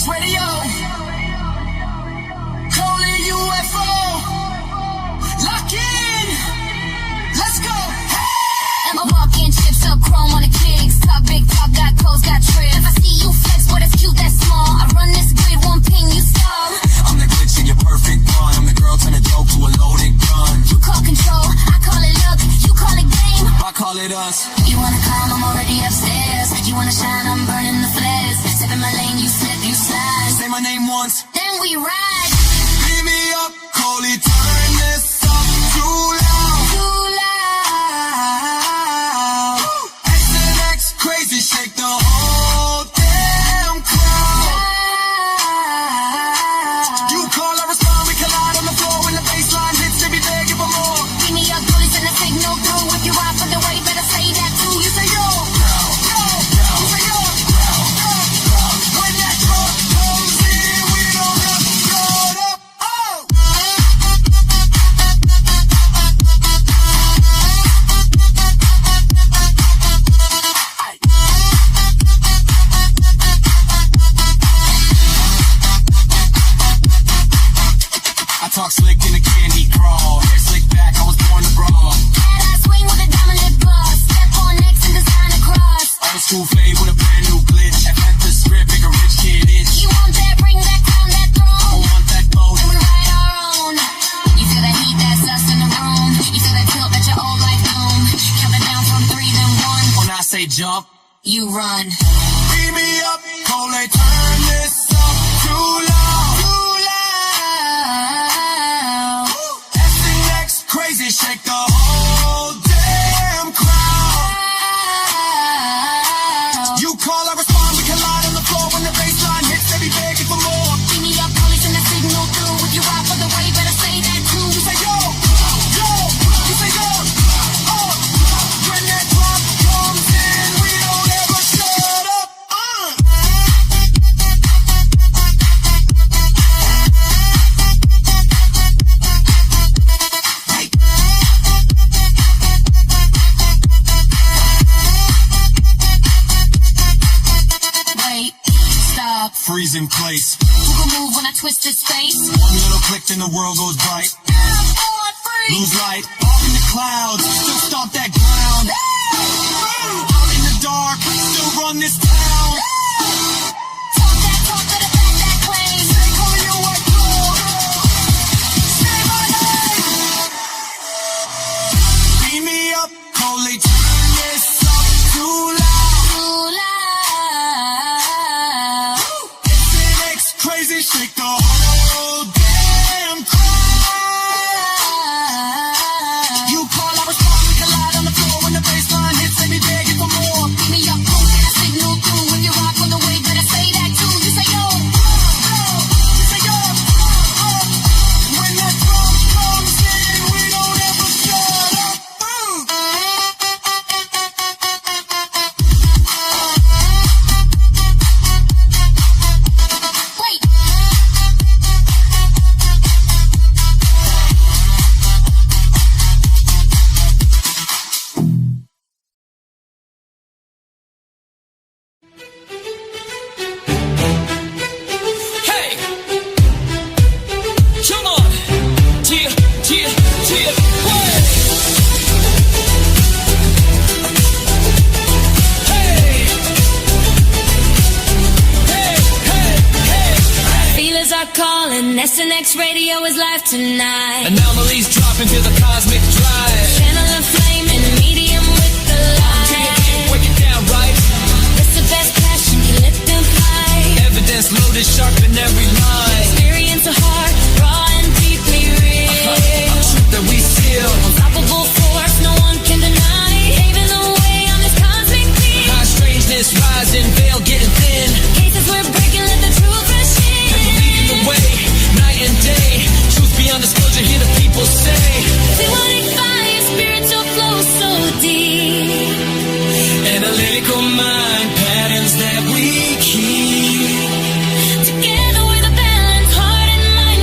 SNX Radio. ColeyUFO. Lock in. Let's go. Hey! I'm a walk-in, chips up, chrome on the kicks. Talk big talk, got clothes, got trips. If I see you flex, boy, that's cute, that's small. I run this grid, one ping, you stall. I'm the glitch in your perfect one. I'm the girl, turn a dope to a loaded gun. You call control, I call it luck. You call it game, I call it us. You wanna come, I'm already upstairs. You wanna shine, I'm burning the flares. Step in my lane, you slip, you slide. Say my name once, then we ride. beat me up, Coley, turn this up too loud. Too loud. SNX crazy, shake the whole damn crowd. You call, I respond, we collide on the floor when the baseline hits, they be begging for more. Beat me up, police, and the signal through. If you ride from the way, better say that too. You say yo, yo, you say yo, yo. When that truck comes in, we don't have to shut up. Oh! I talk slick in the candy crawl. Hair slick back, I was born to brawl. Head I swing with a diamond lip gloss. Step on next and design a cross. Old school fade with a brand new glitch. At the script, make a rich kid itch. You want that, bring that crown, that I throne. want that boat. And we ride our own. You feel that heat, that's us in the room. You feel that tilt, that your old life doom. Count it down from 3, then 1. When I say jump, You run. beat me up, Coley, turn this up too loud. Too loud. SNX crazy, shake the whole damn crowd. You call, I respond, we collide on the floor when the baseline hits, they be begging for more. Beat me up, police, and the signal through. If you ride for the way, better say that too. You say yo, yo, you say yo, oh. When that drop comes in, we don't ever shut up. Hey. Wait, stop. Freeze in place. Who can move when I twist this space? One little click, then the world goes bright. Lose light, off in the clouds, still stomp that ground. Out in the dark, still run this town. Talk to the back, that claim. Say ColeyUFO. Say my name. Beat me up, Coley, turn this up too loud. Too loud. SNX crazy, shake the whole damn crowd. You call, I respond, we collide on the floor when the baseline hits, they be begging for more. Beat me up, close, and I signal through. If you rock on the way, better say that too. You say yo, You say yo, oh. When that drum comes in, we don't ever shut up. wait. Hey! Come on! Cheer, cheer, cheer! Way! Hey! Hey, hey, hey! Feelers are calling. SNX Radio is live tonight. Anomalies dropping to the cosmic drive. Channel a flame and medium with the light. Break it down, right? It's the best passion, you lift them high. Evidence loaded, sharp in every line. Experience a heart, raw and deeply real. A truth that we seal. Unstoppable force, no one can deny. Paving the way on this cosmic beat. High strangeness rising, veil getting thin. Cases we're breaking, let the truth rush in. Never leading the way, night and day. Truth beyond disclosure, hear the people say. We want to fire, spiritual flow so deep. Analytical mind patterns that we keep. Together we're the balance, heart and mind.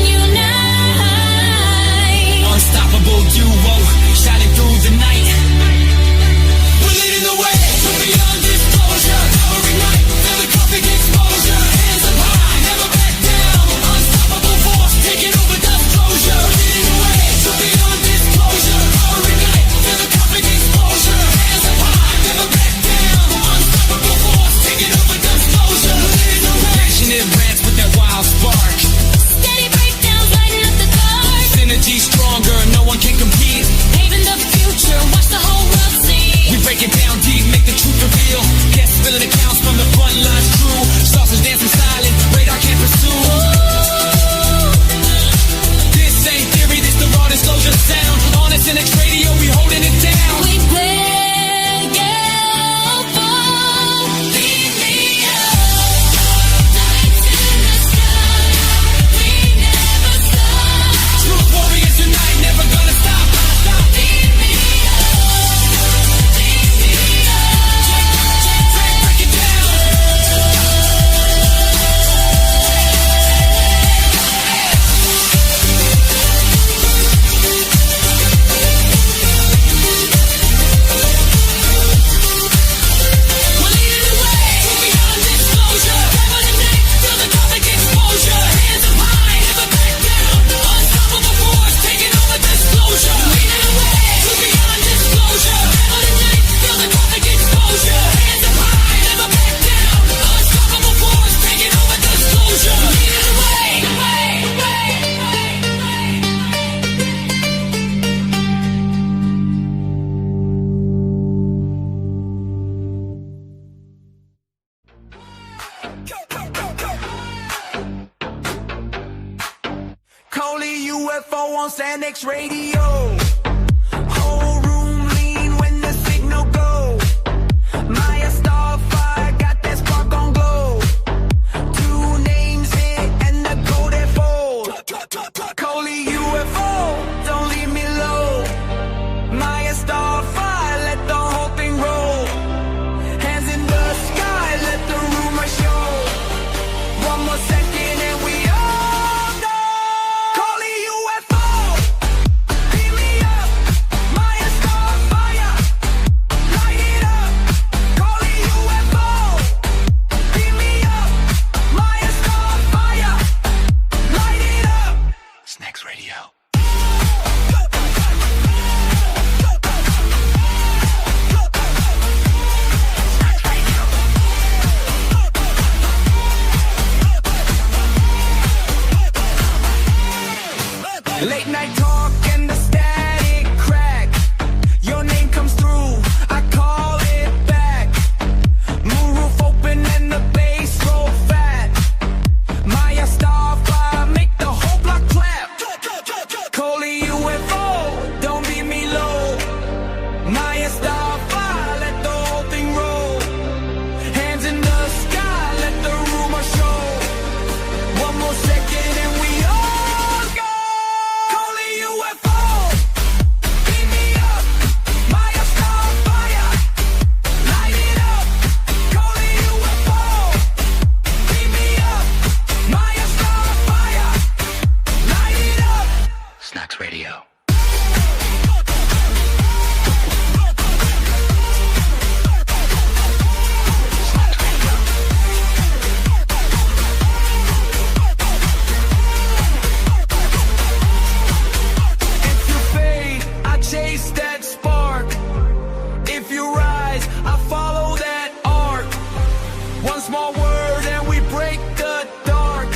ColeyUFO on SNX Radio. Whole room lean when the signal go. Maya Starfire got that spark on glow. Two names hit and the code that fold. ColeyUFO, don't leave me low. Maya Starfire, let the whole thing roll. Hands in the sky, let the rumor show. One more second and we all go. ColeyUFO, beat me up. Maya Starfire, light it up. ColeyUFO, beat me up. Maya Starfire, light it up. SNX Radio. Late night talk and the static crack. Your name comes through, I call it back. Moonroof open and the bass roll fat. Maya Starfire, make the whole block clap. ColeyUFO, don't beat me low. Maya Starfire, let the whole thing roll. Hands in the sky, let the rumor show. One more second and we all go. ColeyUFO, beat me up. Maya Starfire, light it up. ColeyUFO, beat me up. Maya Starfire, light it up. SNX Radio. If you fade, I chase that spark. If you rise, I follow that arc. One small word and we break the dark.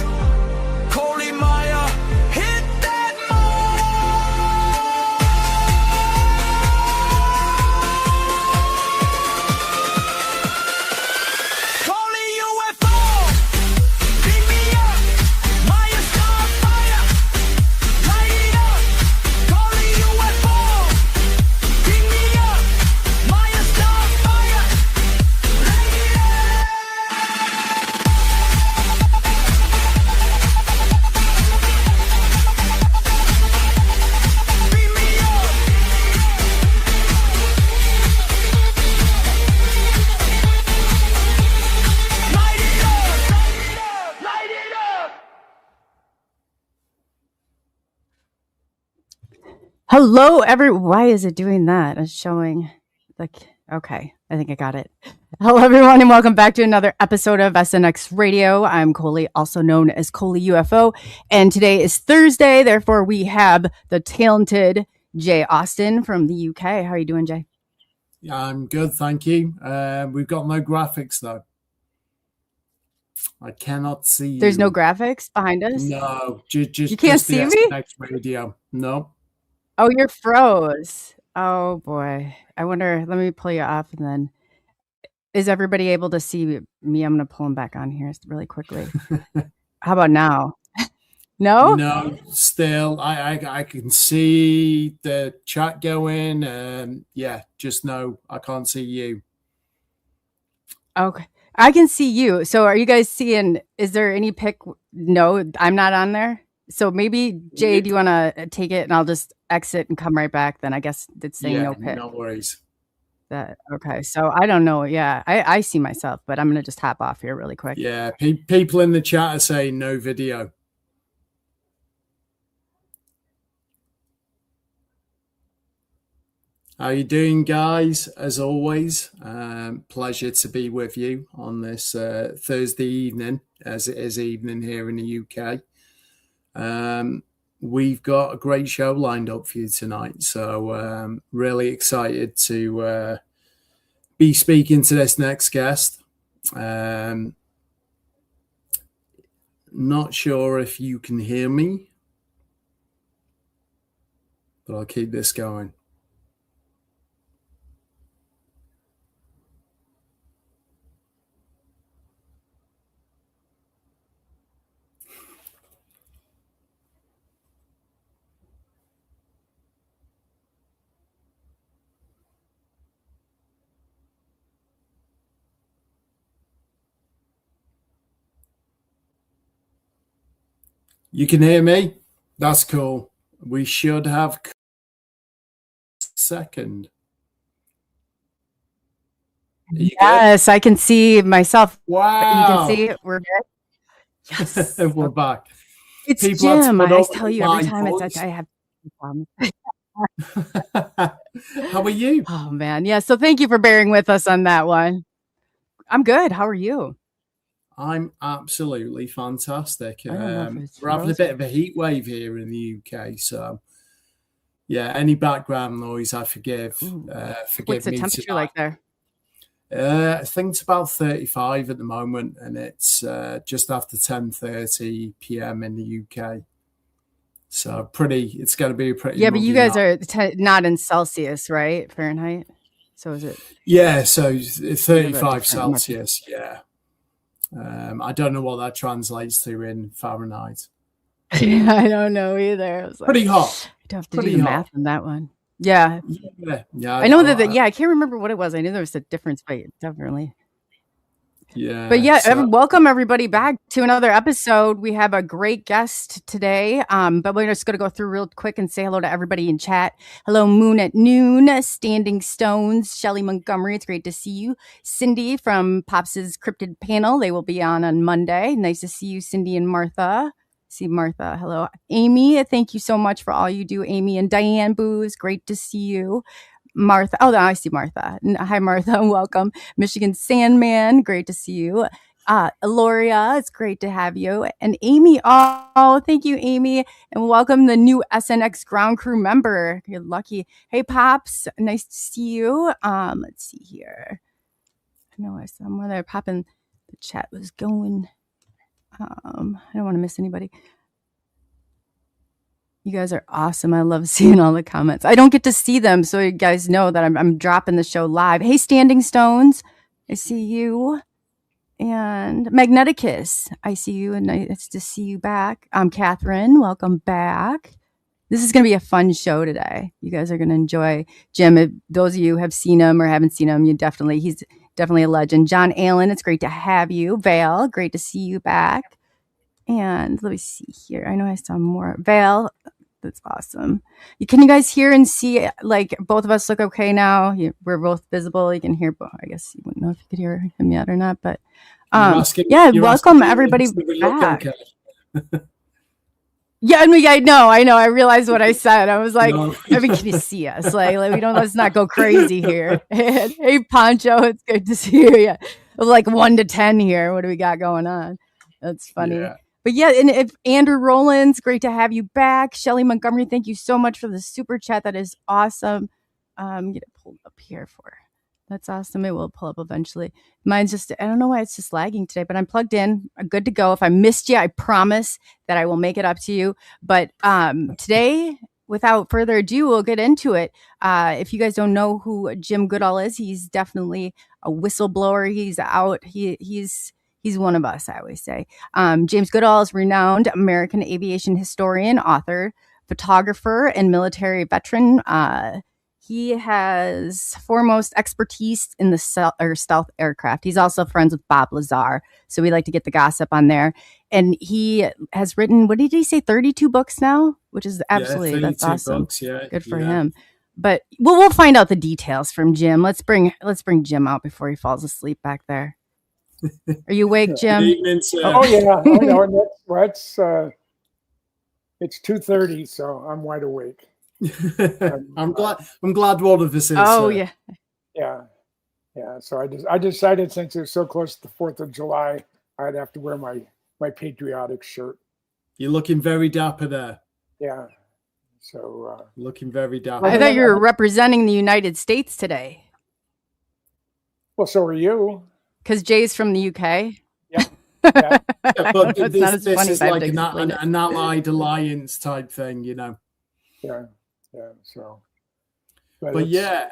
Coley Maya, hit that mark. ColeyUFO, beat me up. Maya Starfire, light it up. ColeyUFO, beat me up. Maya Starfire, light it up. Beat me up. Light it up. Light it up. Hello, why is it doing that? It's showing like, okay, I think I got it. Hello, everyone, and welcome back to another episode of SNX Radio. I'm Coley, also known as ColeyUFO, and today is Thursday. Therefore, we have the talented Jay Austin from the UK. How are you doing, Jay? Yeah, I'm good, thank you. We've got no graphics though. I cannot see There's you. no graphics behind us? No, just You can't just the see me? SNX Radio. No. Oh, you're froze. Oh, boy. I wonder, let me pull you off and then, is everybody able to see me? I'm going to pull them back on here really quickly. How about now? No? No, still, I can see the chat going. Yeah, just no, I can't see you. Okay. I can see you. So are you guys seeing, is there any pic? No, I'm not on there. So maybe, Jay, do you want to take it and I'll just exit and come right back? Then I guess it's saying no pic. No worries. Okay. So I don't know. Yeah, I see myself, but I'm going to just hop off here really quick. Yeah, people in the chat are saying no video. How you doing, guys? As always, pleasure to be with you on this Thursday evening, as it is evening here in the UK. We've got a great show lined up for you tonight, so really excited to be speaking to this next guest. Not sure if you can hear me, but I'll keep this going. You can hear me? That's cool. We should have second. Yes, I can see myself. Wow. You can see it. We're good. Yes. We're back. It's People Jim. I always tell you every time it's I have problems. How are you? Oh, man. Yeah. So thank you for bearing with us on that one. I'm good. How are you? I'm absolutely fantastic. I don't know if it's We're having a bit of a heat wave here in the UK. So, yeah, any background noise, I forgive. What's the temperature like there? I think it's about 35 at the moment, and it's just after 10:30 p.m. in the UK. So it's going to be a pretty. Yeah, but you guys are not in Celsius, right? Fahrenheit. So is it? Yeah, so 35 Celsius. Yeah. I don't know what that translates to in Fahrenheit. Yeah, I don't know either. I was like, pretty hot. I don't have to do the math on that one. Yeah. Yeah. I know that. I can't remember what it was. I knew there was a difference, but definitely. Yeah. But yeah, welcome everybody back to another episode. We have a great guest today. But we're just going to go through real quick and say hello to everybody in chat. Hello, Moon at Noon, Standing Stones, Shelly Montgomery. It's great to see you. Cindy from Pops's Cryptid Panel. They will be on Monday. Nice to see you, Cindy and Martha. See Martha. Hello, Amy. Thank you so much for all you do, Amy and Diane Booze. Great to see you. Martha. Oh, I see Martha. Hi, Martha. Welcome. Michigan Sandman. Great to see you. Aloria, it's great to have you. And Amy. Oh, thank you, Amy. And welcome the new SNX ground crew member. You're lucky. Hey, Pops. Nice to see you. Let's see here. I know I saw more there. Popping. The chat was going. I don't want to miss anybody. You guys are awesome. I love seeing all the comments. I don't get to see them, so you guys know that I'm dropping the show live. Hey, Standing Stones, I see you. And Magneticus, I see you, and nice to see you back. I'm Catherine. Welcome back. This is going to be a fun show today. You guys are going to enjoy Jim. If those of you have seen him or haven't seen him, he's definitely a legend. John Allen, it's great to have you. Vale, great to see you back. And let me see here. I know I saw more. Vale, that's awesome. Can you guys hear and see, like, both of us look okay now? We're both visible. You can hear, I guess you wouldn't know if you could hear him yet or not, but welcome everybody back. Okay. Yeah, I mean, I know. I realized what I said. I was like, I mean, can you see us? Like let's not go crazy here. Hey, Poncho, it's good to see you. Yeah, like 1 to 10 here. What do we got going on? That's funny. Yeah. But yeah, and if Andrew Rollins, great to have you back. Shelly Montgomery, thank you so much for the super chat. That is awesome. Get it pulled up here that's awesome. It will pull up eventually. Mine's just, I don't know why it's just lagging today, but I'm plugged in. I'm good to go. If I missed you, I promise that I will make it up to you. But today, without further ado, we'll get into it. If you guys don't know who Jim Goodall is, he's definitely a whistleblower. He's out. He's one of us, I always say. James Goodall is renowned American aviation historian, author, photographer, and military veteran. He has foremost expertise in the stealth aircraft. He's also friends with Bob Lazar, so we like to get the gossip on there. And he has written, what did he say, 32 books now? Which is absolutely, that's awesome. Books, yeah. Good for him. But we'll find out the details from Jim. Let's bring Jim out before he falls asleep back there. Are you awake, Jim? Oh yeah, I know. It's 2:30, so I'm wide awake. I'm glad one of us is. Oh yeah. So I decided, since it's so close to the 4th of July, I'd have to wear my patriotic shirt. You're looking very dapper there. Yeah. So looking very dapper. I thought you were representing the United States today. Well, so are you. Because Jay's from the UK. Yeah. But this is like an allied alliance type thing, you know. Yeah. So, but yeah,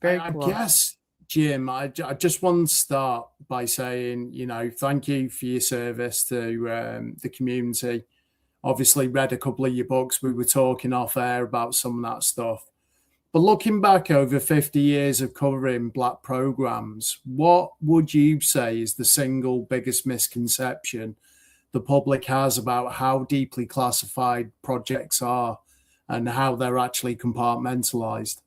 very cool. I guess, Jim, I just want to start by saying, thank you for your service to the community. Obviously, read a couple of your books. We were talking off air about some of that stuff. But looking back over 50 years of covering black programs, what would you say is the single biggest misconception the public has about how deeply classified projects are and how they're actually compartmentalized.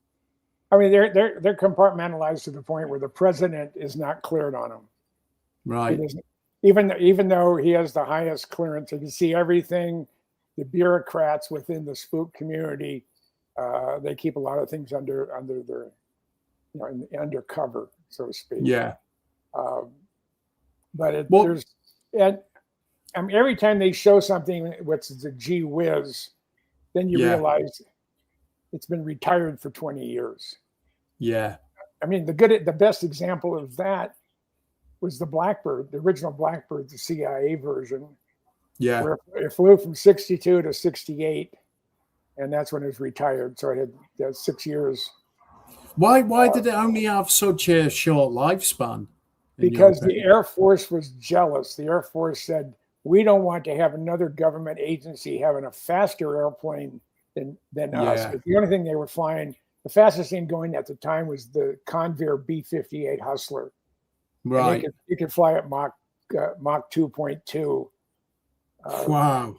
I mean, they're compartmentalized to the point where the president is not cleared on them. Right. Even though he has the highest clearance, you can see everything. The bureaucrats within the spook community, they keep a lot of things under their, undercover, so to speak. Yeah. But there's, and I mean, every time they show something which is a gee whiz, then you realize it's been retired for 20 years. Yeah. I mean, the best example of that was the Blackbird, the original Blackbird, the CIA version. Yeah. Where it flew from 62 to 68, and that's when it was retired. So it had 6 years. Why did it only have such a short lifespan? Because the Air Force was jealous. The Air Force said, we don't want to have another government agency having a faster airplane than us. But the only thing they were flying, the fastest thing going at the time was the Convair B-58 Hustler. Right. You could fly at Mach 2.2. Wow.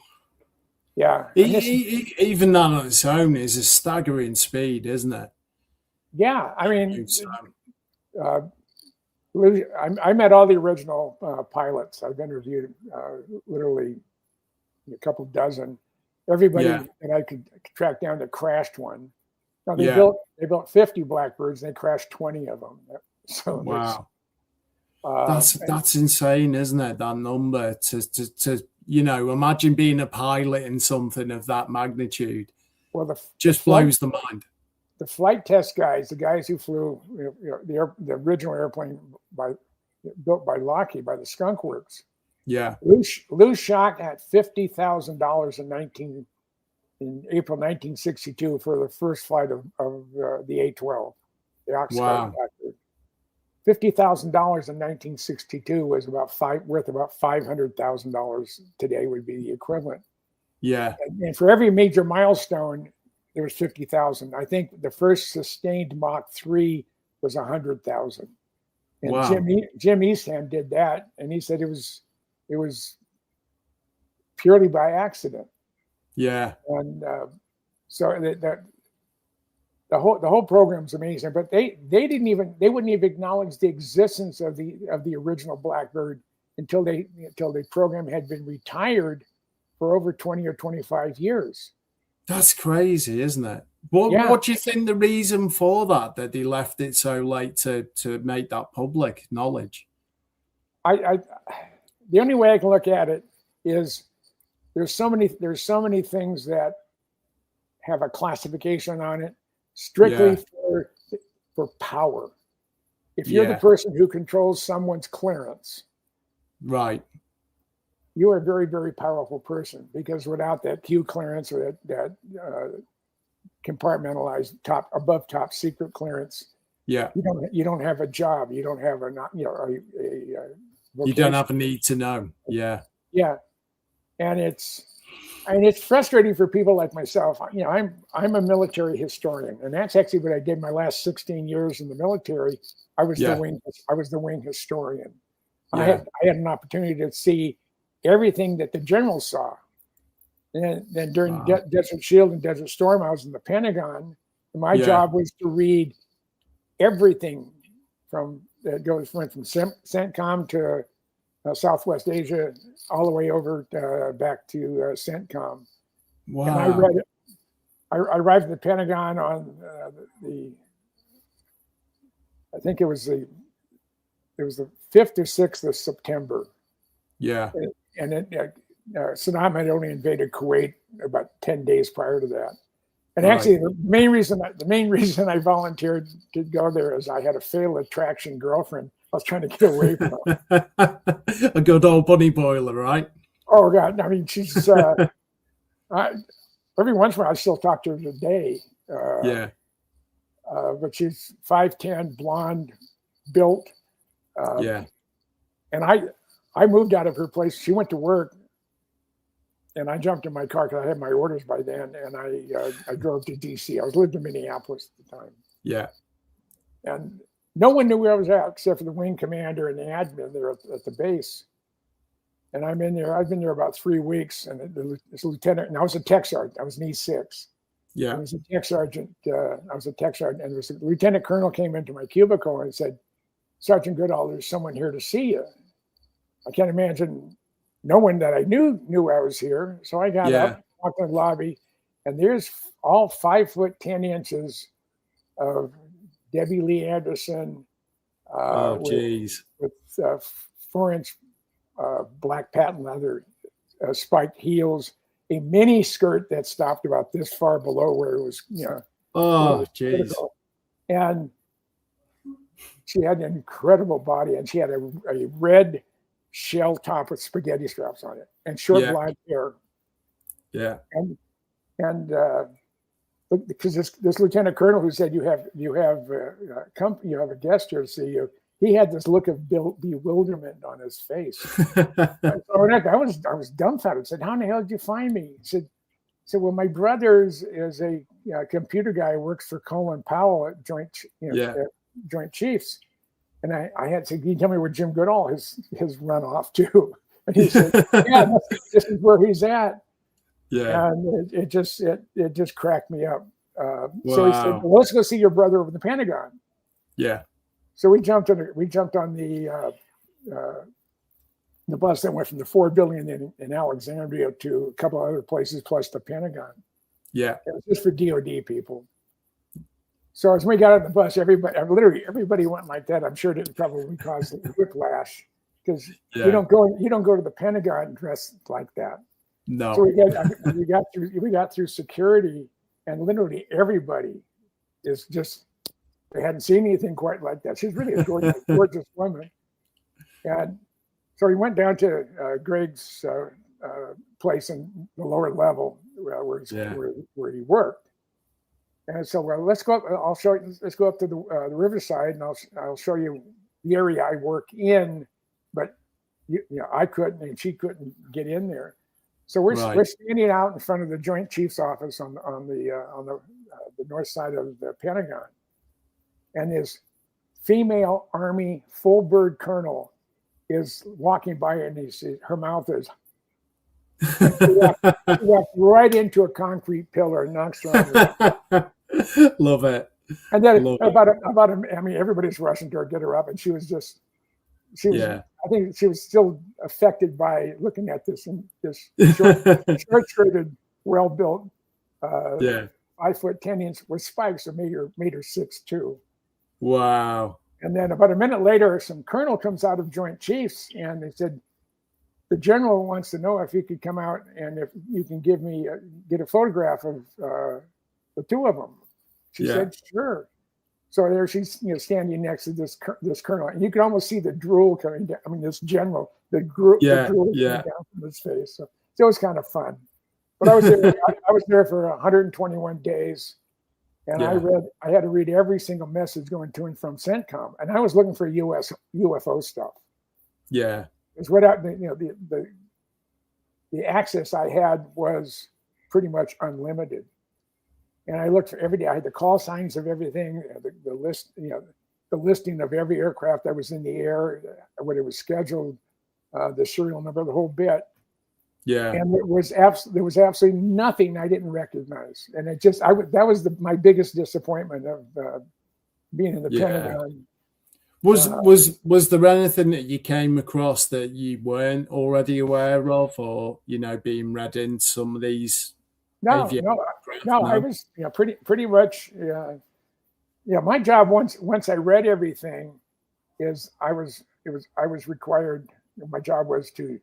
Yeah. Even that on its own is a staggering speed, isn't it? Yeah. I mean, I met all the original pilots. I've interviewed literally a couple dozen. Everybody that I could track down that crashed one. Now they built 50 Blackbirds and they crashed 20 of them. So wow. That's insane, isn't it? That number to imagine being a pilot in something of that magnitude. Well, just blows the mind. The flight test guys, the guys who flew the original airplane built by Lockheed, by the Skunk Works. Yeah. Lou Schock had $50,000 in April 1962 for the first flight of the A-12, the Oxford Blackbird. $50,000 in 1962 was worth about $500,000 today would be the equivalent. Yeah. And for every major milestone, there was 50,000. I think the first sustained Mach 3 was 100,000. And wow. Jim Eastham did that, and he said it was purely by accident. Yeah. And so the whole program's amazing, but they wouldn't even acknowledge the existence of the original Blackbird until the program had been retired for over 20 or 25 years. That's crazy, isn't it? What do you think the reason for that they left it so late to make that public knowledge? The only way I can look at it is there's so many things that have a classification on it strictly for power. If you're the person who controls someone's clearance, right, you are a very, very powerful person, because without that Q clearance or that compartmentalized above top secret clearance, you don't have a job, you don't have you don't have a need to know. And it's frustrating for people like myself. I'm a military historian, and that's actually what I did my last 16 years in the military. I was the wing historian. I had an opportunity to see everything that the generals saw. And then during Desert Shield and Desert Storm, I was in the Pentagon, and my job was to read everything went from CENTCOM to Southwest Asia, all the way over back to CENTCOM. Wow! And I read it. I arrived at the Pentagon on I think it was the 5th or 6th of September. Yeah. And Saddam had only invaded Kuwait about 10 days prior to that. And actually, the main reason I volunteered to go there is I had a fatal attraction girlfriend I was trying to get away from. A good old bunny boiler, right? Oh God! I mean, she's every once in a while I still talk to her today. But she's 5'10", blonde, built. And I moved out of her place. She went to work, and I jumped in my car because I had my orders by then, and I drove to DC. I lived in Minneapolis at the time. Yeah. And no one knew where I was at except for the wing commander and the admin there at the base. And I'm in there. I've been there about 3 weeks, and this lieutenant, and I was a tech sergeant. I was an E6. Yeah. I was a tech sergeant. And this lieutenant colonel came into my cubicle and said, "Sergeant Goodall, there's someone here to see you." I can't imagine no one that I knew I was here. So I got up, walked in the lobby, and there's all 5'10" of Debbie Lee Anderson. With 4-inch black patent leather spiked heels, a mini skirt that stopped about this far below where it was, and she had an incredible body, and she had a red shell top with spaghetti straps on it and short blonde hair. Yeah. And because this lieutenant colonel who said you have a guest here to see you, he had this look of bewilderment on his face. So I was dumbfounded. I said, "How in the hell did you find me?" He said, "Well, my brother is a computer guy who works for Colin Powell at Joint Chiefs." And I had said, "Can you tell me where Jim Goodall has run off to?" And he said, "Yeah, this is where he's at." Yeah, and it just cracked me up. So he said, "Well, let's go see your brother over the Pentagon." Yeah. So we jumped on the bus that went from the Ford building in Alexandria to a couple of other places, plus the Pentagon. Yeah, it was just for DOD people. So as we got on the bus, everybody went like that. I'm sure it probably caused whiplash because you don't go to the Pentagon dressed like that. No. So we got through security, and literally everybody is just. They hadn't seen anything quite like that. She's really a gorgeous woman. And so we went down to Greg's place in the lower level where he worked. And so, let's go up. I'll show you. Let's go up to the riverside, and I'll show you the area I work in. But I couldn't, and she couldn't get in there. So we're standing out in front of the Joint Chiefs office on the north side of the Pentagon. And this female Army full bird colonel is walking by, and her mouth is walked right into a concrete pillar and knocks her on. Love it. And then everybody's rushing to her, get her up, and she was. I think she was still affected by looking at this short-skirted, well-built, 5'10" with spikes that made her 6'2". Wow. And then about a minute later, some colonel comes out of Joint Chiefs, and they said, "The general wants to know if you could come out and if you can get a photograph of the two of them." She said, "Sure." So there she's standing next to this colonel, and you could almost see the drool coming down. I mean, this general, the drool coming down from his face. So it was kind of fun. But I was there. I was there for 121 days. And I had to read every single message going to and from CENTCOM, and I was looking for UFO stuff. Yeah, it's without the access I had was pretty much unlimited, and I looked for every day. I had the call signs of everything, the list, the listing of every aircraft that was in the air, when it was scheduled, the serial number, the whole bit. Yeah, and there was absolutely nothing I didn't recognize, and that was my biggest disappointment of being in the Pentagon. Was there anything that you came across that you weren't already aware of, or being read in some of these? No. I was pretty much. My job once I read everything, I was required. My job was to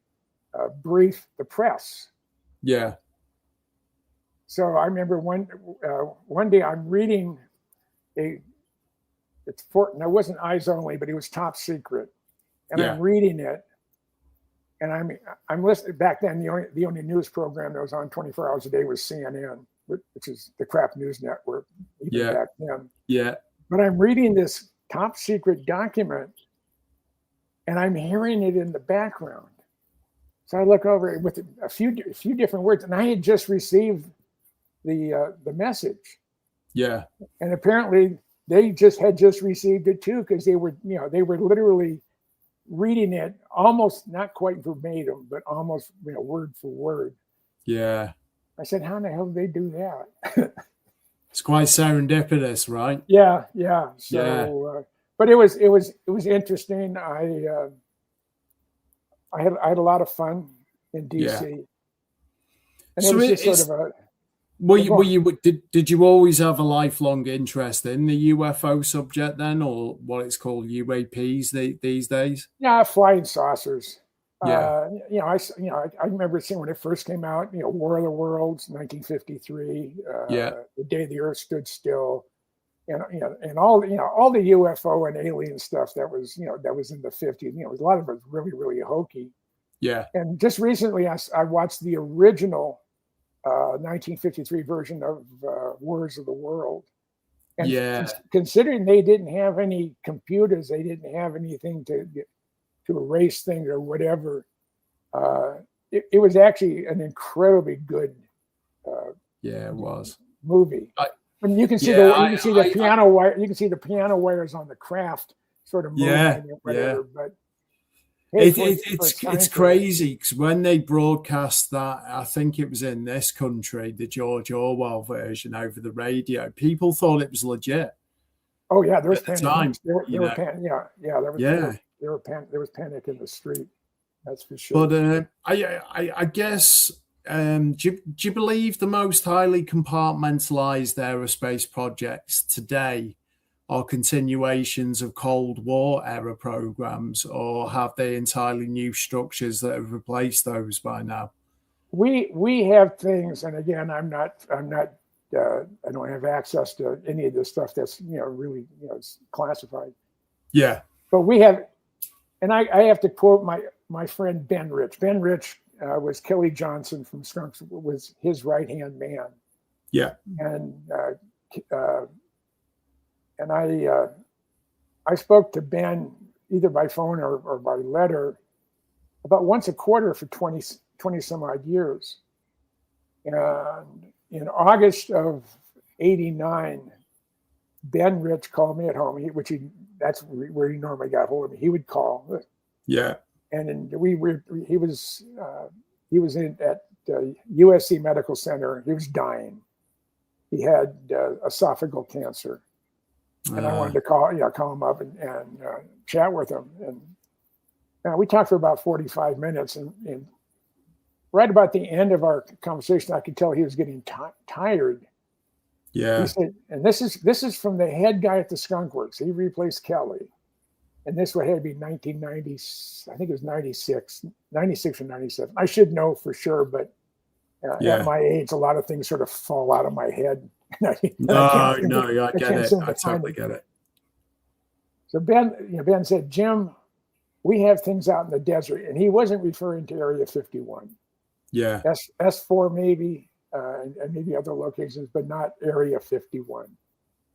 brief the press. Yeah. So I remember one day I'm reading it wasn't Eyes Only, but it was top secret, and I'm reading it, and I'm listening. Back then, the only news program that was on 24 hours a day was CNN, which is the crap news network. Even back then. Yeah. But I'm reading this top secret document, and I'm hearing it in the background. So I look over it with a few different words, and I had just received the message. Yeah. And apparently they had just received it too, because they were literally reading it almost not quite verbatim, but almost word for word. Yeah. I said, how in the hell did they do that? It's quite serendipitous, right? Yeah. So, but it was interesting. I had a lot of fun in DC. Yeah. And So it was just sort of did you always have a lifelong interest in the UFO subject then, or what it's called UAPs these days? Yeah, flying saucers. Yeah. I remember seeing when it first came out, War of the Worlds, 1953, The Day the Earth Stood Still, and all the UFO and alien stuff that was in the 50s. A lot of it was really, really hokey. Yeah. And just recently I watched the original 1953 version of Wars of the World. And considering they didn't have any computers, they didn't have anything to erase things or whatever, it was actually an incredibly good it was movie. And you can see the piano wire. You can see the piano wires on the craft sort of moving and whatever. But hey, it's crazy because when they broadcast that, I think it was in this country, the George Orwell version over the radio, people thought it was legit. Oh yeah, there was panic. There was panic in the street. That's for sure. But I guess, do you believe the most highly compartmentalized aerospace projects today are continuations of Cold War era programs, or have they entirely new structures that have replaced those by now? We have things, and again, I don't have access to any of this stuff that's really it's classified. Yeah, but we have, and I have to quote my friend Ben Rich. Ben Rich was Kelly Johnson from Skunks, was his right hand man. Yeah, and I spoke to Ben either by phone or by letter about once a quarter for 20 some odd years. And in August of '89, Ben Rich called me at home, that's where he normally got hold of me. He would call. Yeah. And he was at USC Medical Center. He was dying. He had esophageal cancer. And I wanted to call him up and chat with him. And we talked for about 45 minutes. And right about the end of our conversation, I could tell he was getting tired. Yeah. He said, and this is from the head guy at the Skunk Works. He replaced Kelly. And this would have to be 1990, I think it was 96 or 97. I should know for sure, but at my age, a lot of things sort of fall out of my head. I get it. I totally get it. So Ben said, Jim, we have things out in the desert. And he wasn't referring to Area 51. Yeah. S4 maybe, and maybe other locations, but not Area 51.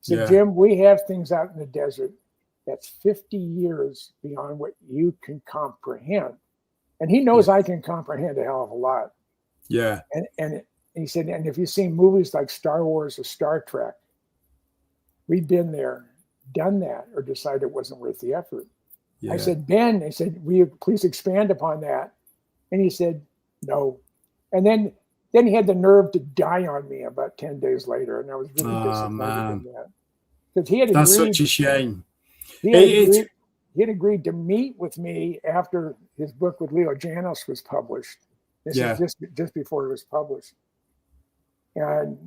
So Jim, we have things out in the desert that's 50 years beyond what you can comprehend. And he knows I can comprehend a hell of a lot. Yeah. And he said, and if you've seen movies like Star Wars or Star Trek, we've been there, done that, or decided it wasn't worth the effort. Yeah. I said, Ben, will you please expand upon that? And he said, no. And then he had the nerve to die on me about 10 days later. And I was really disappointed in that. Because he had agreed. That's such a shame. He had agreed to meet with me after his book with Leo Janos was published. This is just before it was published. And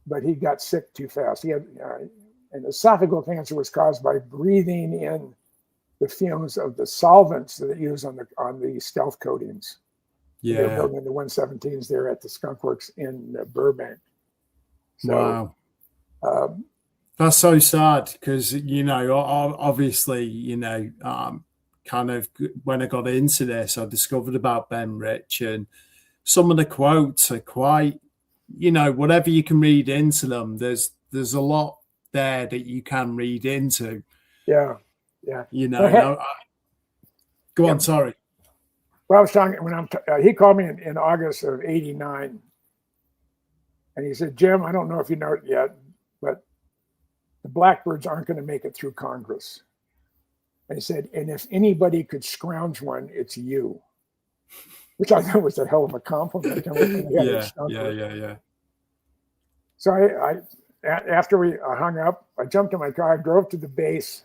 but he got sick too fast. He had and esophageal cancer was caused by breathing in the fumes of the solvents that they use on the stealth coatings. Yeah, they're building the 117s there at the Skunk Works in Burbank. So, wow. That's so sad because obviously kind of when I got into this, I discovered about Ben Rich, and some of the quotes are quite, whatever you can read into them, there's a lot there that you can read into. Yeah. Go on, sorry. Well, I was talking he called me in August of '89, and he said, Jim, I don't know if you know it yet, but the Blackbirds aren't going to make it through Congress. I said, and if anybody could scrounge one, it's you. Which I thought was a hell of a compliment. Yeah. So I after we hung up, I jumped in my car, I drove to the base,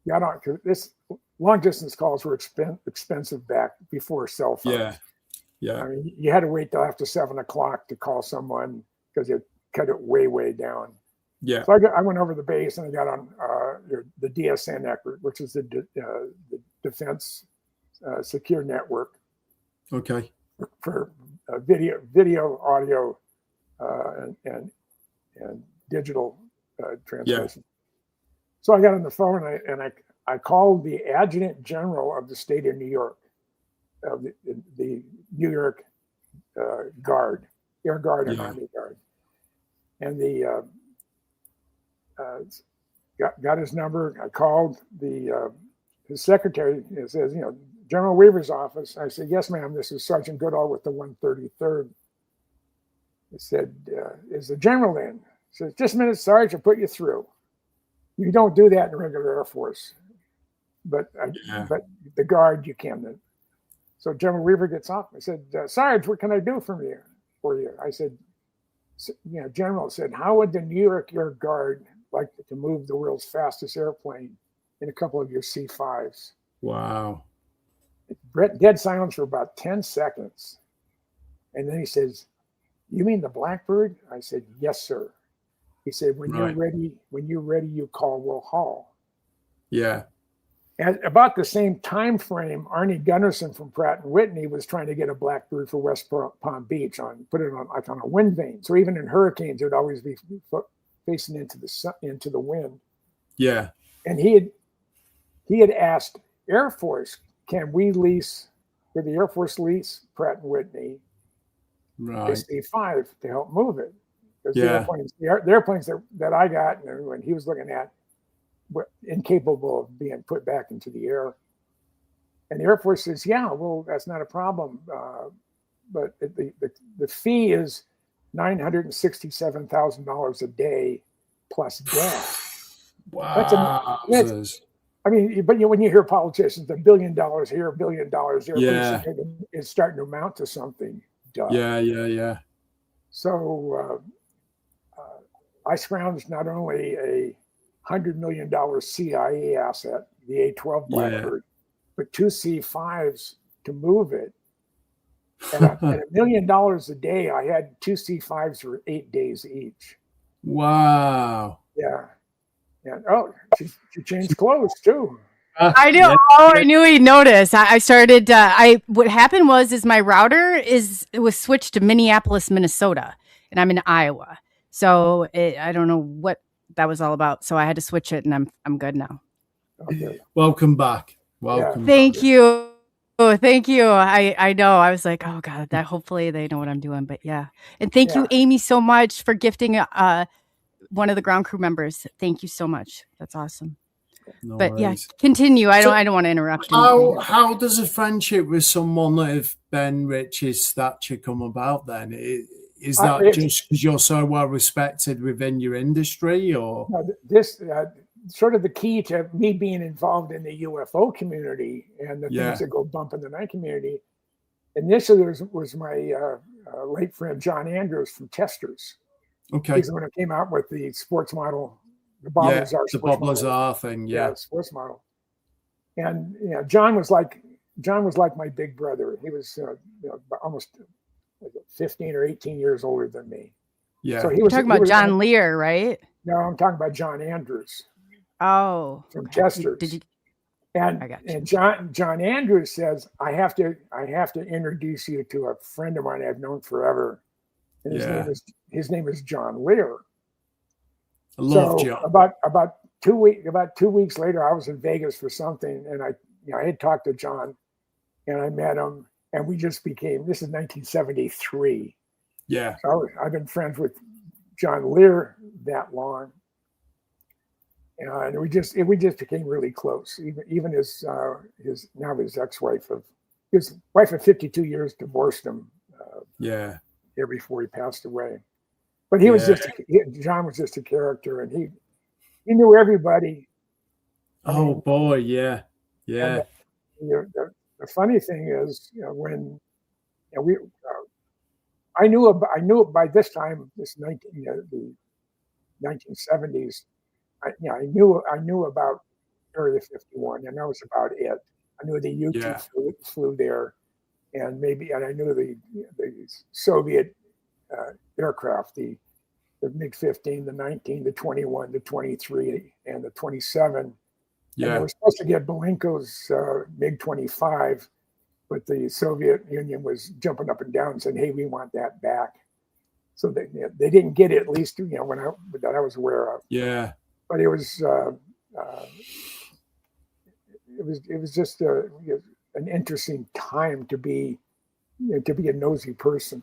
got on. This long distance calls were expensive back before cell phones. Yeah. I mean, you had to wait till after 7 o'clock to call someone because you cut it way down. Yeah. So I went over the base and I got on the DSN network, which is the Defense Secure Network. Okay. For video, audio, and digital transmission. So I got on the phone and I called the Adjutant General of the state of New York, of the New York Guard, Air Guard and Army Guard, and the got his number. I called his secretary. It says, General Weaver's office. I said, yes, ma'am. This is Sergeant Goodall with the 133rd. He said, is the general in? He says, just a minute, Sarge, I'll put you through. You don't do that in regular Air Force, but the Guard you can. So General Weaver gets off. I said, Sarge, what can I do for you? I said, General said, how would the New York Air Guard like to move the world's fastest airplane in a couple of your C-5s? Wow. Dead silence for about 10 seconds. And then he says, you mean the Blackbird? I said, yes, sir. He said, when you're ready, you call Will Hall. Yeah. At about the same time frame, Arnie Gunnarsson from Pratt & Whitney was trying to get a Blackbird for West Palm Beach put it on a wind vane. So even in hurricanes, it would always be facing into the wind. Yeah. And he had asked Air Force, can we lease, did the Air Force lease Pratt & Whitney a C-5 to help move it? Because the airplanes that I got and when he was looking at were incapable of being put back into the air. And the Air Force says, yeah, well, that's not a problem. But the fee is $967,000 a day plus gas. Wow. But when you hear politicians, $1 billion here, $1 billion there, it's starting to amount to something. Duh. Yeah. So I scrounged not only a $100 million CIA asset, the A-12 Blackbird, but 2 C-5s to move it. And at $1 million a day, I had 2 C-5s for 8 days each. Wow. Yeah. And she changed clothes too. I knew. I knew he'd notice. I started. What happened was my router was switched to Minneapolis, Minnesota, and I'm in Iowa. So I don't know what that was all about. So I had to switch it, and I'm good now. Okay. Welcome back. Welcome. Thank you. Oh, thank you. I know. I was like, oh God, that hopefully they know what I'm doing. But yeah, and thank you, Amy, so much for gifting one of the ground crew members. Thank you so much. That's awesome. No but worries. Continue. I don't want to interrupt. How does a friendship with someone of Ben Rich's stature come about then? Is that just because you're so well respected within your industry, or this sort of the key to me being involved in the UFO community and the things that go bump in the night community? Initially, was my late friend John Andrews from Testers. Okay, he's the one who came out with the sports model. The Bob Lazar thing, sports model. And John was like my big brother. He was almost 15 or 18 years older than me. Yeah. So You're talking about John Lear, right? No, I'm talking about John Andrews. Oh, from Testers. Did you? And John Andrews says, I have to introduce you to a friend of mine I've known forever. And his name is John Lear. I love John. About 2 weeks later, I was in Vegas for something, and I had talked to John, and I met him, and we just became. This is 1973. Yeah. So I've been friends with John Lear that long, and we just became really close. Even his ex-wife his wife of 52 years divorced him. Here before he passed away. But he was John was just a character, and he knew everybody. Oh boy, yeah. The funny thing is, when we, I knew by this time, the 1970s. I knew about Area 51, and that was about it. I knew the U-2 flew there, and I knew the Soviet aircraft, the MiG-15, the 19, the 21, the 23, and the 27. Yeah. And they were supposed to get Belenko's MiG-25, but the Soviet Union was jumping up and down and saying, "Hey, we want that back." So they didn't get it, at least that I was aware of. Yeah. But it was just an interesting time to be a nosy person.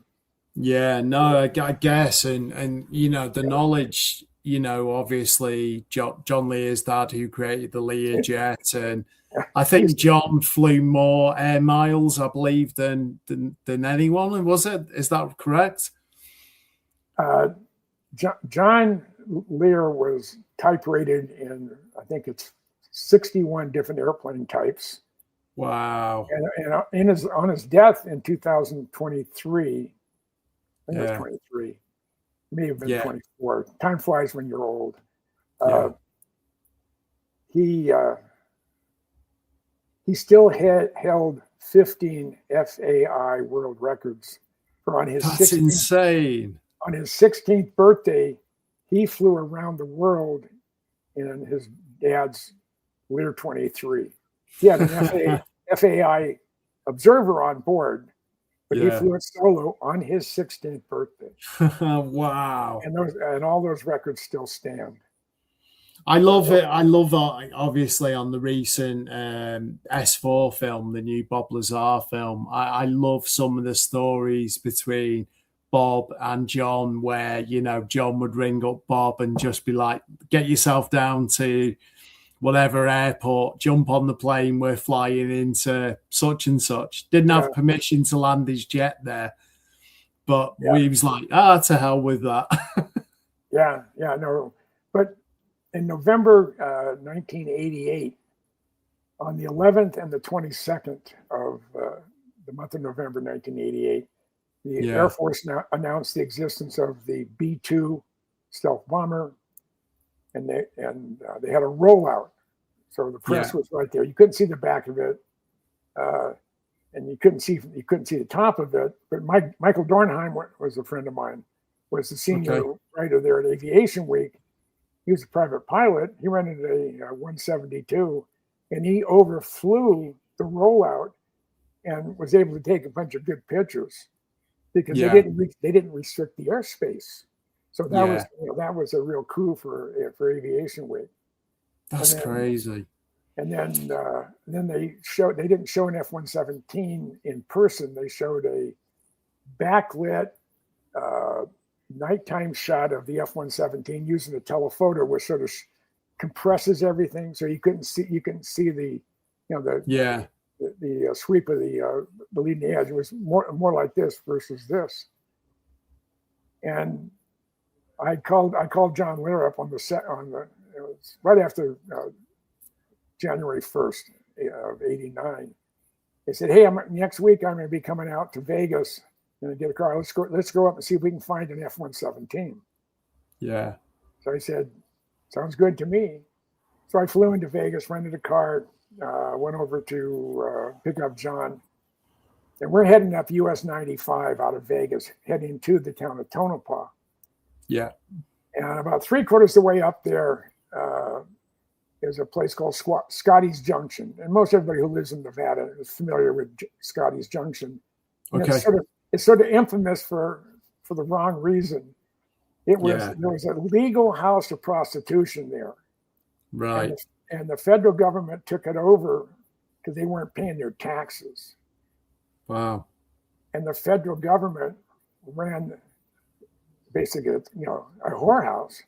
Yeah, no, I guess, and the knowledge, obviously John Lear's dad, who created the Learjet, and I think John flew more air miles, I believe, than anyone. Was it? Is that correct? John Lear was type rated in, I think it's 61 different airplane types. Wow. And on his death in 2023, I think it was 23, may have been 24. Time flies when you're old. He still held 15 FAI world records on his. That's insane. On his 16th birthday, he flew around the world in his dad's Lear 23. He had an FAI observer on board, but he flew it solo on his 16th birthday. Wow. And all those records still stand. I love it. I love that, obviously, on the recent S4 film, the new Bob Lazar film. I love some of the stories between Bob and John, where John would ring up Bob and just be like, "Get yourself down to whatever airport, jump on the plane, we're flying into such and such." Didn't have permission to land his jet there, but we was like, to hell with that. But in November 1988, on the 11th and the 22nd of the month of November 1988, the Air Force now announced the existence of the B-2 stealth bomber, and they had a rollout. So the press was right there. You couldn't see the back of it, and you couldn't see the top of it. But Michael Dornheim was a friend of mine, was the senior writer there at Aviation Week. He was a private pilot. He rented a 172, and he overflew the rollout and was able to take a bunch of good pictures, because they didn't restrict the airspace. So that was a real coup for Aviation Week. That's crazy. And then they didn't show an F-117 in person. They showed a backlit nighttime shot of the F-117 using a telephoto, which sort of compresses everything, so you couldn't see the the sweep of the leading edge. It was more like this versus this. And I called John Lear up on the set it was right after January 1st of '89. They said, "Hey, next week I'm going to be coming out to Vegas and get a car. Let's go up and see if we can find an F-117." Yeah. So I said, "Sounds good to me." So I flew into Vegas, rented a car, went over to pick up John, and we're heading up US 95 out of Vegas, heading to the town of Tonopah. Yeah. And about 3/4 of the way up there, there's a place called Scotty's Junction. And most everybody who lives in Nevada is familiar with Scotty's Junction. And it's sort of infamous for the wrong reason. There was a legal house of prostitution there. Right. And the federal government took it over because they weren't paying their taxes. Wow. And the federal government ran basically, a whorehouse.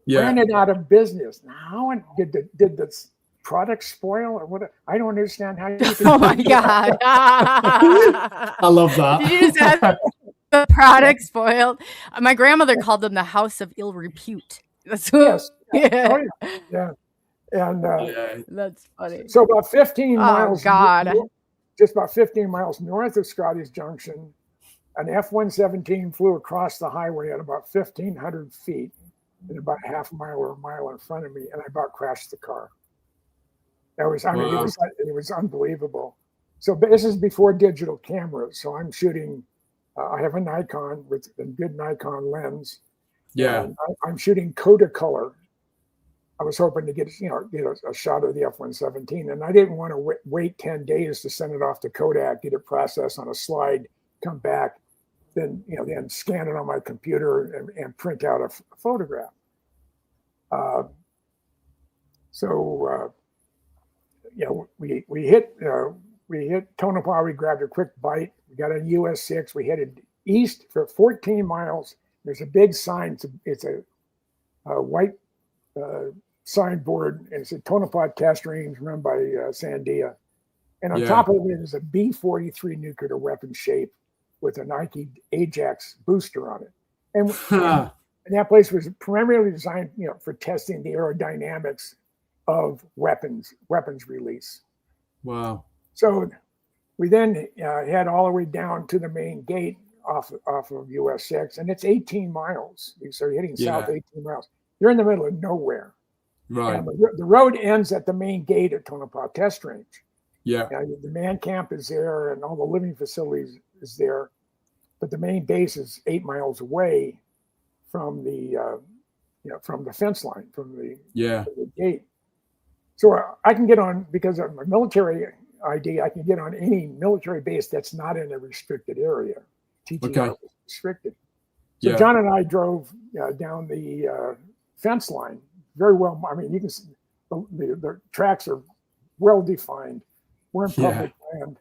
Yeah. Ran it out of business. Now, did the product spoil or what? I don't understand how you can. Oh my God. I love that. Did you just have the product spoiled? My grandmother called them the house of ill repute. That's what. Yes. Yeah. And That's funny. so about 15 miles, God. Just about 15 miles north of Scotty's Junction, an F-117 flew across the highway at about 1,500 feet and about a half mile or a mile in front of me, and I about crashed the car. That was, it was unbelievable. So this is before digital cameras. So I'm shooting, I have a Nikon with a good Nikon lens. Yeah. I'm shooting Kodacolor. I was hoping to get a shot of the F-117, and I didn't want to wait 10 days to send it off to Kodak, get it processed on a slide, come back, then scan it on my computer and print out a photograph. We hit Tonopah. We grabbed a quick bite. We got on US 6. We headed east for 14 miles. There's a big sign. It's a white signboard, and it's a Tonopah test range run by Sandia. And on top of it is a B-43 nuclear weapon shape with a Nike Ajax booster on it. And that place was primarily designed, for testing the aerodynamics of weapons release. Wow. So we then head all the way down to the main gate off of US 6, and it's 18 miles. So you're heading south 18 miles. You're in the middle of nowhere. Right. And the road ends at the main gate at Tonopah Test Range. Yeah. The man camp is there, and all the living facilities is there, but the main base is 8 miles away from the fence line, from the gate. So I can get on, because of my military ID, I can get on any military base that's not in a restricted area. TTR is restricted. So John and I drove down the fence line very well. I mean, you can see the tracks are well defined. We're in public land.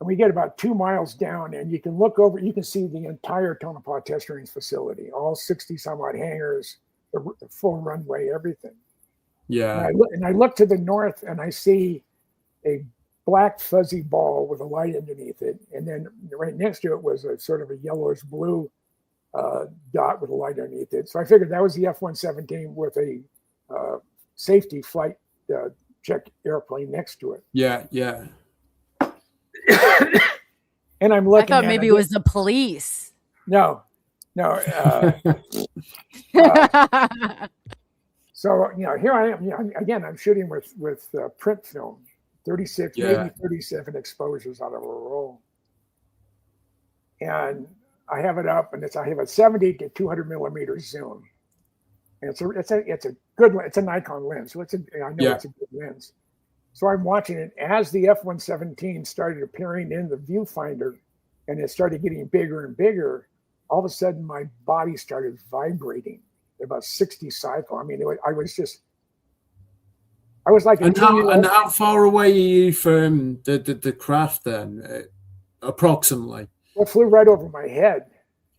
And we get about 2 miles down, and you can look over, you can see the entire Tonopah Test Range facility, all 60 some odd hangars, the full runway, everything. Yeah. And I look to the north, and I see a black fuzzy ball with a light underneath it. And then right next to it was a sort of a yellowish blue dot with a light underneath it. So I figured that was the F-117 with a safety flight check airplane next to it. Yeah, yeah. And I'm looking. I thought maybe it was the police. No. So here I am. Again, I'm shooting with print film, 36, maybe 37 exposures out of a roll, and I have it up, and I have a 70 to 200 millimeter zoom, and it's a good, it's a Nikon lens, so it's a good lens. So I'm watching it as the F-117 started appearing in the viewfinder, and it started getting bigger and bigger. All of a sudden, my body started vibrating. About 60 cycle. I mean, I was like. And how far away are you from the craft then, approximately? Well, it flew right over my head.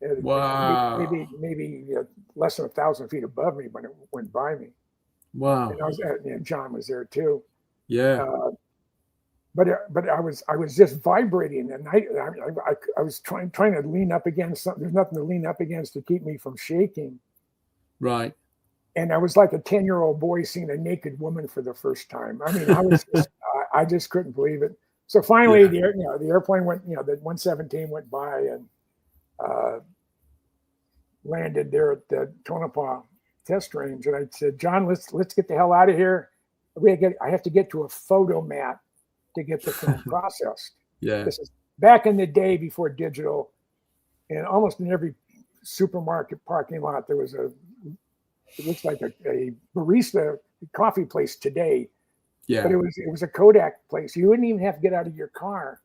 Wow. Maybe less than 1,000 feet above me when it went by me. Wow. And John was there too. Yeah. But I was just vibrating, and I was trying to lean up against something. There's nothing to lean up against to keep me from shaking. Right. And I was like a 10-year-old boy seeing a naked woman for the first time. I mean, I just couldn't believe it. So finally, the airplane went, the 117 went by and landed there at the Tonopah Test Range. And I said, John, let's get the hell out of here. I have to get to a photo mat to get the film processed. Yeah. This is back in the day before digital, and almost in every supermarket parking lot there was it looks like a barista coffee place today. Yeah. But it was a Kodak place. You wouldn't even have to get out of your car.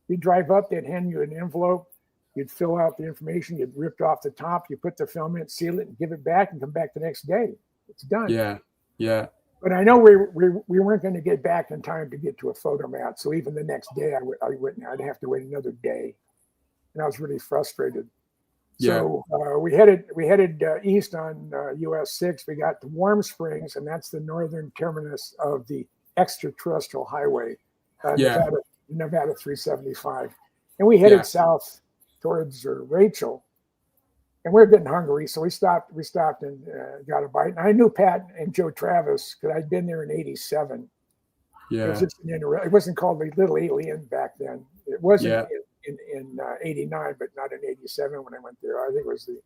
You'd drive up, they'd hand you an envelope, you'd fill out the information, you'd rip off the top, you put the film in it, seal it, and give it back, and come back the next day. It's done. Yeah. Yeah. But I know we weren't going to get back in time to get to a photo mat. So even the next day, I'd have to wait another day, and I was really frustrated. Yeah. So we headed east on US 6. We got to Warm Springs, and that's the northern terminus of the extraterrestrial highway, Nevada 375. And we headed south towards Rachel. And we were getting hungry, so we stopped and got a bite. And I knew Pat and Joe Travis because I'd been there in '87. Yeah. It wasn't called the Little Alien back then. It wasn't in '89, but not in '87 when I went there. I think it was the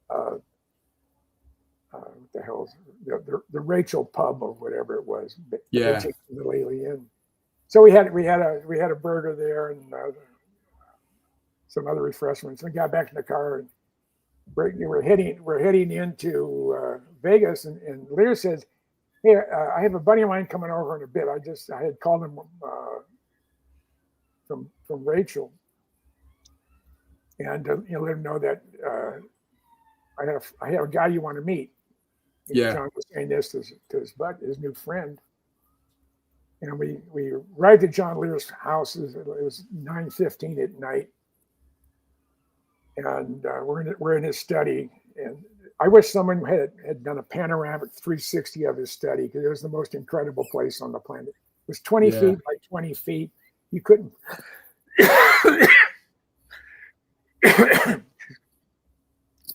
what the hell is it? The Rachel Pub or whatever it was. Yeah. Little Alien. So we had a burger there and some other refreshments. And got back in the car and we're heading into Vegas. And Lear says, "Hey, I have a buddy of mine coming over in a bit. I had called him from Rachel, and let him know that I have a guy you want to meet." And John was saying this to his new friend, and we arrived at John Lear's house. It was 9:15 at night, and we're in his study. And I wish someone had done a panoramic 360 of his study because it was the most incredible place on the planet. It was 20 feet by 20 feet. You couldn't.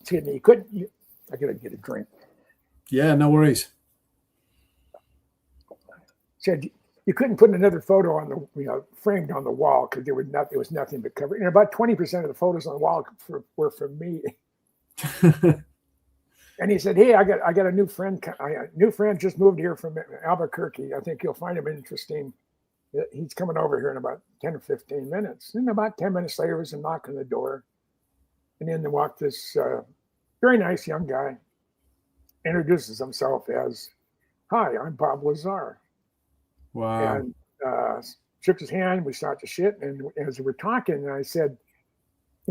Excuse me. I gotta get a drink. Yeah, no worries. Said you couldn't put another photo on the framed on the wall because there was nothing to cover. And about 20% of the photos on the wall were from me. And he said, "Hey, I got a new friend. New friend just moved here from Albuquerque. I think you'll find him interesting. He's coming over here in about 10 or 15 minutes." And about 10 minutes later, there was a knock on the door. And in walked this very nice young guy. Introduces himself as, "Hi, I'm Bob Lazar." Wow. And shook his hand. We started to shit. And as we were talking, I said,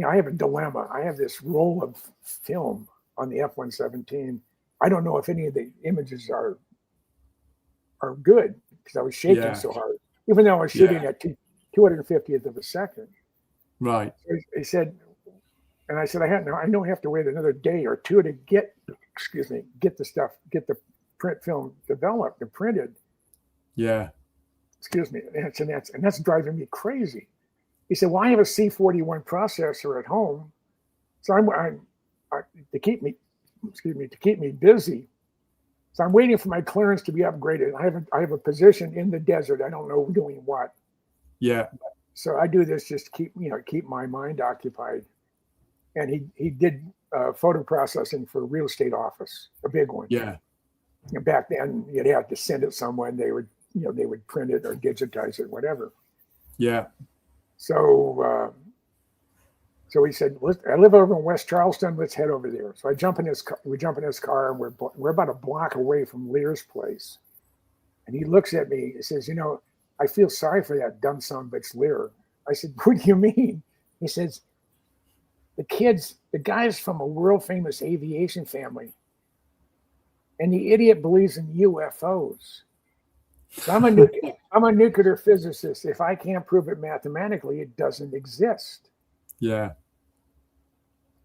I have a dilemma. I have this roll of film on the F-117. I don't know if any of the images are good because I was shaking so hard, even though I was shooting at 250th of a second. Right. So he said, and I said, I don't have to wait another day or two to get the print film developed and printed. Yeah. Excuse me. And that's driving me crazy. He said, "Well, I have a C41 processor at home, so I'm to keep me busy. So I'm waiting for my clearance to be upgraded. I have a position in the desert. I don't know doing what. Yeah. So I do this just to keep my mind occupied." And he did photo processing for a real estate office, a big one. Yeah. And back then, you'd have to send it someone. They would print it or digitize it, whatever. Yeah. So he said, "I live over in West Charleston. Let's head over there." So I jump in his car. We jump in his car, and we're about a block away from Lear's place. And he looks at me. He says, "I feel sorry for that dumb son of a bitch Lear." I said, "What do you mean?" He says, the guy's from a world famous aviation family, and the idiot believes in UFOs. So I'm a nuclear physicist. If I can't prove it mathematically, it doesn't exist. Yeah.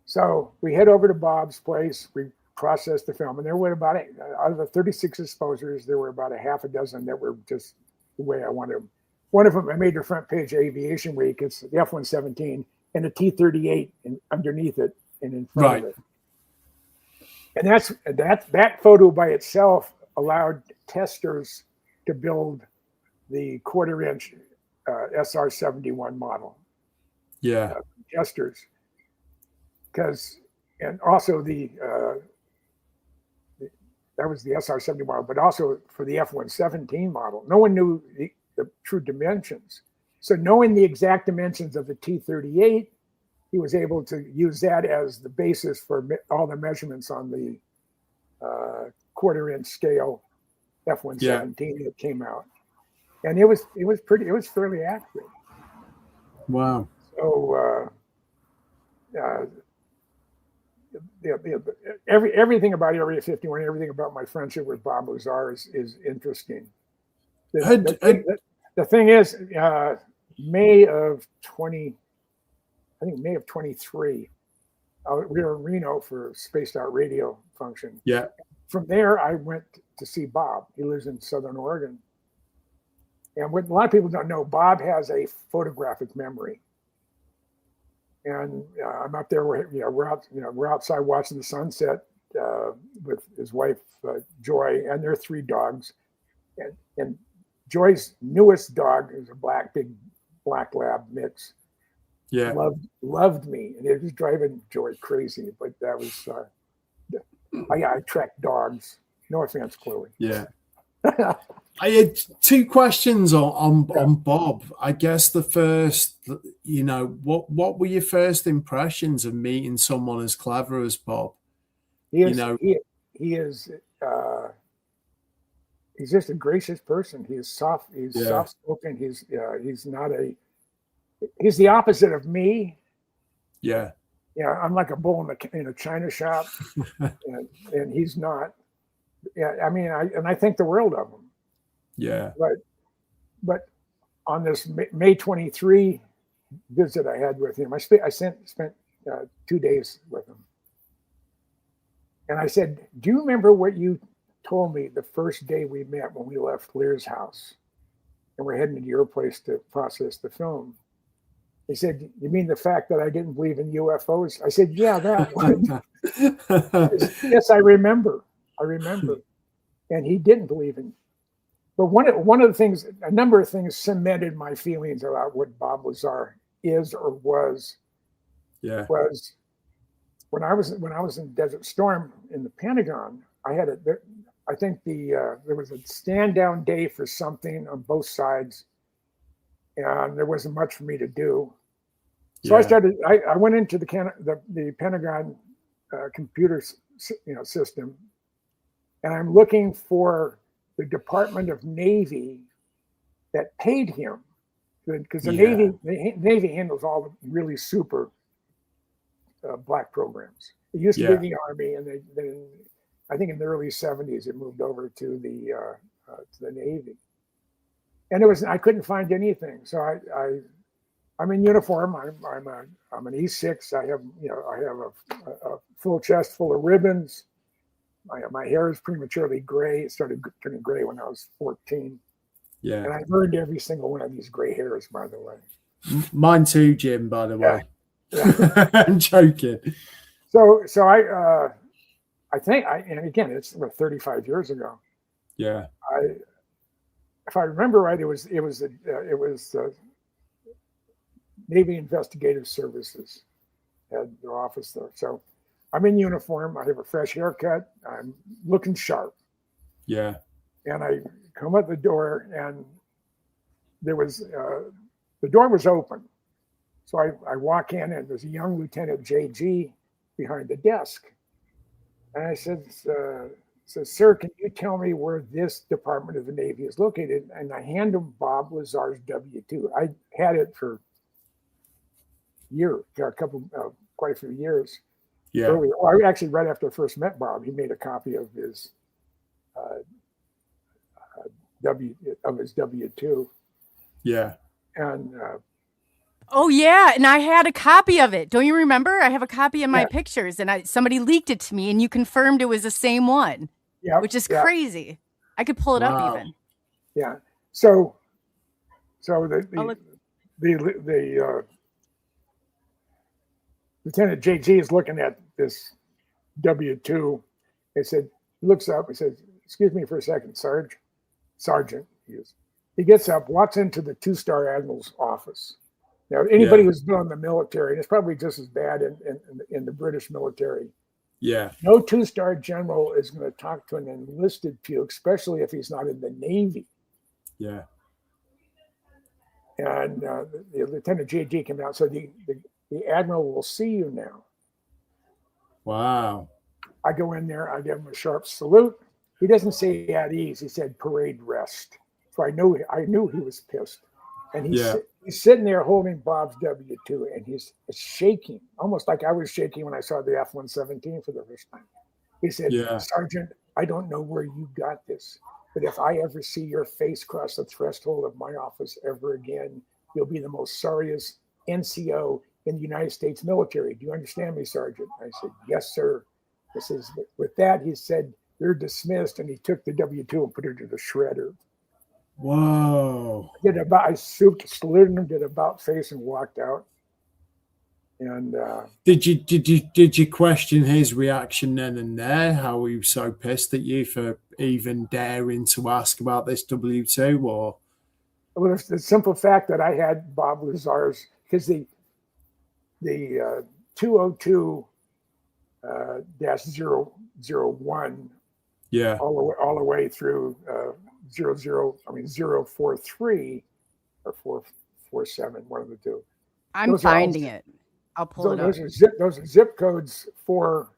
So we head over to Bob's place. We process the film, and there were out of the 36 exposures, there were about a half a dozen that were just the way I wanted them. One of them, I made the front page of Aviation Week. It's the F-117 and a T-38 underneath it and in front of it. And that photo by itself allowed testers to build the quarter-inch SR-71 model. Yeah. Testers. And also that was the SR-70 model, but also for the F-117 model. No one knew the true dimensions. So knowing the exact dimensions of the T-38, he was able to use that as the basis for all the measurements on the quarter-inch scale F-117 that came out. And it was fairly accurate. Wow. So everything about Area 51, everything about my friendship with Bob Lazar is interesting. The thing is, May of 23, we were in Reno for Spaced Out Radio function. Yeah. From there, I went to see Bob. He lives in Southern Oregon. And what a lot of people don't know, Bob has a photographic memory. And I'm up there. We're outside watching the sunset with his wife Joy and their 3 dogs. And Joy's newest dog is a big black lab mix. Yeah. Loved me, and it was driving Joy crazy. But that was I tracked dogs. No offense, Chloe. Yeah. I had 2 questions on Bob. I guess the first, what were your first impressions of meeting someone as clever as Bob? He is he's just a gracious person. He's soft. He's soft spoken. He's the opposite of me. Yeah. Yeah, I'm like a bull in a china shop, and he's not. Yeah, I mean, I think the world of him. Yeah. But on this May 23 visit I had with him, I spent 2 days with him, and I said, "Do you remember what you told me the first day we met when we left Lear's house, and we're heading to your place to process the film?" He said, "You mean the fact that I didn't believe in UFOs?" I said, "Yeah, that one." Yes, I remember. And he didn't believe in. But one of the things, a number of things cemented my feelings about what Bob Lazar is or was. Yeah. Was when I was in Desert Storm in the Pentagon, there was a stand down day for something on both sides, and there wasn't much for me to do. So I went into the Pentagon computer system, and I'm looking for the Department of Navy that paid him, because the Navy handles all the really super black programs. It used to be the Army, and then I think in the early 70s it moved over to the Navy. And I couldn't find anything, so I'm in uniform. I'm an E6. I have a full chest full of ribbons. My hair is prematurely gray. It started turning gray when I was 14. Yeah. And I've earned every single one of these gray hairs, by the way. Mine too, Jim, by the way. Yeah. I'm joking. So I think and again, it's 35 years ago. Yeah. If I remember right, it was Navy Investigative Services had their office there. So I'm in uniform. I have a fresh haircut. I'm looking sharp. Yeah. And I come at the door, and there was the door was open. So I walk in, and there's a young Lieutenant JG behind the desk. And I said, "Sir, can you tell me where this Department of the Navy is located?" And I hand him Bob Lazar's W-2. I had it for quite a few years. Yeah. Earlier. Well, actually, right after I first met Bob, he made a copy of his W-2. Yeah. And oh yeah, and I had a copy of it. Don't you remember? I have a copy of my pictures, and somebody leaked it to me, and you confirmed it was the same one. Yeah, which is crazy. I could pull it up even. Yeah. So the Lieutenant JG is looking at this W-2. He looks up. He says, "Excuse me for a second, Sergeant." He gets up, walks into the 2-star Admiral's office. Now, anybody who's been in the military, and it's probably just as bad in the British military. Yeah. No 2-star general is going to talk to an enlisted puke, especially if he's not in the Navy. Yeah. And the Lieutenant JG came out. So the Admiral will see you now. Wow. I go in there. I give him a sharp salute. He doesn't say at ease. He said parade rest. So I knew he was pissed. And he's sitting there holding Bob's W-2, and he's shaking, almost like I was shaking when I saw the F-117 for the first time. He said, "Sergeant, I don't know where you got this, but if I ever see your face cross the threshold of my office ever again, you'll be the most sorriest NCO in the United States military. Do you understand me, Sergeant?" I said, "Yes, sir." He says, with that, he said, "You're dismissed," and he took the W-2 and put it to the shredder. Whoa. I saluted him, did about face, and walked out. And did you question his reaction then and there? How he was so pissed at you for even daring to ask about this W2, or? Well, it's the simple fact that I had Bob Lazar's, because the 202 -001, yeah, all the way through 043 or 447, one of the two. I'm finding it. I'll pull it up. Those are zip codes for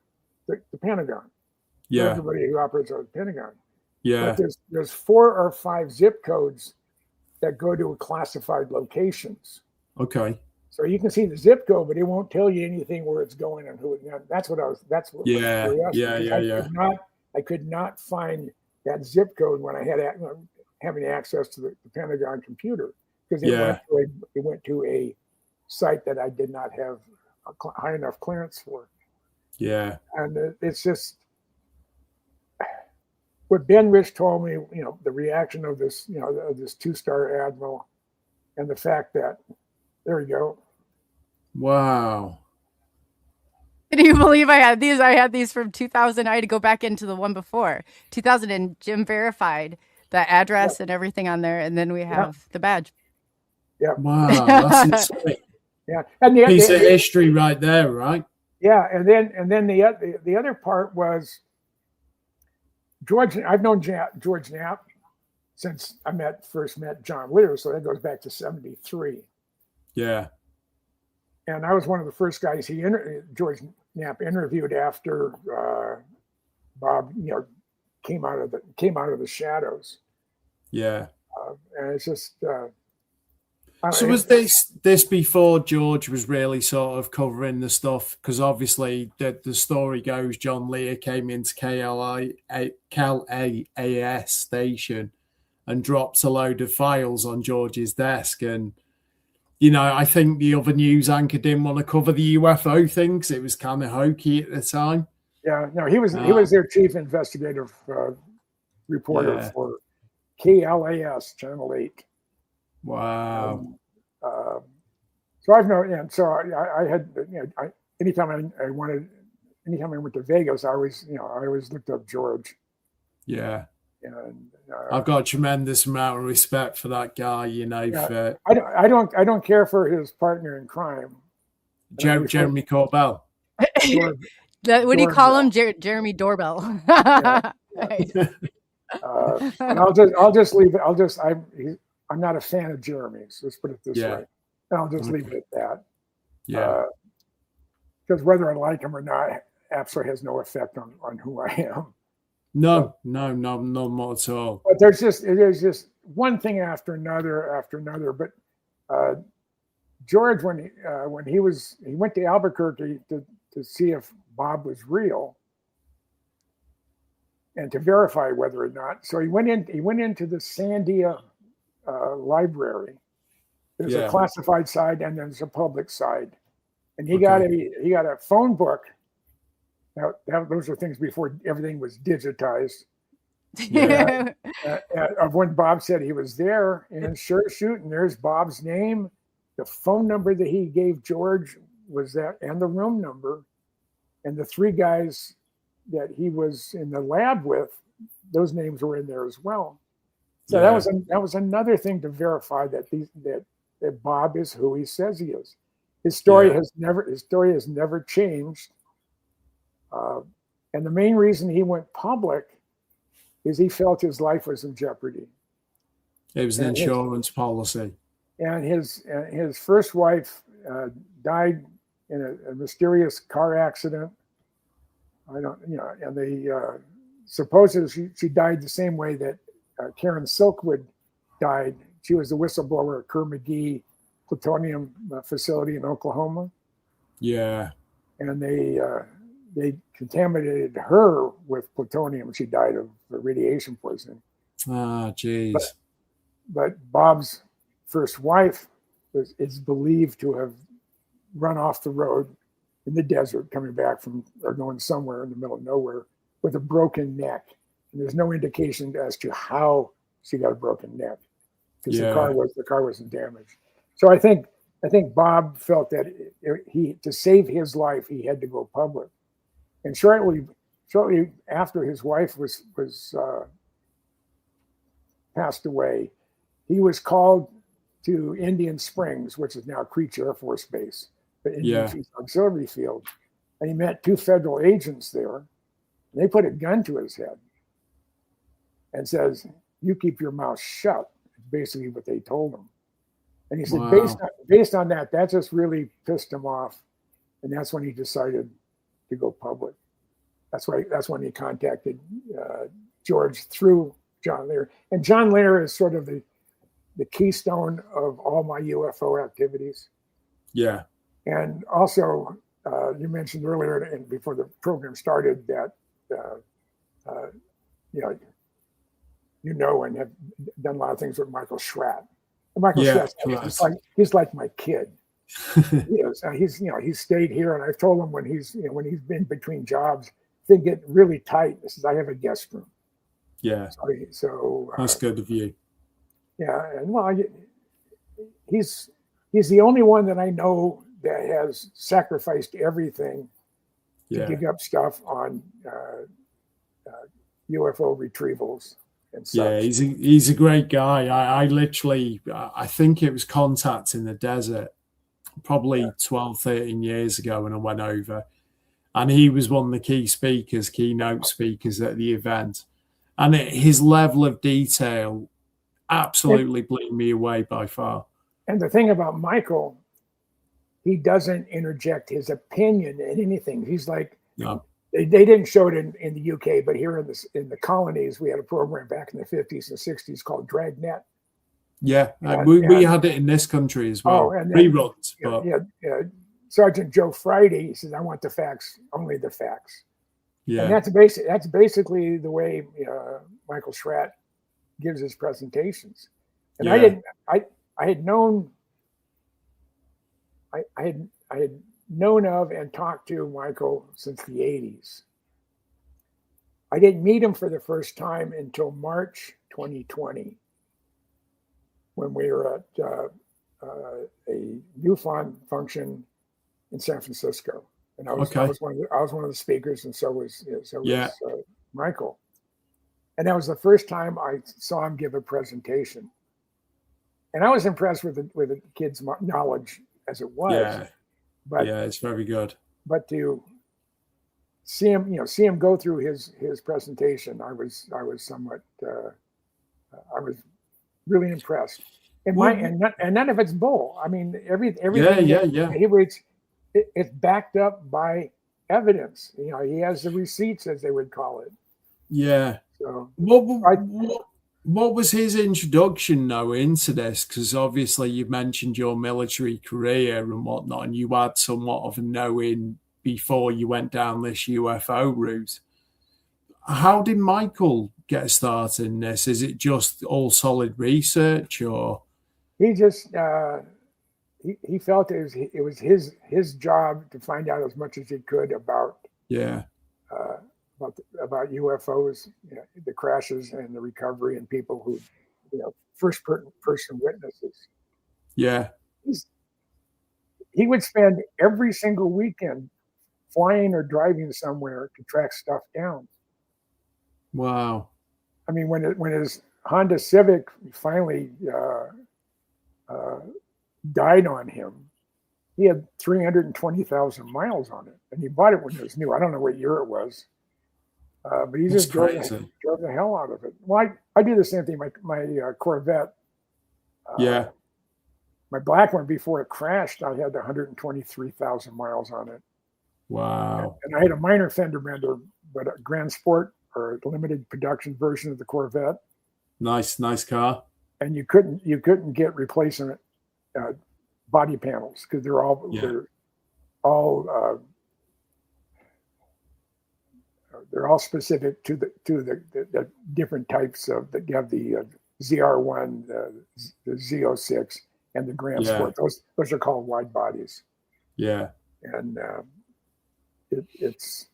the Pentagon. Yeah. For everybody who operates on the Pentagon. Yeah. But there's 4 or 5 zip codes that go to classified locations. Okay. So you can see the zip code, but it won't tell you anything where it's going and who. That's what. I could not find that zip code when I had having access to the Pentagon computer, because it went to a site that I did not have a high enough clearance for. Yeah. And it's just what Ben Rich told me, the reaction of this, of this 2-star admiral, and the fact that, there we go. Wow. Can you believe I had these? I had these from 2000. I had to go back into the one before 2000, and Jim verified the address and everything on there. And then we have the badge. Yeah. Wow. That's insane. Yeah. And piece of history right there, right? Yeah. And then the other part was George. I've known George Knapp since I first met John Lear. So that goes back to 73. Yeah. And I was one of the first guys George Knapp interviewed after Bob, came out of the shadows. Yeah. And it's just. So was this before George was really sort of covering the stuff? Because obviously the story goes John Lear came into KLAS station and dropped a load of files on George's desk, and I think the other news anchor didn't want to cover the UFO thing because it was kind of hokey at the time. Yeah, no, he was their chief investigative reporter for KLAS Channel 8. Wow. So I've known, and so I had, anytime I went to Vegas, I always looked up George. Yeah. And I've got a tremendous amount of respect for that guy. I don't care for his partner in crime, Jeremy Corbell. What do you call him? Jeremy Doorbell. Right. And I'll just leave it. I'm not a fan of Jeremy's. Let's put it this way. And I'll just leave it at that. Yeah. Because whether I like him or not absolutely has no effect on who I am. No, not at all. But there's just one thing after another. But George, when he went to Albuquerque to see if Bob was real and to verify whether or not. So he went into the Sandia library. There's a classified side and there's a public side, and he got a phone book. Now, those are things before everything was digitized. Of when Bob said he was there, and and there's Bob's name, the phone number that he gave George was that, and the room number, and the 3 guys that he was in the lab with, those names were in there as well. So that was another thing to verify that Bob is who he says he is. His story has never changed. And the main reason he went public is he felt his life was in jeopardy. It was an insurance policy. And his first wife died in a mysterious car accident. And they supposedly she died the same way that Karen Silkwood died. She was the whistleblower at Kerr McGee plutonium facility in Oklahoma. Yeah. And they contaminated her with plutonium. She died of radiation poisoning. Ah, jeez. But Bob's first wife is believed to have run off the road in the desert, coming back from or going somewhere in the middle of nowhere with a broken neck. And there's no indication as to how she got a broken neck because the car wasn't damaged. So I think I think Bob felt that to save his life, he had to go public. And shortly after his wife was passed away, he was called to Indian Springs, which is now Creech Air Force Base, the Indian Auxiliary Field. And he met 2 federal agents there. And they put a gun to his head and says, "You keep your mouth shut." It's basically what they told him. And he said, based on that just really pissed him off. And that's when he decided to go public. That's when he contacted George through John Lear. And John Lear is sort of the keystone of all my UFO activities. Yeah. And also, you mentioned earlier and before the program started that, you know, and have done a lot of things with Michael Schratt. And Michael Schratt, he's like my kid. He's stayed here, and I've told him when he's been between jobs, things get really tight. He says, "I have a guest room." Yeah. So that's good of you. Yeah, and well, he's the only one that I know that has sacrificed everything to dig up stuff on UFO retrievals. And such. Yeah, he's a great guy. I literally, I think it was Contact in the Desert, probably 12, 13 years ago when I went over. And he was one of the keynote speakers at the event. And his level of detail absolutely blew me away by far. And the thing about Michael, he doesn't interject his opinion in anything. He's like, no. They didn't show it in the UK, but here in the colonies, we had a program back in the 50s and 60s called Dragnet. Yeah, we had it in this country as well. Reruns. Sergeant Joe Friday, he says, "I want the facts, only the facts." Yeah, and that's basically the way Michael Schratt gives his presentations. And I had known of and talked to Michael since the 80s. I didn't meet him for the first time until March 2020, when we were at a MUFON function in San Francisco, and I was one of the speakers, and so was Michael. And that was the first time I saw him give a presentation, and I was impressed with the kid's knowledge as it was. Yeah. But it's very good. But to see him go through his presentation, I was somewhat I was really impressed. And none of it's bull. I mean, everything. It's backed up by evidence. He has the receipts, as they would call it. Yeah. So what was his introduction though into this? Because obviously you mentioned your military career and whatnot, and you had somewhat of a knowing before you went down this UFO route. How did Michael get started in this? Is it just all solid research, or he just he felt it was his job to find out as much as he could about about UFOs, the crashes and the recovery, and people who, first person witnesses. Yeah. He would spend every single weekend flying or driving somewhere to track stuff down. Wow. I mean, when his Honda Civic finally died on him, he had 320,000 miles on it, and he bought it when it was new. I don't know what year it was. But he just drove the hell out of it. Well, I do the same thing. My Corvette, my black one, before it crashed, I had 123,000 miles on it. Wow! And I had a minor fender bender, but a Grand Sport or limited production version of the Corvette. Nice car. And you couldn't get replacement body panels because they're all specific to the different types of you have the ZR1, the Z06, and the Grand Sport. Those are called wide bodies. Yeah, and it's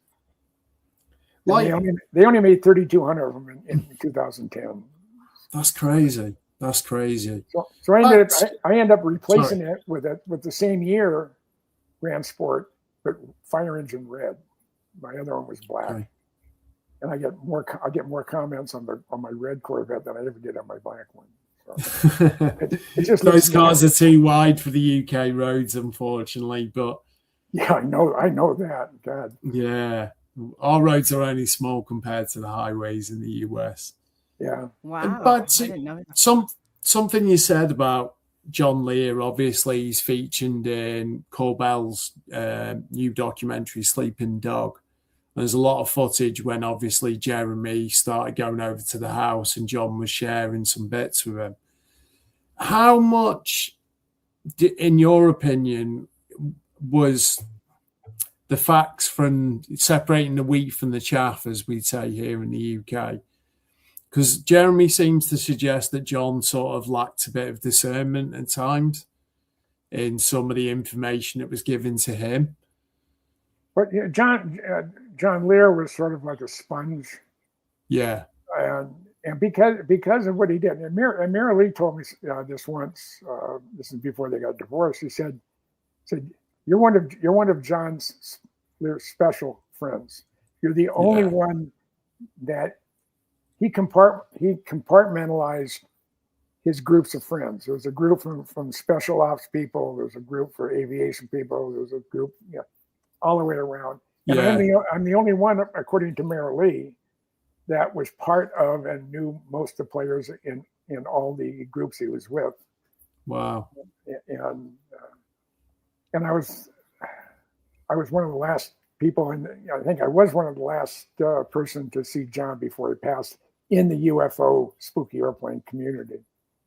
they only made 3,200 of them in 2010. That's crazy. That's crazy. So I ended up replacing it with the same year Grand Sport, but fire engine red. My other one was black. Okay. And I get more comments on my red Corvette than I ever did on my black one. So it just those cars are too wide for the UK roads, unfortunately. But yeah, I know that. God. Yeah, our roads are only small compared to the highways in the US. Yeah. Wow. But I didn't know that. Something you said about John Lear, obviously he's featured in Corbell's new documentary, Sleeping Dog. There's a lot of footage when obviously Jeremy started going over to the house and John was sharing some bits with him. How much, in your opinion, was the facts from separating the wheat from the chaff, as we say here in the UK? Because Jeremy seems to suggest that John sort of lacked a bit of discernment at times in some of the information that was given to him. But yeah, John Lear was sort of like a sponge. Yeah. And because of what he did, and Mary Lee told me this once. This is before they got divorced. She said, "You're one of John's Lear's special friends. You're the only one that he compartmentalized his groups of friends. There was a group from special ops people. There was a group for aviation people. There was a group, all the way around. And I'm the only one, according to Mary Lee, that was part of and knew most of the players in all the groups he was with. Wow. And I was one of the last people, and I think I was one of the last person to see John before he passed in the UFO spooky airplane community.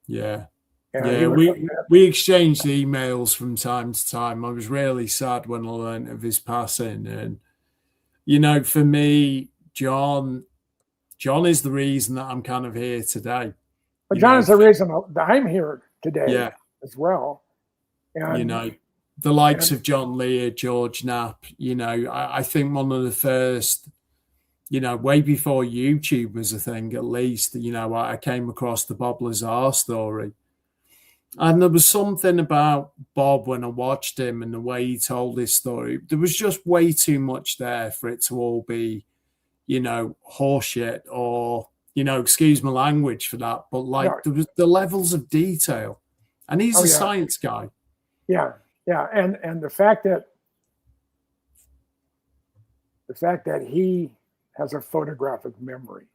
Yeah. We exchanged emails from time to time. I was really sad when I learned of his passing. And, for me, John is the reason that I'm kind of here today. But John is the reason that I'm here today as well. And, the likes of John Lear, George Knapp, I think one of the first, way before YouTube was a thing, at least, I came across the Bob Lazar story. And there was something about Bob when I watched him and the way he told his story. There was just way too much there for it to all be, horseshit or, excuse my language for that. But there was the levels of detail. And he's a science guy. Yeah. Yeah. And the fact that he has a photographic memory.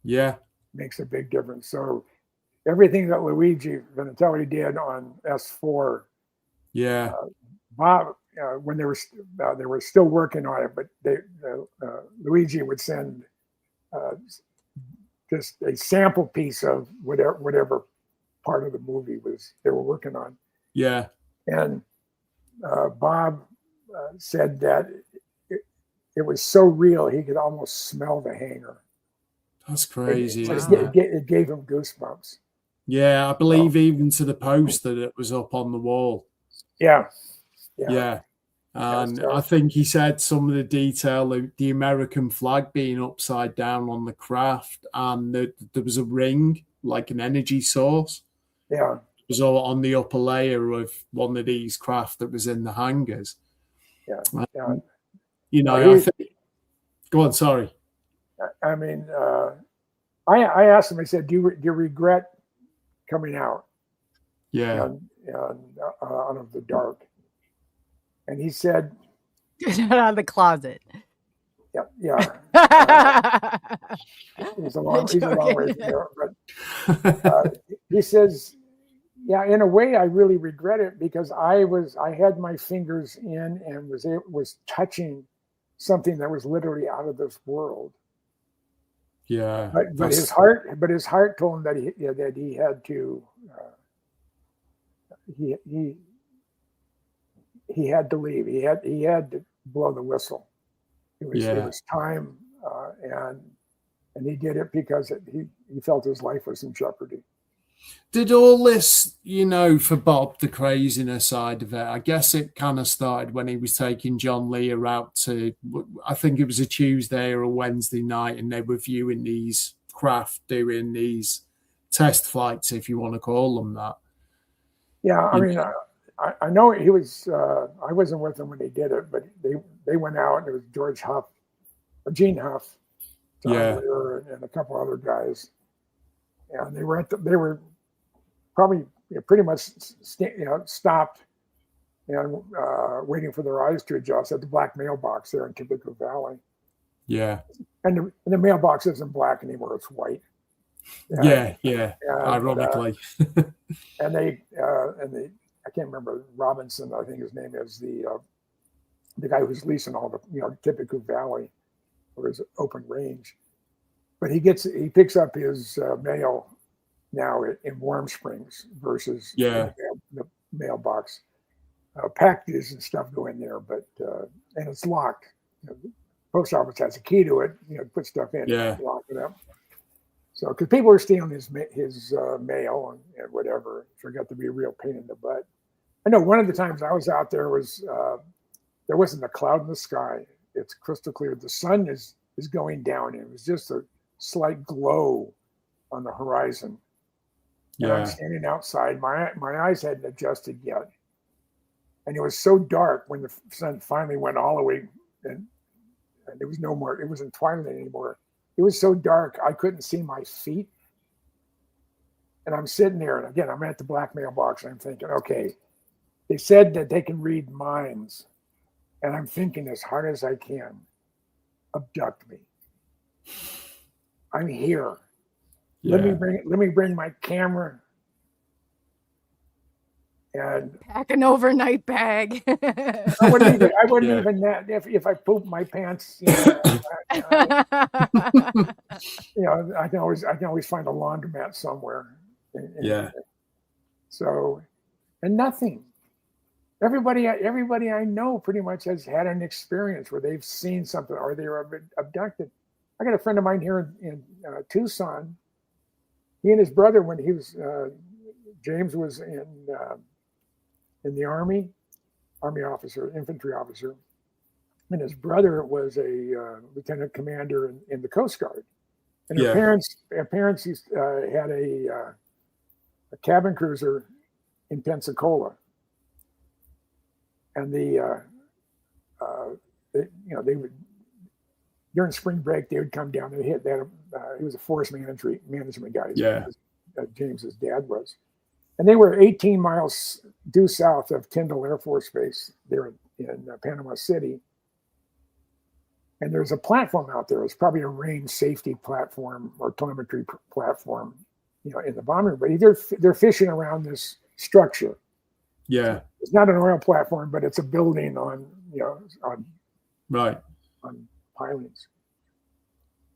Yeah. Makes a big difference. So everything that Luigi Vinatelli did on S4. Yeah. Bob, when they were still working on it, but Luigi would send just a sample piece of whatever part of the movie they were working on. Yeah. And Bob said that it was so real he could almost smell the hangar. That's crazy. It gave him goosebumps. Yeah, I believe even to the post that it was up on the wall. Yeah. And I think he said some of the detail, the American flag being upside down on the craft, and there was a ring, like an energy source. Yeah. It was all on the upper layer of one of these craft that was in the hangars. Yeah. I think, go on, sorry. I mean, I asked him, I said, do you regret coming out? Yeah. Out of the dark. And he said, out of the closet. Yeah. He's a long way from there. But he says, yeah, in a way, I really regret it because I had my fingers in and was touching something that was literally out of this world. Yeah. But his heart told him that he had to. He had to leave. He had to blow the whistle. It was time, and he did it because he felt his life was in jeopardy. Did all this, for Bob, the craziness side of it, I guess it kind of started when he was taking John Lear out to, I think it was a Tuesday or a Wednesday night, and they were viewing these craft doing these test flights, if you want to call them that. Yeah, I mean, I know he was. I wasn't with them when they did it, but they went out, and it was George Huff, or Gene Huff, Tom Lear, and a couple other guys, and they were probably pretty much stopped and waiting for their eyes to adjust at the black mailbox there in Tipico Valley. Yeah, and the mailbox isn't black anymore; it's white. Ironically. And they I can't remember, Robinson, I think his name is, the guy who's leasing all the Tipico Valley or his open range. But he picks up his mail now in Warm Springs versus the mailbox. Packages and stuff go in there, but and it's locked. The post office has a key to it. Put stuff in, lock it up. So, because people were stealing his mail and whatever, so it got to be a real pain in the butt. I know one of the times I was out there was there wasn't a cloud in the sky. It's crystal clear. The sun is going down. It was just a slight glow on the horizon. And I'm standing outside. My eyes hadn't adjusted yet, and it was so dark when the sun finally went all the way, and there was no more. It wasn't twilight anymore. It was so dark I couldn't see my feet. And I'm sitting there, and again, I'm at the black mailbox, and I'm thinking, okay, they said that they can read minds. And I'm thinking as hard as I can, abduct me. I'm here. Let me bring my camera. And pack an overnight bag. I wouldn't even that if I poop my pants. I can always find a laundromat somewhere. So, and nothing. Everybody I know pretty much has had an experience where they've seen something or they were abducted. I got a friend of mine here in Tucson. He and his brother, when he was James was in the Army officer, infantry officer, and his brother was a lieutenant commander in the Coast Guard. And their parents had a cabin cruiser in Pensacola, and they would, during spring break, they would come down. He was a forest management guy. James's dad was. And they were 18 miles due south of Tyndall Air Force Base there in Panama City. And there's a platform out there. It's probably a range safety platform or telemetry platform, in the bomber. But they're fishing around this structure. Yeah, it's not an oil platform, but it's a building on pilings.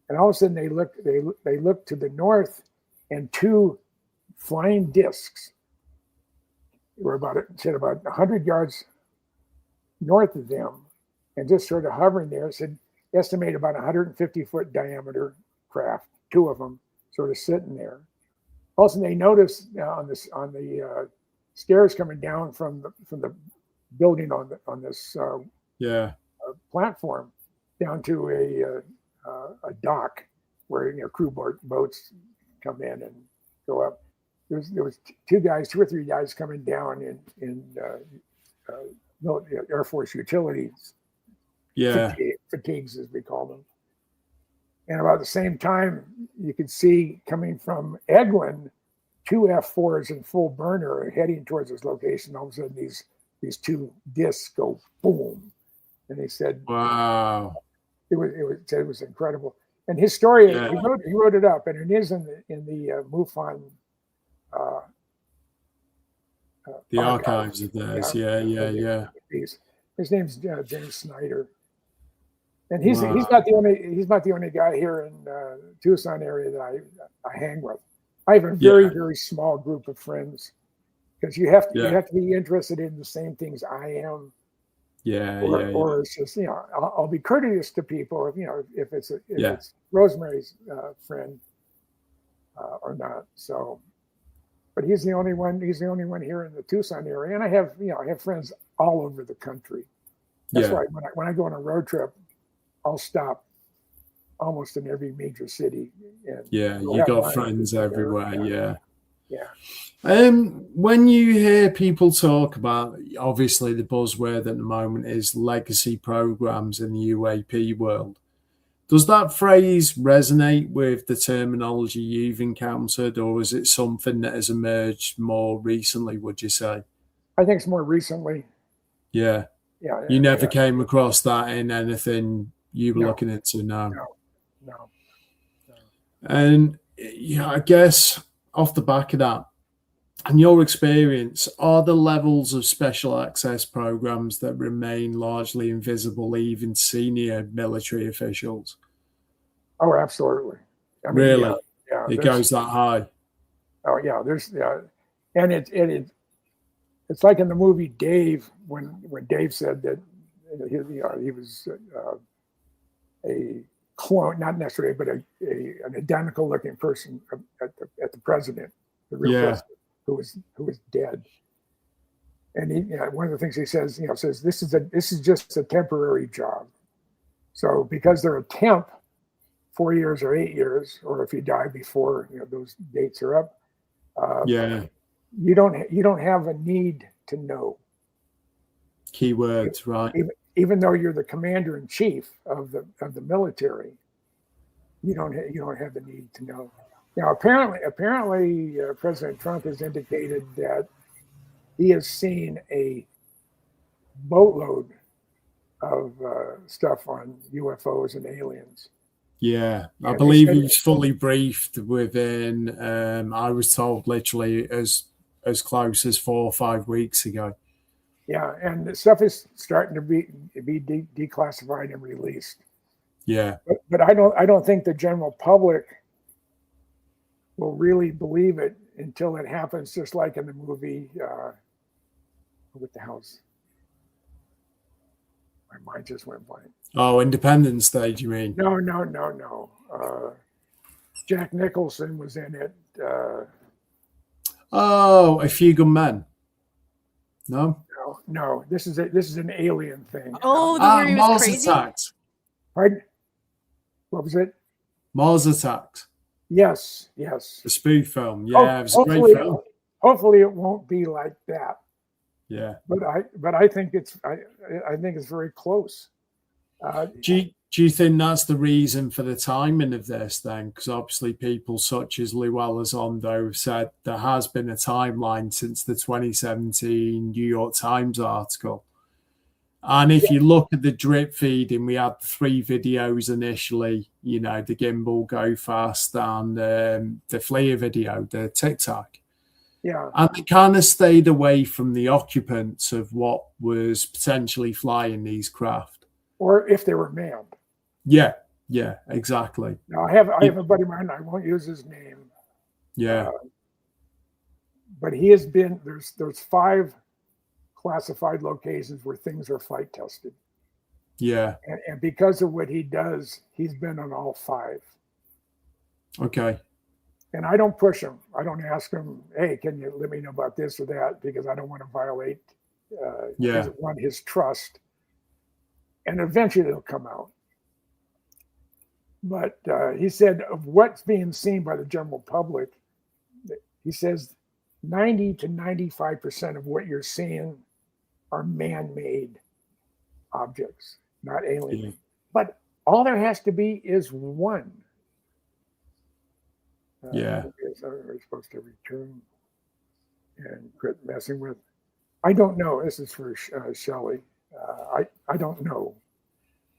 And all of a sudden they look to the north, and two flying discs were about 100 yards north of them, and just sort of hovering there. Said estimate about 150-foot diameter craft, two of them sort of sitting there. All of a sudden they noticed on the stairs coming down from the building on this platform down to a dock where crew boats come in and go up. There was two or three guys coming down in Air Force utilities, fatigues as we call them. And about the same time, you could see coming from Eglin, two F-4s in full burner heading towards this location. All of a sudden, these two discs go boom, and they said, "Wow!" It was incredible. And his story, he wrote it up, and it is in the MUFON. The archives of theirs, His name's James Snyder, and he's not the only guy here in Tucson area that I hang with. I have a very very small group of friends, because you have to be interested in the same things I am. Or it's just I'll be courteous to people if it's Rosemary's friend or not. So. But he's the only one. He's the only one here in the Tucson area, and I have friends all over the country. That's why when I go on a road trip, I'll stop almost in every major city. And Yeah, you got friends everywhere. Yeah. When you hear people talk about, obviously the buzzword at the moment is legacy programs in the UAP world. Does that phrase resonate with the terminology you've encountered, or is it something that has emerged more recently, would you say? I think it's more recently. Yeah. Yeah. You never came across that in anything you were looking into now? No. And yeah, I guess off the back of that, in your experience, are the levels of special access programs that remain largely invisible, even senior military officials? Oh, absolutely. I mean, really? Yeah. It goes that high? Oh, yeah. And it's like in the movie Dave, when Dave said that he was a clone, not necessarily, but an identical looking person at the president, the real president, who was dead. And one of the things he says, this is just a temporary job. So because they're a temp, 4 years or 8 years, or if you die before those dates are up, you don't have a need to know. Keywords, right? Even though you're the commander in chief of the military, you don't have the need to know. Now, apparently, President Trump has indicated that he has seen a boatload of stuff on UFOs and aliens. Yeah, I believe he was fully briefed within, I was told, literally as close as 4 or 5 weeks ago. Yeah, and the stuff is starting to be declassified and released. Yeah, but I don't think the general public will really believe it until it happens, just like in the movie. What the hell's? My mind just went blank. Oh, Independence Day, do you mean? No. Jack Nicholson was in it. A Few Good Men. No. This is an alien thing. Oh, the where he was Mars crazy? Attacks. Pardon? What was it? Mars Attacks. Yes. The spoof film. Yeah, it was a great film. Hopefully, it won't be like that. Yeah, but I think it's very close. Do you think that's the reason for the timing of this then? Because obviously people such as Lou Elizondo have said there has been a timeline since the 2017 New York Times article. And if you look at the drip feeding, we had 3 videos initially, the gimbal go fast and the FLIR video, the TikTok. Yeah. And they kind of stayed away from the occupants of what was potentially flying these craft. Or if they were manned. Yeah, exactly. Now, I have a buddy of mine, I won't use his name. Yeah. But he has been, there's 5 classified locations where things are flight tested. Yeah. And because of what he does, he's been on all 5. Okay. And I don't push him. I don't ask him, hey, can you let me know about this or that? Because I don't want to violate his trust. And eventually it'll come out. But he said of what's being seen by the general public, he says 90 to 95% of what you're seeing are man-made objects, not alien. Yeah. But all there has to be is one. Are supposed to return and quit messing with? I don't know. This is for Shelley. I don't know.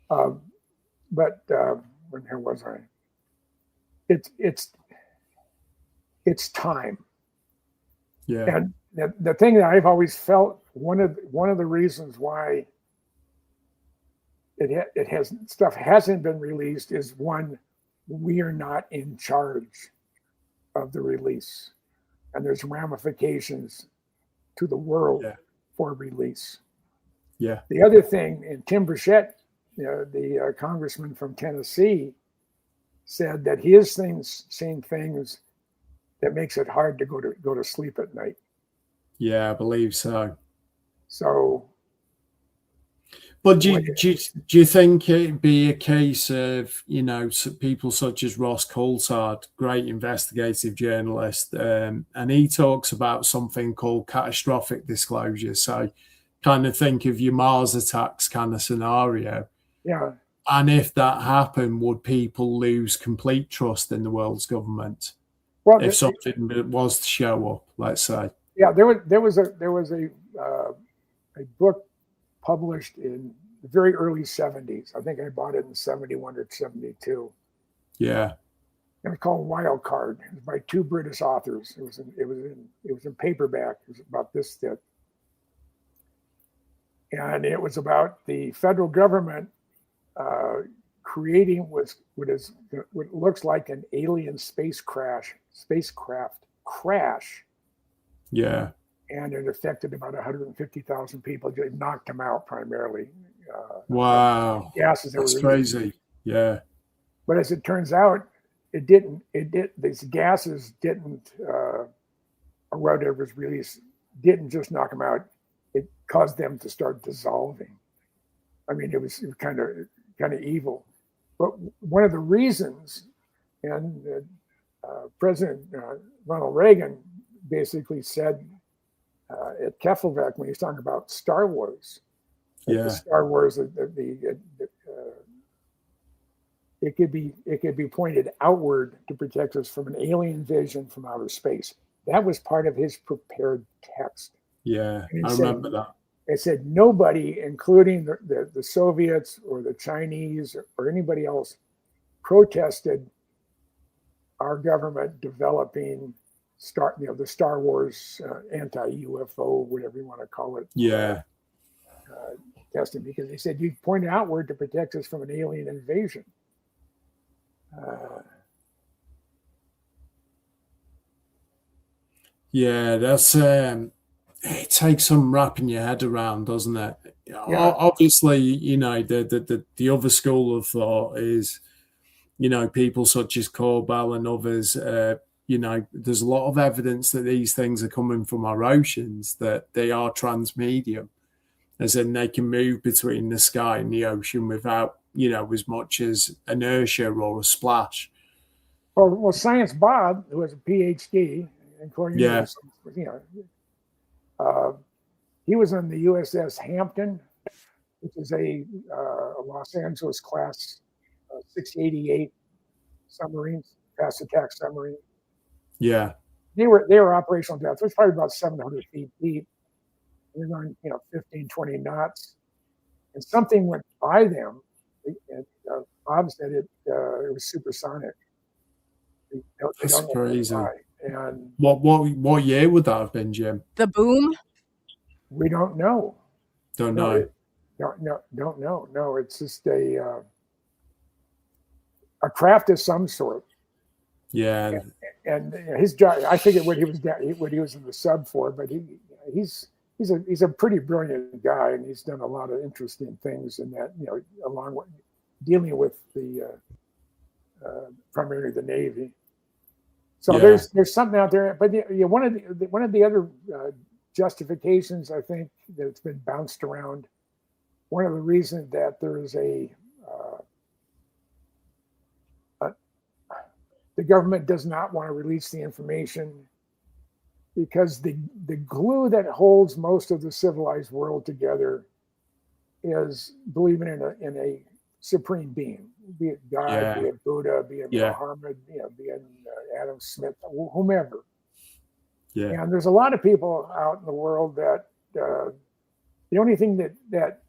But where was I? It's time. Yeah. And the thing that I've always felt, one of the reasons why it hasn't been released is, one, we are not in charge of the release, and there's ramifications to the world for release. Yeah. The other thing, and Tim Burchett, the congressman from Tennessee, said that he has seen things that makes it hard to go to sleep at night. Yeah, I believe so. So, But do you think it'd be a case of, people such as Ross Coulthard, great investigative journalist, and he talks about something called catastrophic disclosure. So kind of think of your Mars attacks kind of scenario. Yeah. And if that happened, would people lose complete trust in the world's government? Well, if something was to show up, let's say. Yeah, there was a book published in the very early 70s. I think I bought it in 71 or 72. Yeah. It was called Wild Card. It was by two British authors. It was in paperback. It was about this thick. And it was about the federal government creating what looks like an alien spacecraft crash. Yeah. And it affected about 150,000 people. It knocked them out primarily. Wow. Gases. That's crazy. Yeah. But as it turns out, these gases didn't, or whatever was released, didn't just knock them out. It caused them to start dissolving. I mean, it was kind of evil. But one of the reasons, and President Ronald Reagan basically said at Keflavik when he was talking about Star Wars, yeah, Star Wars, it could be pointed outward to protect us from an alien invasion from outer space. That was part of his prepared text. Yeah, I remember that. It said nobody, including the Soviets or the Chinese or anybody else, protested our government developing the Star Wars anti-UFO, whatever you want to call it. Yeah. Testing, because they said you pointed outward to protect us from an alien invasion. Yeah, that's it takes some wrapping your head around, doesn't it? Yeah. Obviously, the other school of thought is, people such as Corbell and others, there's a lot of evidence that these things are coming from our oceans, that they are transmedium, as in they can move between the sky and the ocean without, as much as inertia or a splash. Well, Science Bob, who has a PhD in Cornell, he was on the USS Hampton, which is a Los Angeles class 688 submarines, fast attack submarine. Yeah, they were operational depth. It was probably about 700 feet deep. They're going, 15, 20 knots, and something went by them. And Bob said it was supersonic. That's crazy. And what year would that have been, Jim? The boom? We don't know. Don't know. Don't know. No, it's just a craft of some sort. Yeah. And his job, I forget what he was in the sub for, but he's a pretty brilliant guy, and he's done a lot of interesting things in that, along with dealing with the primarily the Navy. So there's something out there, but one of the other justifications, I think, that's been bounced around. One of the reasons that there is the government does not want to release the information because the glue that holds most of the civilized world together is believing in a supreme being, be it God, be it Buddha, be it Muhammad, be it Adam Smith, whomever. Yeah. And there's a lot of people out in the world that the only thing that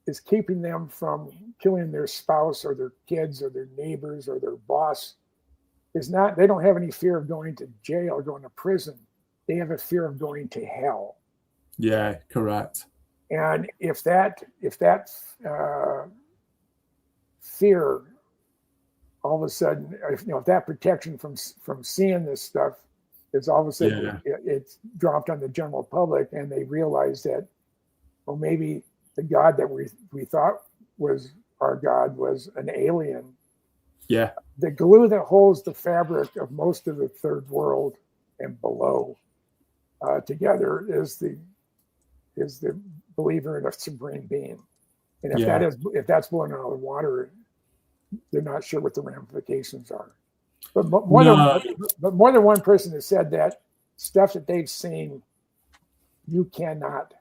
is keeping them from killing their spouse or their kids or their neighbors or their boss is not, they don't have any fear of going to jail or going to prison. They have a fear of going to hell. Yeah, correct. And if that fear, all of a sudden, if that protection from seeing this stuff is all of a sudden it's dropped on the general public, and they realize that, well, maybe the God that we thought was our God was an alien. Yeah. The glue that holds the fabric of most of the third world and below together is the believer in a supreme being. And if that's blowing out of the water, they're not sure what the ramifications are. But more than one person has said that stuff that they've seen, you cannot.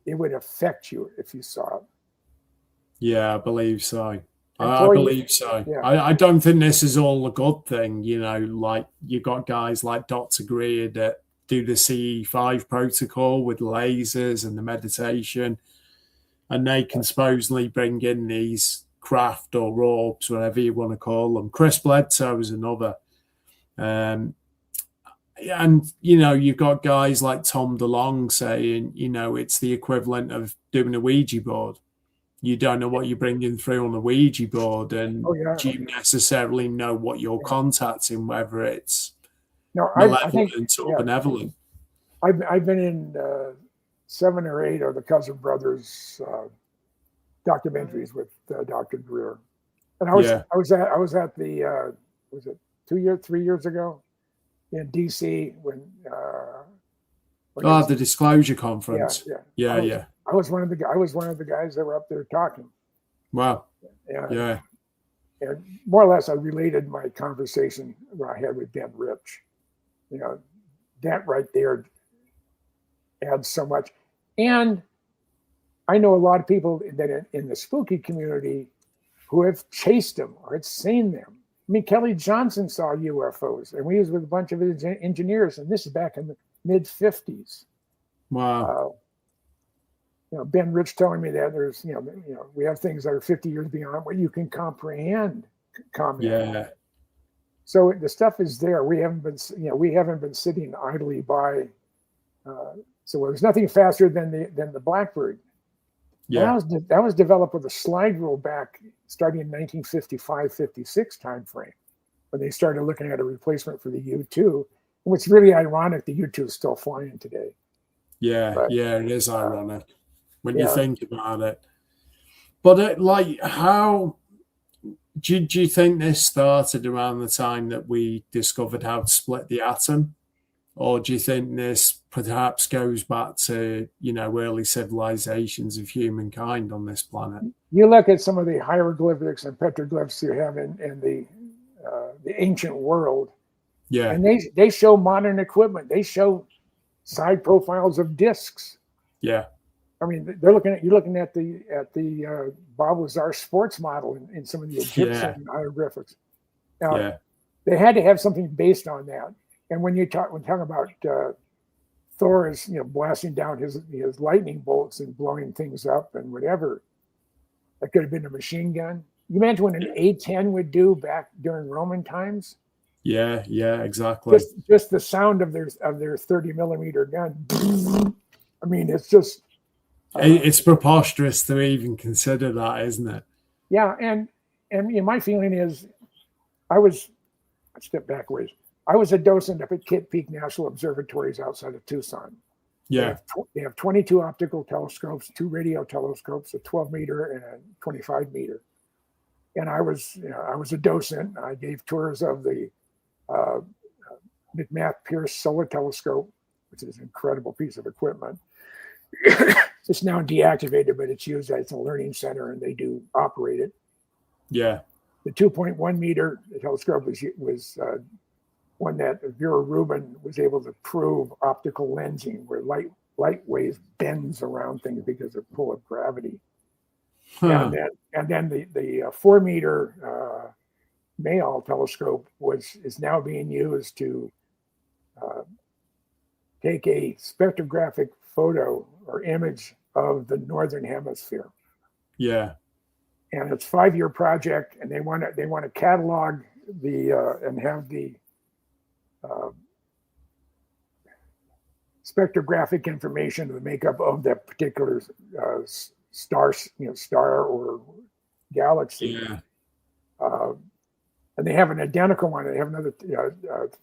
It would affect you if you saw it. Yeah, I believe so. I believe so. Yeah. I don't think this is all a good thing. Like you got guys like Dr. Greer that do the CE5 protocol with lasers and the meditation, and they can supposedly bring in these craft or orbs, whatever you want to call them. Chris Bledsoe is another. And you've got guys like Tom DeLonge saying, it's the equivalent of doing a Ouija board. You don't know what you're bringing through on a Ouija board, and do you necessarily know what you're contacting, whether it's malevolent or benevolent? I've been in 7 or 8 of the Cousin Brothers documentaries with Dr. Greer, and I was at the was it 3 years ago in DC when the Disclosure Conference. Yeah. I was one of the guys that were up there talking. Wow. And more or less, I related my conversation that I had with Ben Rich. That right there adds so much. And I know a lot of people that in the spooky community who have chased them or had seen them. I mean, Kelly Johnson saw UFOs, and we was with a bunch of his engineers, and this is back in the mid-50s. Wow. Ben Rich telling me that there's, we have things that are 50 years beyond what you can comprehend. Yeah. So the stuff is there. We haven't been sitting idly by. So there's nothing faster than the Blackbird. Yeah. That was developed with a slide rule back starting in 1955-56 timeframe, when they started looking at a replacement for the U-2. And what's really ironic, the U-2 is still flying today. Yeah, it is ironic when you think about it. But how do you think this started around the time that we discovered how to split the atom? Or do you think this perhaps goes back to, early civilizations of humankind on this planet? You look at some of the hieroglyphics and petroglyphs you have in the ancient world. Yeah. And they show modern equipment. They show side profiles of discs. Yeah. I mean, you're looking at the Bob Lazar sports model in some of the Egyptian hieroglyphics. Now, they had to have something based on that. And when talking about Thor is blasting down his lightning bolts and blowing things up and whatever, that could have been a machine gun. You imagine what an A-10 would do back during Roman times? Yeah, exactly. Just the sound of their 30 millimeter gun. I mean, it's just. It's preposterous to even consider that, isn't it? Yeah, and my feeling is, I step backwards. I was a docent up at Kitt Peak National Observatories outside of Tucson. Yeah. They have 22 optical telescopes, 2 radio telescopes, a 12 meter and a 25 meter. And I was a docent. I gave tours of the McMath Pierce Solar Telescope, which is an incredible piece of equipment. It's now deactivated, but it's used as a learning center, and they do operate it. Yeah. The 2.1 meter telescope was one that Vera Rubin was able to prove optical lensing, where light wave bends around things because of pull of gravity. And then the 4 meter Mayall telescope is now being used to take a spectrographic photo or image of the northern hemisphere. Yeah. And it's a 5-year project, and they want to catalog and have the spectrographic information, the makeup of that particular star or galaxy. Yeah. And they have an identical one. They have another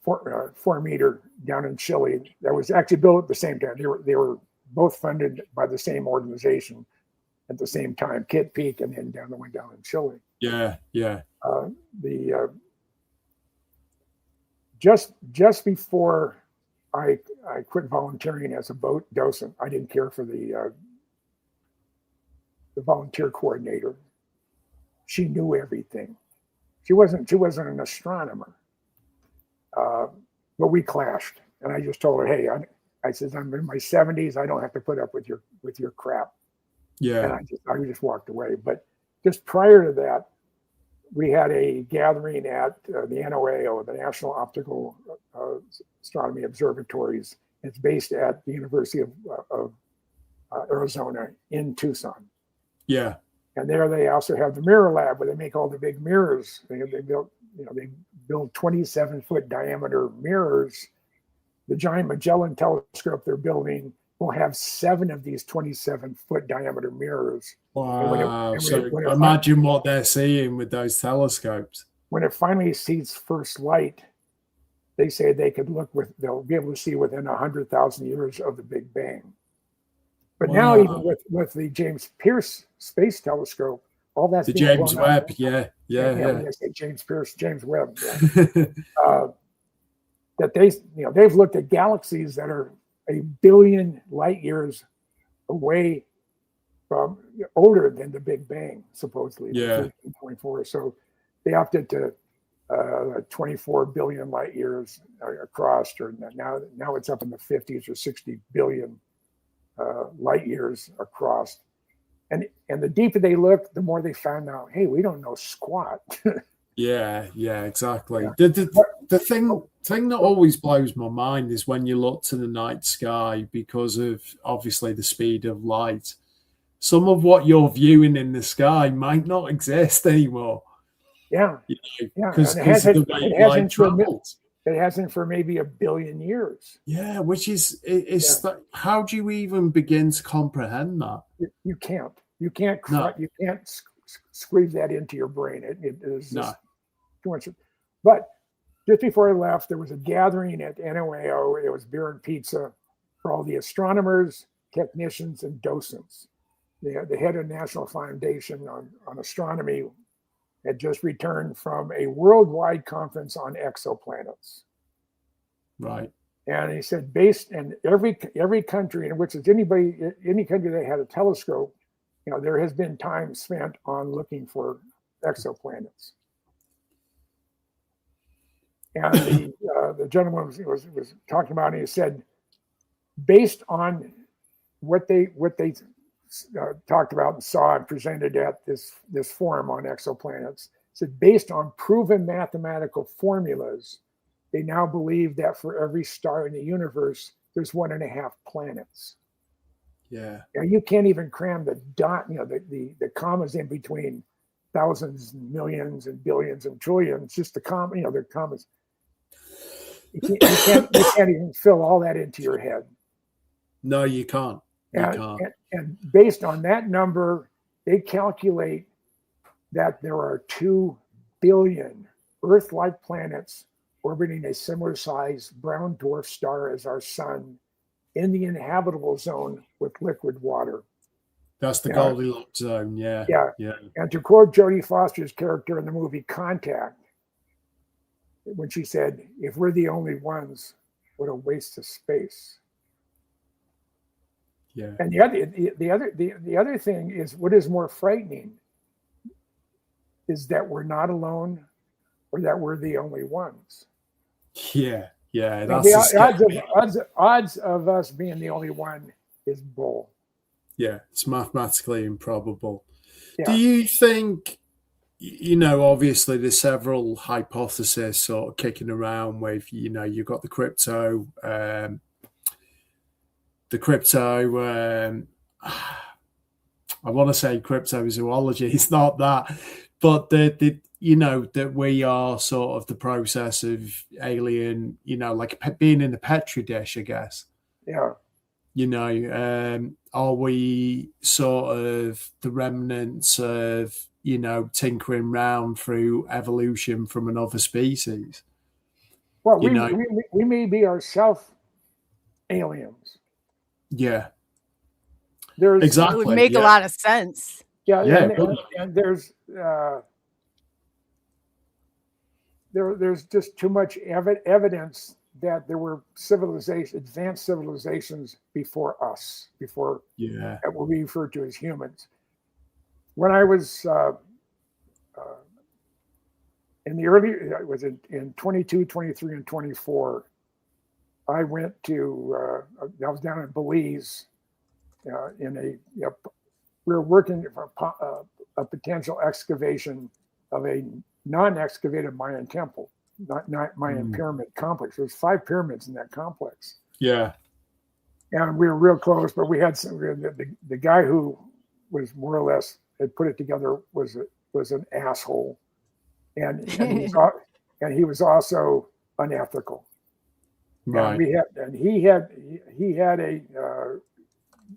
4 meter down in Chile that was actually built at the same time. They were both funded by the same organization at the same time, Kitt Peak, and then the one down in Chile. Yeah. Just before I quit volunteering as a boat docent, I didn't care for the the volunteer coordinator. She knew everything. She wasn't an astronomer, but we clashed. And I just told her, hey, I said, I'm in my 70s. I don't have to put up with your crap. Yeah. And I just walked away. But just prior to that, we had a gathering at the NOAO, the National Optical Astronomy Observatories. It's based at the University of Arizona in Tucson. Yeah. And there they also have the mirror lab where they make all the big mirrors. They built 27-foot diameter mirrors. The giant Magellan telescope they're building will have 7 of these 27-foot diameter mirrors. Wow. Imagine what they're seeing with those telescopes. When it finally sees first light, they say they'll be able to see within 100,000 years of the Big Bang. But now, even with the James Pierce Space Telescope, all that's the James Webb, yeah. James Webb. Yeah. That they've looked at galaxies that are 1 billion light years away from older than the Big Bang, supposedly. Yeah. 13.4. So they opted to 24 billion light years across, or now it's up in the 50s or 60 billion light years across. And the deeper they look, the more they found out, hey, we don't know squat. Yeah, exactly. Yeah. The thing that always blows my mind is when you look to the night sky, because of obviously the speed of light, some of what you're viewing in the sky might not exist anymore. Yeah. Because of the way light travels. It hasn't for maybe 1 billion years. Yeah, which is how do you even begin to comprehend that? You can't. You can't squeeze that into your brain. It is just too much. But just before I left, there was a gathering at NOAO. It was beer and pizza for all the astronomers, technicians, and docents. The head of the National Foundation on Astronomy had just returned from a worldwide conference on exoplanets. Right. And he said, based in every country in which is any country that had a telescope, there has been time spent on looking for exoplanets. And the gentleman was talking about, and he said, based on what they talked about and saw and presented at this forum on exoplanets, said based on proven mathematical formulas, they now believe that for every star in the universe, there's 1.5 planets. Yeah. And you can't even cram the dot, the commas in between thousands, millions, and billions and trillions. Just the the commas. You can't even fill all that into your head. No, you can't. And based on that number, they calculate that there are 2 billion Earth-like planets orbiting a similar size brown dwarf star as our sun in the inhabitable zone with liquid water. That's the Goldilocks zone, yeah. And to quote Jodie Foster's character in the movie Contact, when she said, "If we're the only ones, what a waste of space." Yeah. And the other thing is, what is more frightening is that we're not alone, or that we're the only ones. Yeah. That's the odds of us being the only one is bull. Yeah, it's mathematically improbable. Yeah. Do you think, obviously there's several hypotheses sort of kicking around with, you've got the crypto, I want to say cryptozoology. It's not that, but that we are sort of the process of alien, like being in a petri dish, I guess. Yeah. Are we sort of the remnants of, tinkering around through evolution from another species? Well, we may be ourselves aliens. Yeah. Exactly. It would make a lot of sense. Yeah. And there's just too much evidence that there were advanced civilizations before us, before what we refer to as humans. when I was in the early, it was in 22, 23, and 24, I went to, I was down in Belize we were working for a potential excavation of a non-excavated Mayan temple, not Mayan pyramid complex. There's 5 pyramids in that complex. Yeah. And we were real close, but we had the guy who was more or less had put it together was an asshole, and he was also unethical. Right. And he had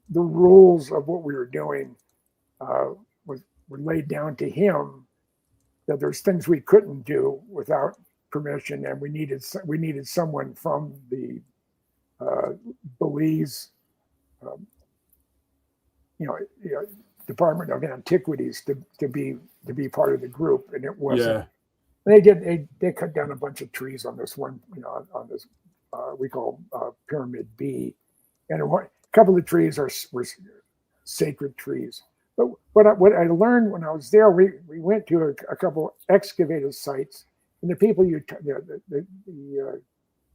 the rules of what we were doing were laid down to him, that there's things we couldn't do without permission, and we needed someone from the Belize, Department of Antiquities to be part of the group, and it wasn't. Yeah. They cut down a bunch of trees on this one, on this we call Pyramid B, and a couple of the trees were sacred trees. But what I learned when I was there, we went to a couple excavated sites, and the people the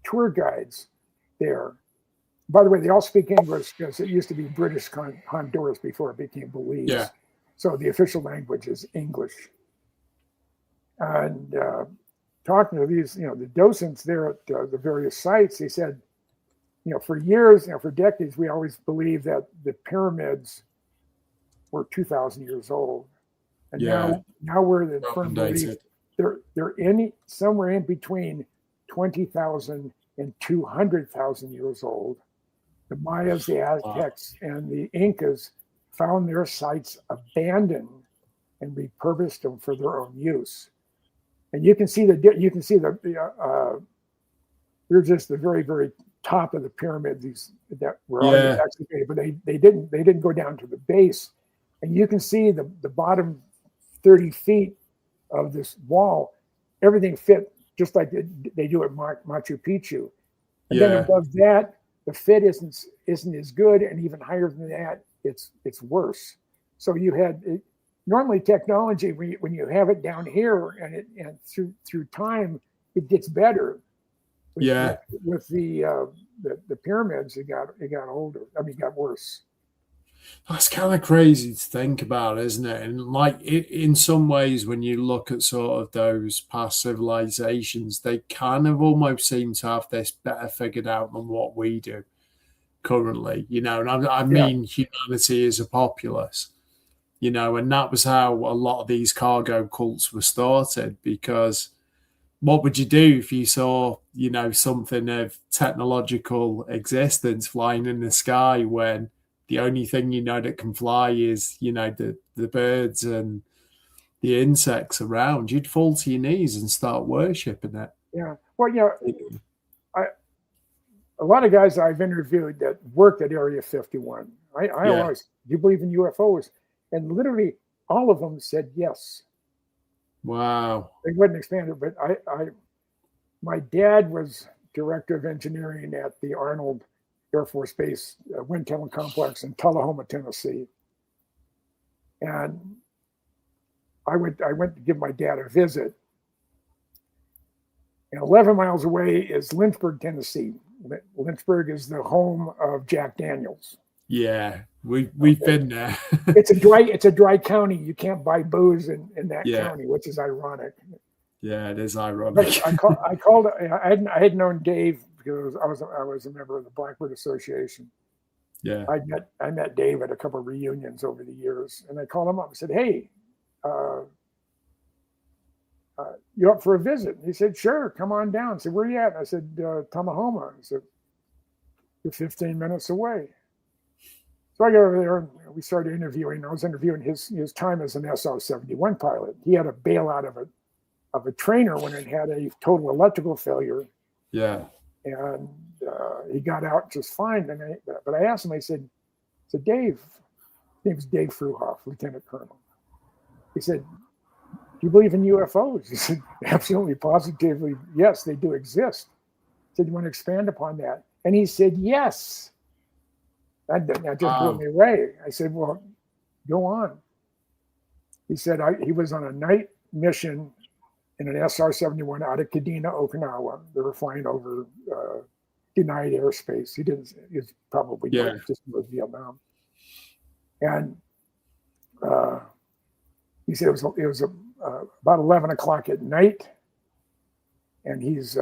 tour guides there. By the way, they all speak English because it used to be British Honduras before it became Belize. Yeah. So the official language is English. And talking to these, the docents there at the various sites, they said, for years, for decades, we always believed that the pyramids were 2,000 years old. And now we're the firm belief they're somewhere in between 20,000 and 200,000 years old. The Mayas, the Aztecs, and the Incas found their sites abandoned and repurposed them for their own use. And you can see they're just the very, very top of the pyramid. These that were already excavated, but they didn't go down to the base. And you can see the bottom 30 feet of this wall. Everything fit just like they do at Machu Picchu. And then above that, the fit isn't as good, and even higher than that, it's worse. So you had normally technology when you have it down here, and through time it gets better. With the pyramids, it got older. I mean, it got worse. That's kind of crazy to think about, isn't it? And in some ways, when you look at sort of those past civilizations, they kind of almost seem to have this better figured out than what we do currently, And I mean, humanity is a populace, and that was how a lot of these cargo cults were started, because what would you do if you saw, something of technological existence flying in the sky when the only thing that can fly is, the birds and the insects around? You'd fall to your knees and start worshipping it. Yeah. Well, a lot of guys I've interviewed that worked at Area 51, I always, do you believe in UFOs? And literally all of them said yes. Wow. They wouldn't expand it, but my dad was director of engineering at the Arnold Air Force Base Wind Tunnel Complex in Tullahoma, Tennessee. And I went to give my dad a visit. And 11 miles away is Lynchburg, Tennessee. Lynchburg is the home of Jack Daniels. Yeah, we've been there. It's a dry county. You can't buy booze in that county, which is ironic. Yeah, it is ironic. I had known Dave because I was a member of the Blackbird Association. Yeah, I met Dave at a couple of reunions over the years, and I called him up and said, "Hey, you up for a visit?" And he said, "Sure, come on down." I said, "Where are you at?" And I said, "Tullahoma." He said, "You're 15 minutes away." So I got over there and we started interviewing. I was interviewing his time as an SR-71 pilot. He had to bail out of a trainer when it had a total electrical failure. Yeah. And he got out just fine. But I asked him, I said, "Dave," his name was Dave Fruhoff, Lieutenant Colonel. He said, "Do you believe in UFOs?" He said, "Absolutely, positively, yes, they do exist." I said, "You want to expand upon that?" And he said, "Yes." That just blew me away. I said, "Well, go on." He said he was on a night mission in an SR-71 out of Kadena, Okinawa. They were flying over denied airspace. He was probably just in Vietnam. And he said it was about 11 o'clock at night, and he's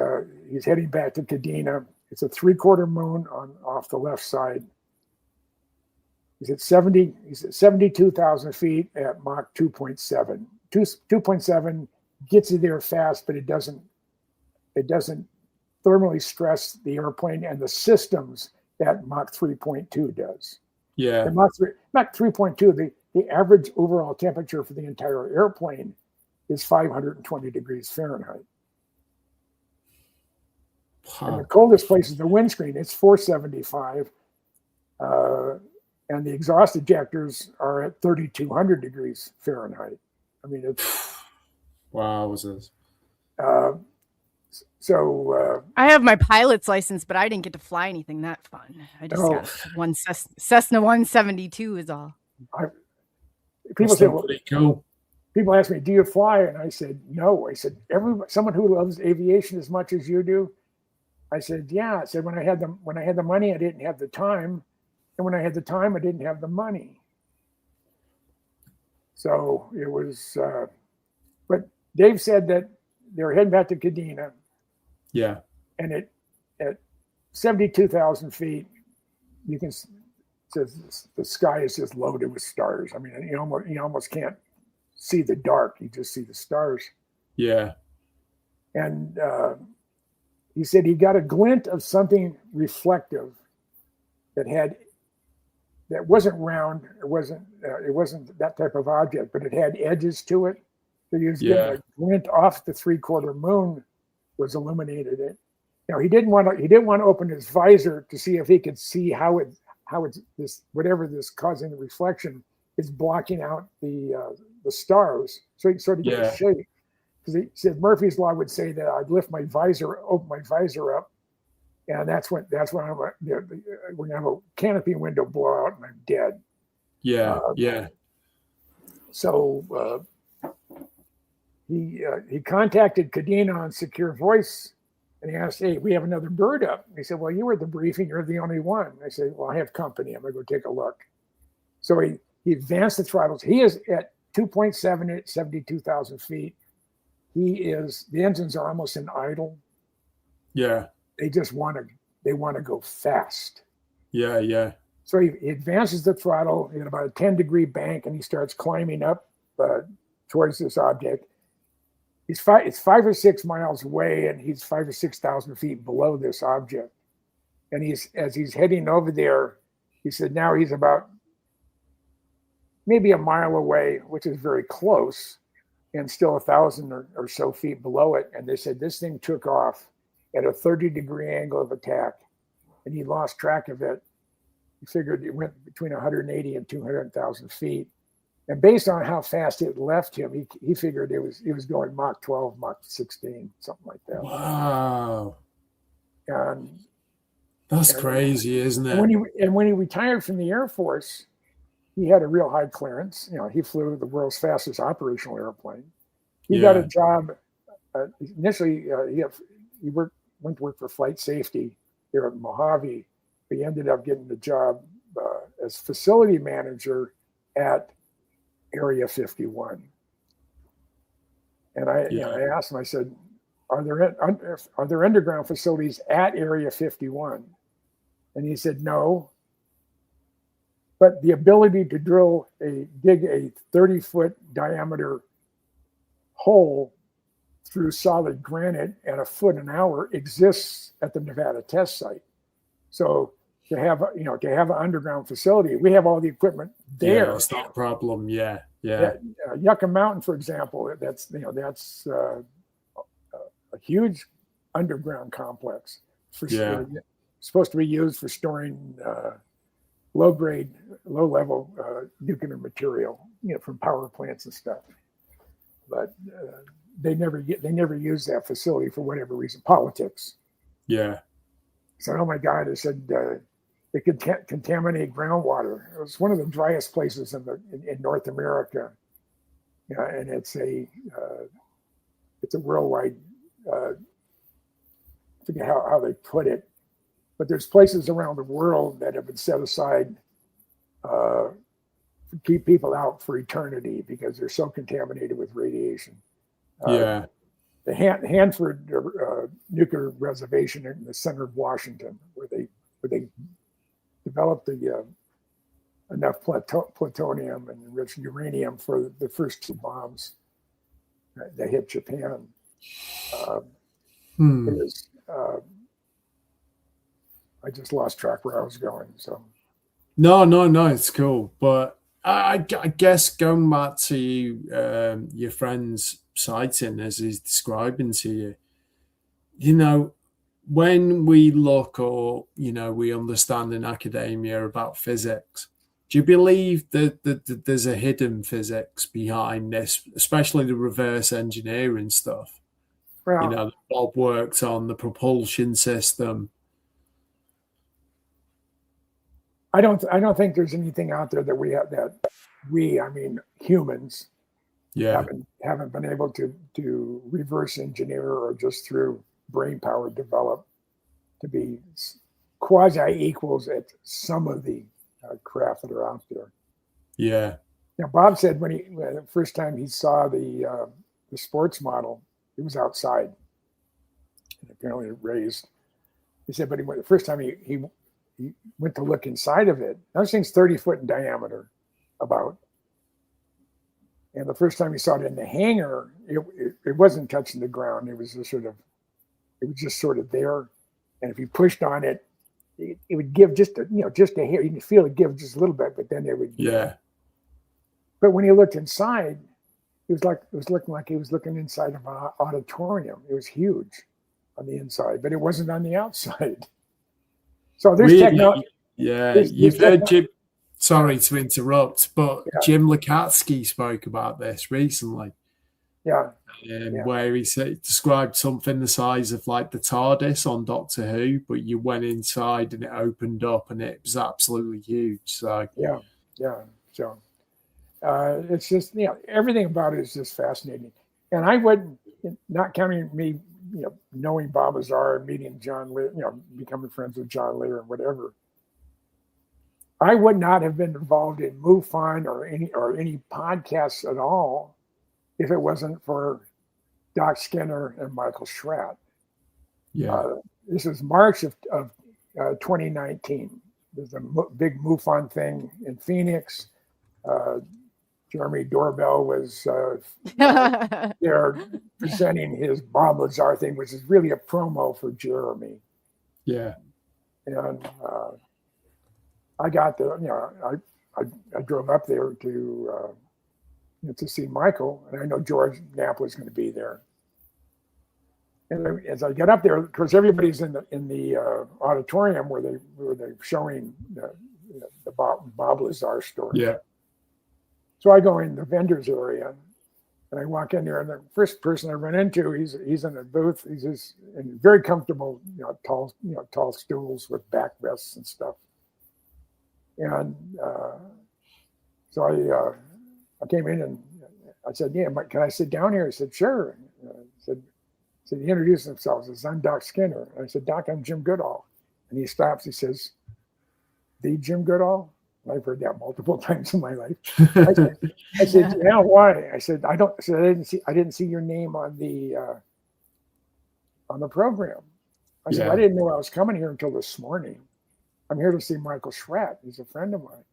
heading back to Kadena. It's a 3/4 moon off the left side. He's at 72,000 feet at Mach 2.7. 2.7 gets you there fast, but it doesn't thermally stress the airplane and the systems that Mach 3.2 does. Yeah. And Mach 3.2, the average overall temperature for the entire airplane is 520 degrees Fahrenheit. And the coldest place is the windscreen. It's 475. And the exhaust ejectors are at 3,200 degrees Fahrenheit. I mean, it's... Wow, was this? I have my pilot's license, but I didn't get to fly anything that fun. I just got one Cessna 172 is all. People say, well, cool. People ask me, do you fly? And I said, no. I said, someone who loves aviation as much as you do. I said, yeah. I said, when I had the money, I didn't have the time. And when I had the time, I didn't have the money. So it was, but Dave said that they were heading back to Kadena. Yeah. And at 72,000 feet, you can, the sky is just loaded with stars. I mean, you almost can't see the dark. You just see the stars. Yeah. And he said he got a glint of something reflective that wasn't round. It wasn't that type of object, but it had edges to it. So he was getting a glint off the 3/4 moon was illuminated it. You know, he didn't want to open his visor to see if he could see how it's this, whatever this causing the reflection is blocking out the stars. So he sort of get a shape. Because he said Murphy's Law would say that I'd open my visor up, and that's when I'm we're gonna have a canopy window blowout and I'm dead. Yeah. So he contacted Kadena on secure voice, and he asked, "Hey, we have another bird up." And he said, "Well, you were at the briefing. You're the only one." I said, "Well, I have company. I'm gonna go take a look." So he advanced the throttles. He is at 2.7 at 72,000 feet. The engines are almost in idle. Yeah. They want to go fast. Yeah. So he advances the throttle in about a 10-degree bank, and he starts climbing up towards this object. It's 5 or 6 miles away, and he's 5,000 or 6,000 feet below this object. And as he's heading over there, he said now he's about maybe a mile away, which is very close, and still 1,000 or so feet below it. And they said this thing took off at a 30-degree angle of attack, and he lost track of it. He figured it went between 180 and 200,000 feet. And based on how fast it left him, he figured it was going Mach 12, Mach 16, something like that. Wow. And that's crazy, isn't it? And when he retired from the Air Force, he had a real high clearance. You know, he flew the world's fastest operational airplane. He got a job. Initially, he went to work for flight safety there at Mojave. But he ended up getting the job as facility manager at Area 51. And I asked him, I said, are there underground facilities at Area 51? And he said, no. But the ability to dig a 30-foot diameter hole through solid granite at a foot an hour exists at the Nevada test site. So to have an underground facility, we have all the equipment there. Yeah, that's not a problem. Yeah. Yucca Mountain, for example, that's a huge underground complex supposed to be used for storing low-level nuclear material, from power plants and stuff. But they never use that facility for whatever reason, politics. Yeah. So, oh my God, I said it could contaminate groundwater. It was one of the driest places in North America. Yeah, and it's a worldwide. I forget how they put it, but there's places around the world that have been set aside to keep people out for eternity because they're so contaminated with radiation. Yeah. The Hanford nuclear reservation in the center of Washington, where they developed enough plutonium and enriched uranium for the first 2 bombs that hit Japan. I just lost track where I was going. So no, it's cool. But I guess going back to your friend's sighting as he's describing to you, you know, when we look or, you know, we understand in academia about physics, do you believe that there's a hidden physics behind this, especially the reverse engineering stuff? Well, you know, that Bob worked on, the propulsion system. I don't think there's anything out there that I mean humans, haven't been able to reverse engineer or just through brain power develop to be quasi equals at some of the craft that are out there. Yeah. Now Bob said when the first time he saw the sports model, he was outside and apparently raised. He said, but the first time he went to look inside of it. Those thing's 30 foot in diameter, about. And the first time he saw it in the hangar, it wasn't touching the ground. It was just sort of there. And if you pushed on it, it would give just a hair. You can feel it give just a little bit, but then it would. Yeah. But when he looked inside, it was looking like he was looking inside of an auditorium. It was huge on the inside, but it wasn't on the outside. So there's technology. Yeah, you've heard Jim. Sorry to interrupt, but Jim Lukatsky spoke about this recently. Yeah. Where he described something the size of like the TARDIS on Doctor Who, but you went inside and it opened up and it was absolutely huge. So yeah. So it's just everything about it is just fascinating. And I wouldn't, not counting me, knowing Bob Lazar, meeting John Lear, becoming friends with John Lear and whatever. I would not have been involved in MUFON or any podcasts at all if it wasn't for Doc Skinner and Michael Schratt. Yeah. This is March of 2019. There's a big MUFON thing in Phoenix. Jeremy Doorbell was there presenting his Bob Lazar thing, which is really a promo for Jeremy. Yeah. And I got there, I drove up there to see Michael, and I know George Knapp was going to be there. And as I get up there, of course, everybody's in the auditorium where they're showing the Bob Lazar story. Yeah. So I go in the vendors area, and I walk in there, and the first person I run into, he's in a booth. He's just in very comfortable, tall stools with back rests and stuff. And so I came in and I said, "Yeah, can I sit down here?" He said, "Sure." So he introduced himself. He says, "I'm Doc Skinner." And I said, "Doc, I'm Jim Goodall." And he stops. He says, "The Jim Goodall?" I've heard that multiple times in my life. I said, "Yeah, why?" I said, I didn't see your name on the program. I said, "I didn't know I was coming here until this morning. I'm here to see Michael Schratt. He's a friend of mine."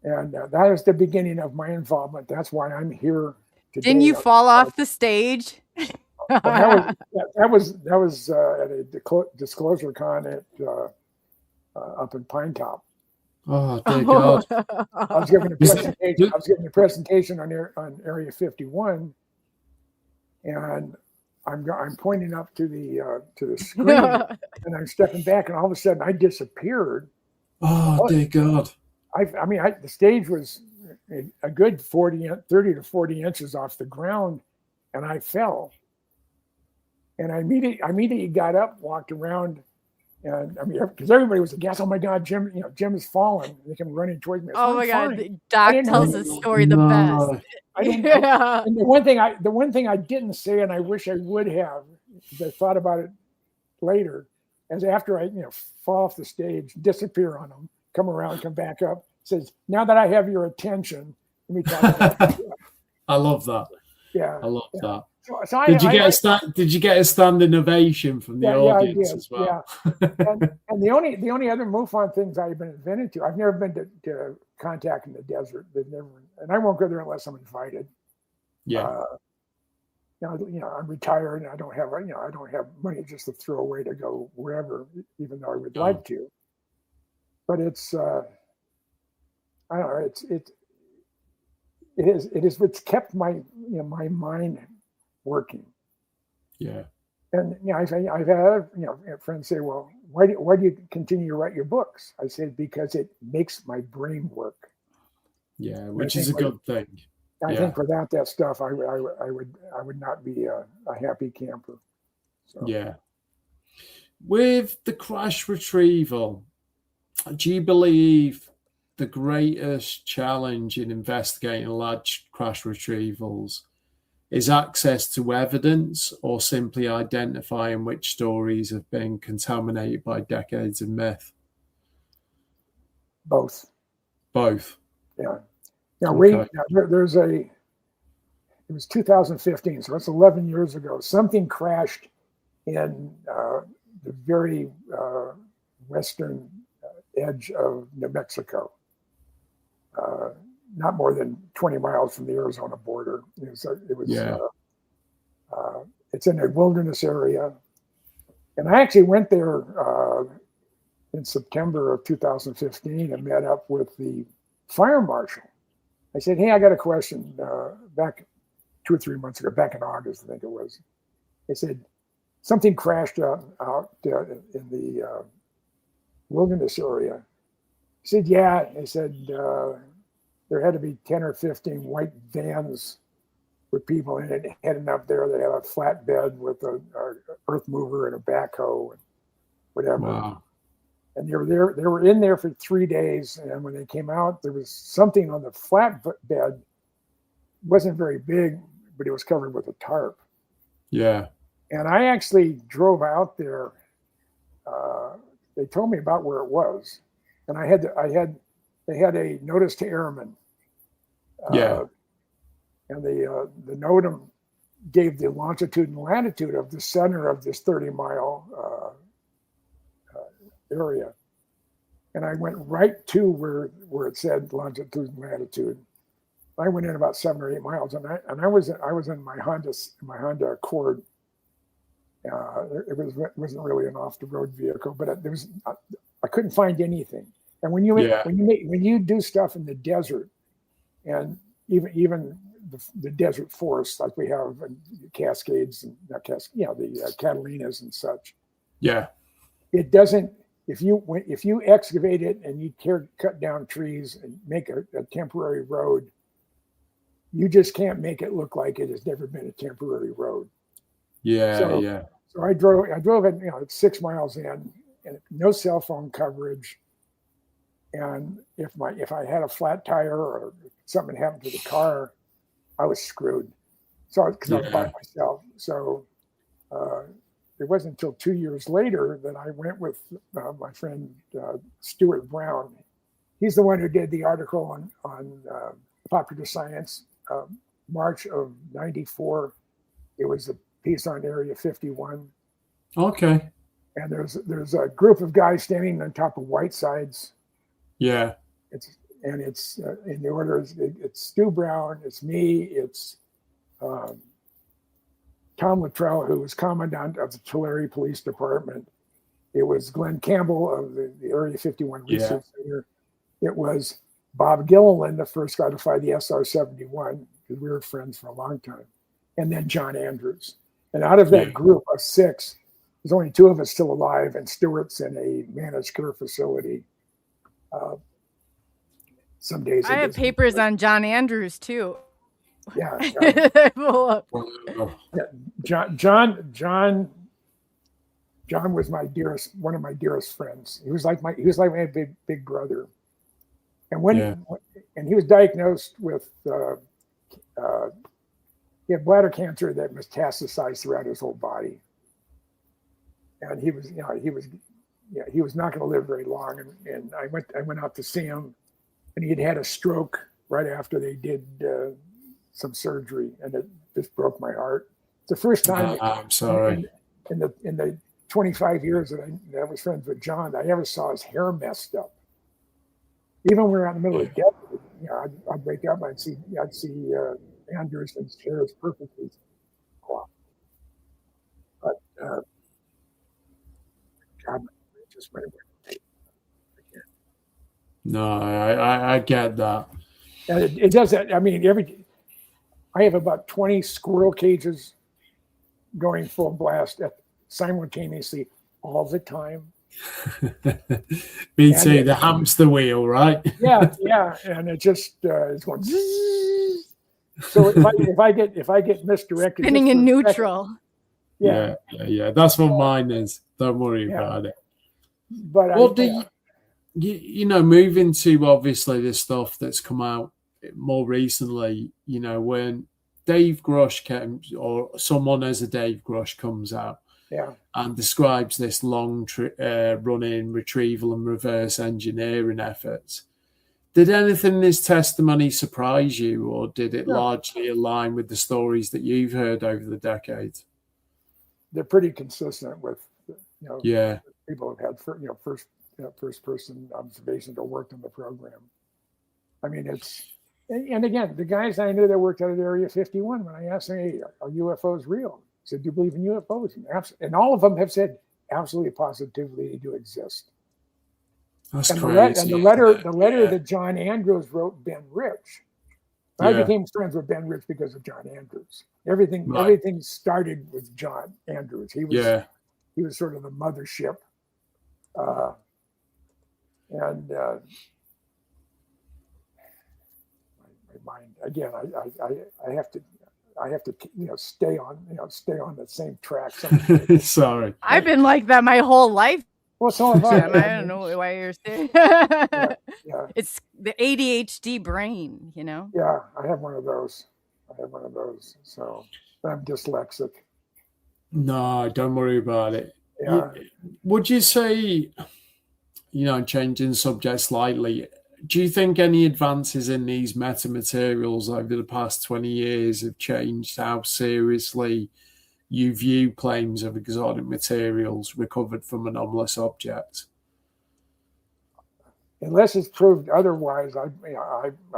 And that is the beginning of my involvement. That's why I'm here today. Didn't you fall off the stage? That was at a disclosure con at up in Pine Top. Oh, dear God. I was giving a presentation on Area 51, and I'm pointing up to the screen, and I'm stepping back, and all of a sudden I disappeared. Oh, dear God. The stage was a good 30 to 40 inches off the ground, and I fell. And I immediately got up, walked around. And because everybody was aghast, "Oh my God, Jim has fallen." They came running towards me. Oh my God, Doc tells the story the best. I didn't. Yeah. And the one thing I didn't say, and I wish I would have, because I thought about it later, as after I fall off the stage, disappear on them, come around, come back up, says, "Now that I have your attention, let me talk about that." I love that. Yeah, I love that. So did you get a standing ovation from the audience as well? Yeah. and the only other MUFON things I've been invented to, I've never been to contact in the desert. They've never, and I won't go there unless I'm invited. Yeah. I'm retired and I don't have money just to throw away to go wherever, even though I would like to. But it's I don't know, it's kept my my mind working. Yeah. And I've had friends say, "Well, why do you continue to write your books?" I said, "Because it makes my brain work." Yeah, which is a good thing. I think for that stuff, I would not be a happy camper. So. Yeah. With the crash retrieval, do you believe the greatest challenge in investigating large crash retrievals is access to evidence, or simply identifying which stories have been contaminated by decades of myth? Both. Yeah. Now, it was 2015, so that's 11 years ago. Something crashed in the very western edge of New Mexico, not more than 20 miles from the Arizona border. It's in a wilderness area. And I actually went there in September of 2015 and met up with the fire marshal. I said, "Hey, I got a question." Back 2 or 3 months ago, back in August, I think it was. They said, something crashed out in the wilderness area. He said, "Yeah." They said there had to be 10 or 15 white vans with people in it heading up there. They had a flatbed with a earth mover and a backhoe and whatever. Wow. And they were in there for 3 days. And when they came out, there was something on the flatbed. It wasn't very big, but it was covered with a tarp. Yeah. And I actually drove out there. They told me about where it was, and they had a notice to airmen. Yeah. And the NOTAM gave the longitude and latitude of the center of this 30-mile area. And I went right to where it said longitude and latitude. I went in about 7 or 8 miles, and I was in my Honda Accord. It wasn't really an off-the-road vehicle, but I couldn't find anything. And when you do stuff in the desert, and even the desert forest, like we have Cascades and the Catalinas and such. Yeah. It doesn't. If you excavate it and you cut down trees and make a temporary road, you just can't make it look like it has never been a temporary road. Yeah, So I drove it, it's 6 miles in, and no cell phone coverage. And if I had a flat tire or something happened to the car, I was screwed. So because I was by myself. So it wasn't until 2 years later that I went with my friend Stuart Brown. He's the one who did the article on Popular Science, March of '94. It was a piece on Area 51. Okay. And there's a group of guys standing on top of Whitesides. Yeah. It's in the order. It's Stu Brown. It's me. It's Tom Luttrell, who was commandant of the Tulare Police Department. It was Glenn Campbell of the Area 51 Research Center. It was Bob Gilliland, the first guy to fly the SR-71, because we were friends for a long time. And then John Andrews. And out of that group of 6, there's only 2 of us still alive, and Stewart's in a managed care facility. Some days I have papers on John Andrews too. Yeah. John was one of my dearest friends. He was like my big brother. And when he was diagnosed with he had bladder cancer that metastasized throughout his whole body, and he was not going to live very long. And I went out to see him, and he had had a stroke right after they did some surgery, and it just broke my heart. It's the first time. I'm sorry. In the 25 years that I was friends with John, I ever saw his hair messed up. Even when we were out in the middle of the desert, I'd wake up and I'd see Anderson's hair is perfectly cloth. But God, it just went away. No, I get that. And it does that. I mean, I have about 20 squirrel cages going full blast simultaneously all the time. Me too. The hamster wheel, right? yeah, and it just it's going. Zzz. So if I get misdirected, Spinning in neutral. Yeah. That's what mine is. Don't worry about it. But you know, moving to obviously the stuff that's come out more recently, you know, when Dave Grush or someone as a Dave Grush comes out and describes this long running retrieval and reverse engineering efforts, did anything in his testimony surprise you, or did it largely align with the stories that you've heard over the decades? They're pretty consistent with, people have had first person observations or worked on the program. I mean, and again, the guys I knew that worked out at Area 51, when I asked them, hey, are UFOs real? I said, do you believe in UFOs? And all of them have said, absolutely, positively, they do exist. That's and crazy. The letter that John Andrews wrote Ben Rich. I became friends with Ben Rich because of John Andrews. Everything started with John Andrews. He was sort of the mothership. My mind again. I have to stay on the same track. Sorry, I've been like that my whole life. Well, so have I. I don't know why you're saying. It's the ADHD brain, you know. Yeah, I have one of those. So I'm dyslexic. No, don't worry about it. Yeah. Would you say, changing subject slightly, do you think any advances in these metamaterials over the past 20 years have changed how seriously you view claims of exotic materials recovered from anomalous objects? Unless it's proved otherwise, I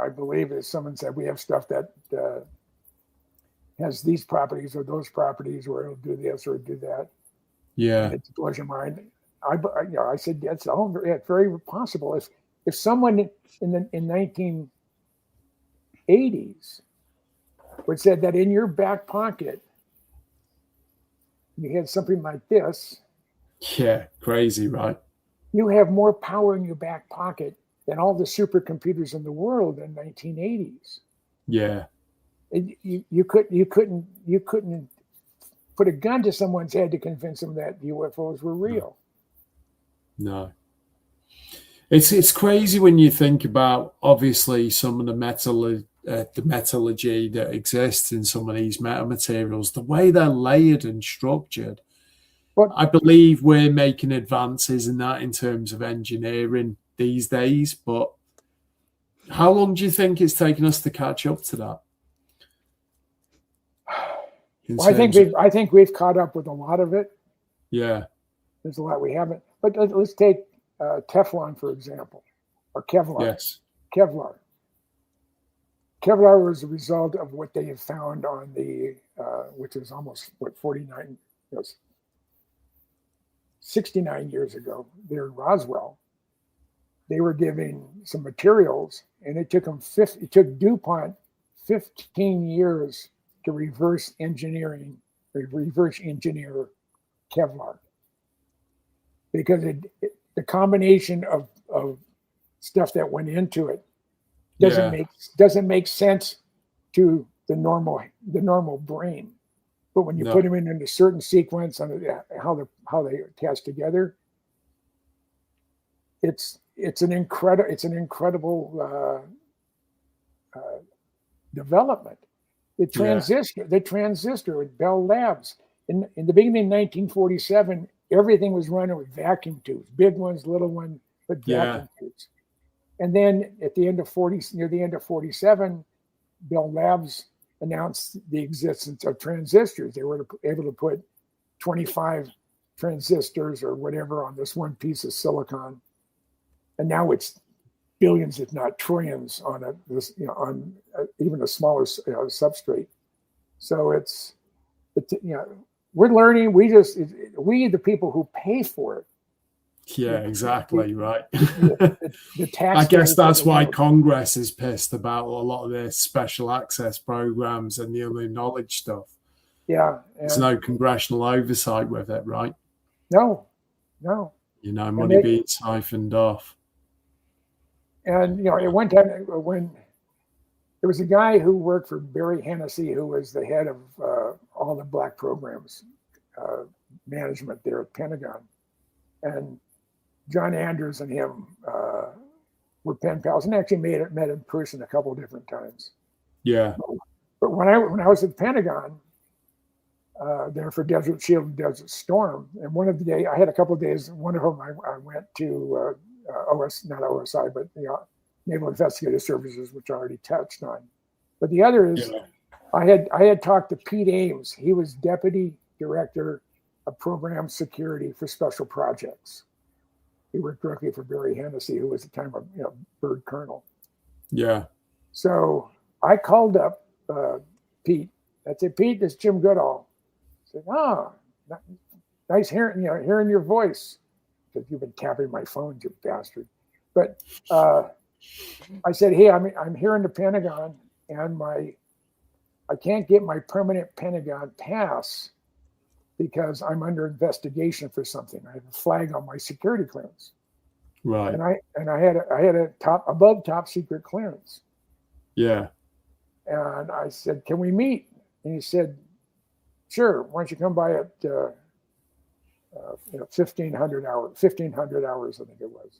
believe, as someone said, we have stuff that has these properties or those properties, or it'll do this or do that. Yeah, and it blows your mind. I said it's very possible. If someone in the 1980s would said that in your back pocket you had something like this. Yeah, crazy, right? You have more power in your back pocket than all the supercomputers in the world in the 1980s. Yeah. You couldn't put a gun to someone's head to convince them that UFOs were real. No. It's crazy when you think about, obviously, some of the metallurgy that exists in some of these metamaterials, the way they're layered and structured. But I believe we're making advances in that in terms of engineering these days, but how long do you think it's taken us to catch up to that? Well, I think we've caught up with a lot of it. Yeah. There's a lot we haven't. But let's take Teflon, for example, or Kevlar. Yes. Kevlar. Kevlar was a result of what they have found on the, which is almost, 69 years ago, there in Roswell. They were giving some materials, and it took DuPont 15 years to reverse engineer Kevlar, because the combination of stuff that went into it doesn't make sense to the normal brain. But when you put them in a certain sequence on how they attach together, it's an incredible development. The transistor at Bell Labs. In the beginning of 1947, everything was running with vacuum tubes, big ones, little ones, but vacuum tubes. And then near the end of 47, Bell Labs announced the existence of transistors. They were able to put 25 transistors or whatever on this one piece of silicon, and now it's billions, if not trillions, on even a smaller substrate. So it's we're learning. We the people who pay for it. Yeah, exactly right. The tax. I guess that's why Congress is pissed about a lot of their special access programs and the other knowledge stuff. Yeah, there's no congressional oversight with it, right? No. Money being siphoned off. And at one time, when there was a guy who worked for Barry Hennessy, who was the head of all the black programs management there at Pentagon, and John Andrews and him were pen pals, and actually met in person a couple of different times. Yeah. But when I was at the Pentagon, there for Desert Shield and Desert Storm, and one of the days I had a couple of days. One of them I went to not OSI, but Naval Investigative Services, which I already touched on. But the other is I had talked to Pete Ames. He was Deputy Director of Program Security for Special Projects. He worked directly for Barry Hennessy, who was at the time a bird colonel. Yeah. So I called up Pete. I said, Pete, this is Jim Goodall. I said, nice hearing your voice. Because you've been tapping my phone, you bastard. But I said, hey, I'm here in the Pentagon, and I can't get my permanent Pentagon pass because I'm under investigation for something. I have a flag on my security clearance. Right. And I had a above top secret clearance. Yeah. And I said, can we meet? And he said, sure. Why don't you come by at 1500 hours, I think it was,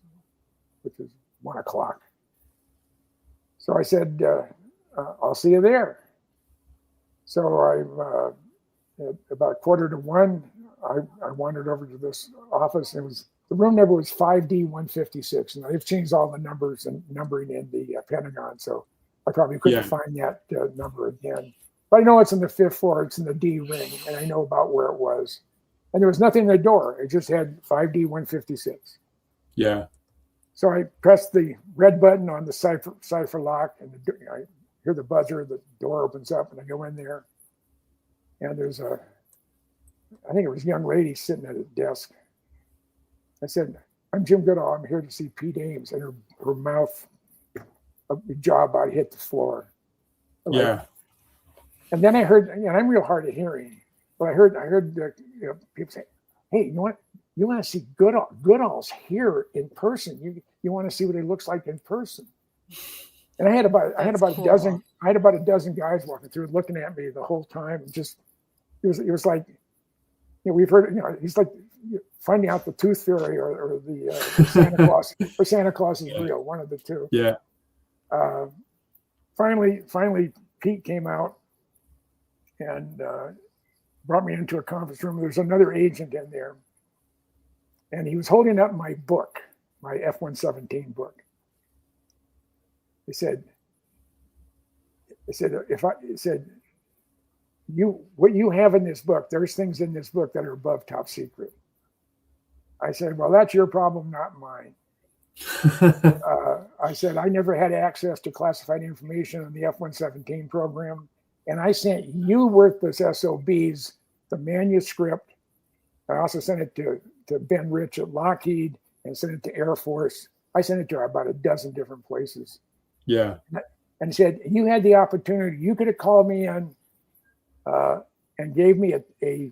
which is 1 o'clock. So I said, I'll see you there. So I, about 1:45, I wandered over to this office. The room number was 5D 156, and they've changed all the numbers and numbering in the Pentagon. So I probably couldn't find that number again. But I know it's in the 5th floor. It's in the D ring, and I know about where it was. And there was nothing in the door. It just had 5D 156. Yeah. So I pressed the red button on the cipher lock, and I hear the buzzer. The door opens up, and I go in there. And there's I think it was a young lady sitting at a desk. I said, I'm Jim Goodall. I'm here to see Pete Ames. And her mouth, jaw about hit the floor. Yeah. And then I heard, I'm real hard of hearing, but I heard people say, hey, you know what? You want to see Goodall? Goodall's here in person. You want to see what he looks like in person. And I had about a dozen guys walking through, looking at me the whole time. And just it was like, we've heard, he's like finding out the tooth fairy or the Santa Claus, or Santa Claus is real, one of the two. Yeah. Finally, Pete came out and brought me into a conference room. There's another agent in there, and he was holding up my book, my F-117 book. He said, what you have in this book, there's things in this book that are above top secret. I said, well, that's your problem, not mine. I said, I never had access to classified information on the F-117 program. And I sent you worthless SOBs the manuscript. I also sent it to Ben Rich at Lockheed and sent it to Air Force. I sent it to about a dozen different places. Yeah. And said, you had the opportunity. You could have called me in and gave me a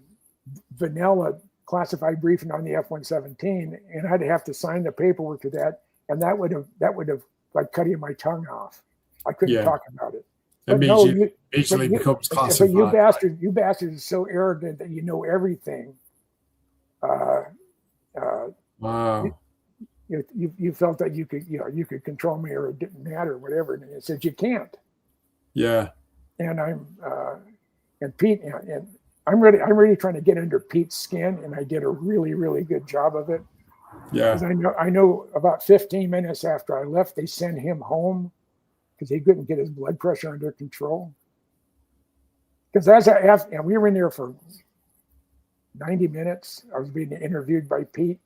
vanilla classified briefing on the F-117, and I'd have to sign the paperwork to that. And that would have like cutting my tongue off. I couldn't talk about it. It becomes classified. But you bastards are so arrogant that you know everything. Wow. You felt that you could control me, or it didn't matter, whatever. And it said you can't. Yeah. and and Pete, and I'm really trying to get under Pete's skin, and I did a really, really good job of it. Yeah. Because I know about 15 minutes after I left, they sent him home because he couldn't get his blood pressure under control. Because and we were in there for 90 minutes. I was being interviewed by Pete,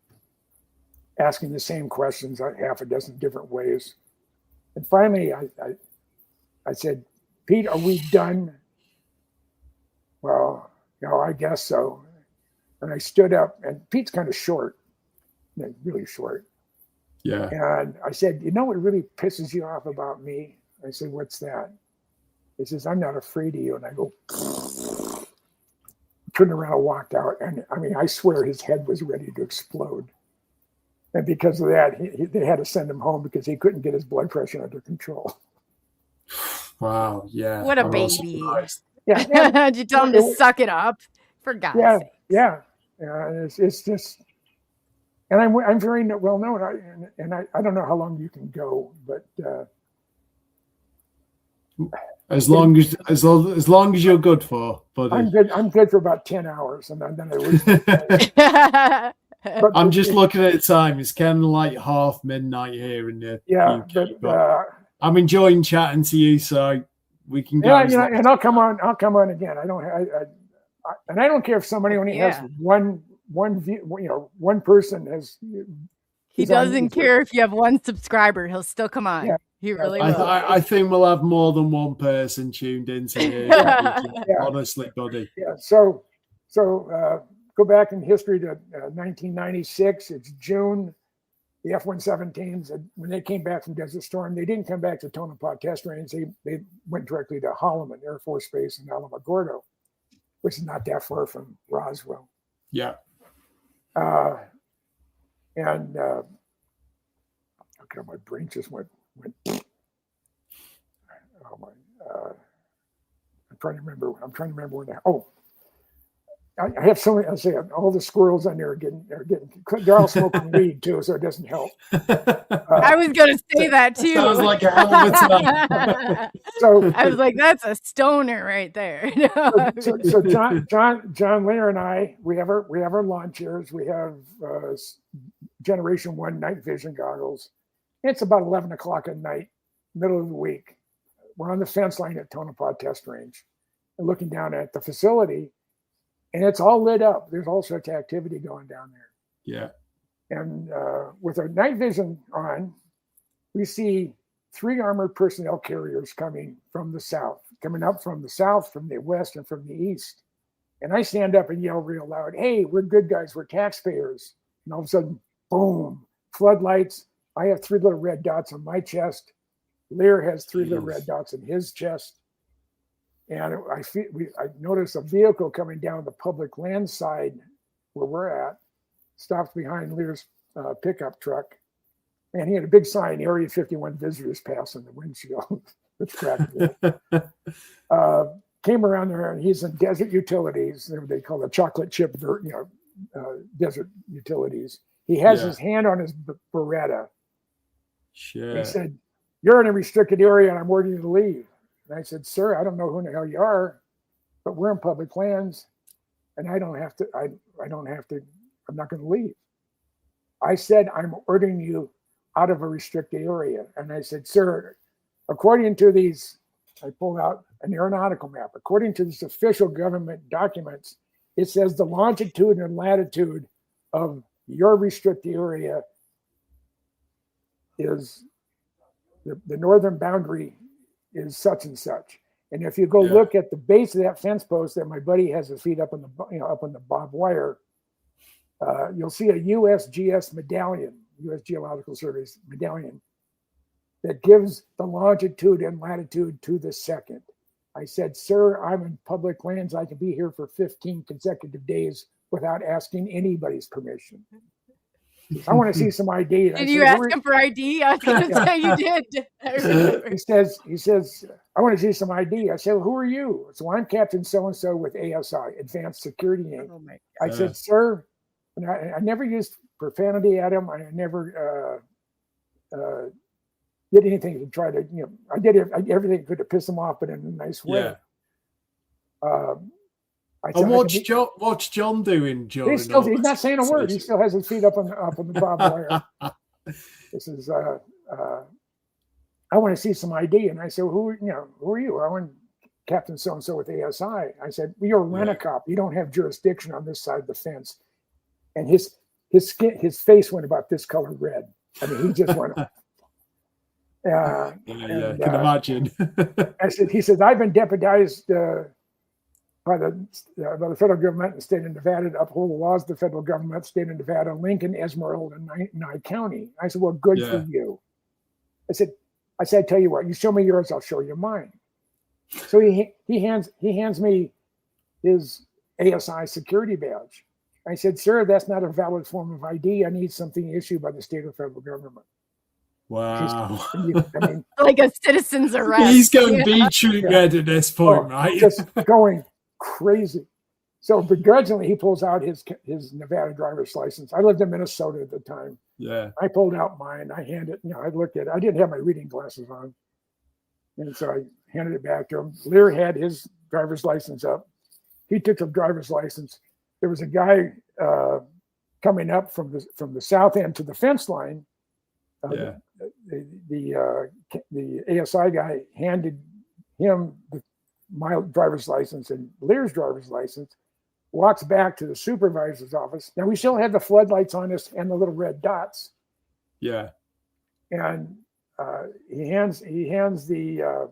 asking the same questions half a dozen different ways. And finally, I said, Pete, are we done? Well, I guess so. And I stood up, and Pete's kind of short, really short. Yeah. And I said, you know what really pisses you off about me? I said, what's that? He says, I'm not afraid of you. And I go, turned around and walked out. And I mean, I swear his head was ready to explode. And because of that, they had to send him home because he couldn't get his blood pressure under control. Wow. Yeah. What a baby. Yeah. Did you tell him to suck it up? For God's sake. Yeah. It's just, and I'm very well known. And I don't know how long you can go, but as long as you're good for, buddy. I'm good for about 10 hours, and then I lose. I'm just looking at the time. It's kind of like midnight here in the UK, but I'm enjoying chatting to you, so we can go. Yeah, and I'll come on again. And I don't care if somebody only has one person has. He doesn't care if you have one subscriber. He'll still come on. Yeah. He really will. I think we'll have more than one person tuned into here. Honestly, buddy. Yeah. So go back in history to 1996. It's June. The F-117s, when they came back from Desert Storm, they didn't come back to Tonopah Test Range. They went directly to Holloman Air Force Base in Alamogordo, which is not that far from Roswell. Yeah. And okay, my brain just went. Oh my! I'm trying to remember when that. Oh, I have so many. I say all the squirrels on there they're all smoking weed too, so it doesn't help. I was gonna say that too. Sounds like a hell of a time. So I was like, that's a stoner right there. so John Lair and I, we have our lawn chairs. We have Generation 1 night vision goggles. It's about 11 o'clock at night, middle of the week. We're on the fence line at Tonopah Test Range and looking down at the facility, and it's all lit up. There's all sorts of activity going down there. Yeah. And with our night vision on, we see 3 armored personnel carriers coming up from the south, from the west, and from the east. And I stand up and yell real loud, hey, we're good guys, we're taxpayers. And all of a sudden, boom, floodlights. I have 3 little red dots on my chest. Lear has 3 little red dots in his chest. And I notice a vehicle coming down the public land side where we're at, stops behind Lear's pickup truck. And he had a big sign, Area 51 visitors pass on the windshield. Which cracked me up. Came around there, and he's in Desert Utilities. They call it chocolate chip, Desert Utilities. He has his hand on his Beretta. Sure. He said, you're in a restricted area, and I'm ordering you to leave. And I said, sir, I don't know who the hell you are, but we're in public lands, and I don't have to, I'm not going to leave. I said, I'm ordering you out of a restricted area. And I said, sir, according to these, I pulled out an aeronautical map. According to this official government documents, it says the longitude and latitude of your restricted area is the northern boundary is such and such. And if you go look at the base of that fence post that my buddy has his feet up on the barbed wire, you'll see a USGS medallion, U.S. Geological Survey's medallion, that gives the longitude and latitude to the second. I said, sir, I'm in public lands. I can be here for 15 consecutive days without asking anybody's permission. I want to see some ID. Did you ask him for ID? I was going to say you did. He says, I want to see some ID. I said, well, who are you? So I'm Captain so-and-so with ASI, Advanced Security Inc. Oh I said, sir, and I never used profanity at him. I never did anything to try to, I did everything could to piss him off, but in a nice way. Yeah. And what's John doing during? He's not saying a word. He still has his feet up on the barbed wire. This is I want to see some ID, and I said, who are you? I want Captain so and so with ASI. I said, well, you're a rent-a-cop. You don't have jurisdiction on this side of the fence. And his face went about this color red. I mean, he just went. Can imagine. He said, I've been deputized by the federal government in the state of Nevada to uphold the laws of the federal government, state of Nevada, Lincoln, Esmeralda, and Nye County. I said, well, good for you. I said, I tell you what, you show me yours, I'll show you mine. So he hands me his ASI security badge. I said, sir, that's not a valid form of ID. I need something issued by the state or federal government. Wow. Like a citizen's arrest. He's going beetroot red at this point, right? Just going crazy. So begrudgingly, he pulls out his Nevada driver's license. I lived in Minnesota at the time. Yeah. I pulled out mine. I handed it, I looked at it. I didn't have my reading glasses on. And so I handed it back to him. Lear had his driver's license up. He took the driver's license. There was a guy coming up from the south end to the fence line. The ASI guy handed him my driver's license and Lear's driver's license, walks back to the supervisor's office. Now we still had the floodlights on us and the little red dots. Yeah. And he hands the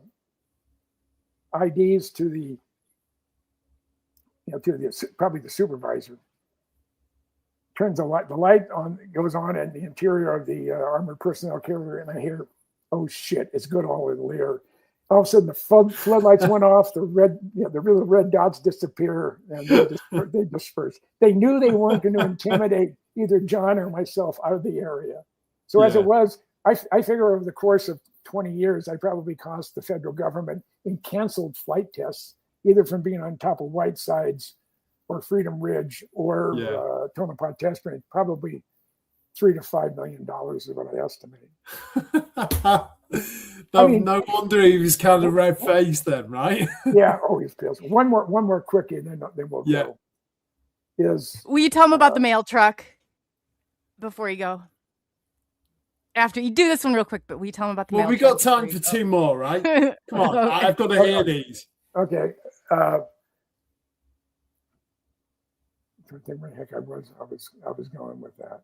IDs to the probably the supervisor. Turns the light on, goes on in the interior of the armored personnel carrier, and I hear, oh shit, it's Goodall and Lear. All of a sudden, the floodlights went off. The real red dots disappear, and they disperse. They knew they weren't going to intimidate either John or myself out of the area. So as it was, I figure over the course of 20 years, I probably cost the federal government in canceled flight tests, either from being on top of Whitesides or Freedom Ridge or Tonopah Test Range, probably $3 to $5 million is what I estimate. No wonder he was kind of red-faced then, right? Yeah. Oh, he's pissed. One more quickie, and then we'll go. Will you tell him about the mail truck before you go? After you do this one real quick, but will you tell him about the mail truck? Well, we got time for two more, right? Come on, okay. I've got to hear these. Okay. I don't think where the heck I was going with that.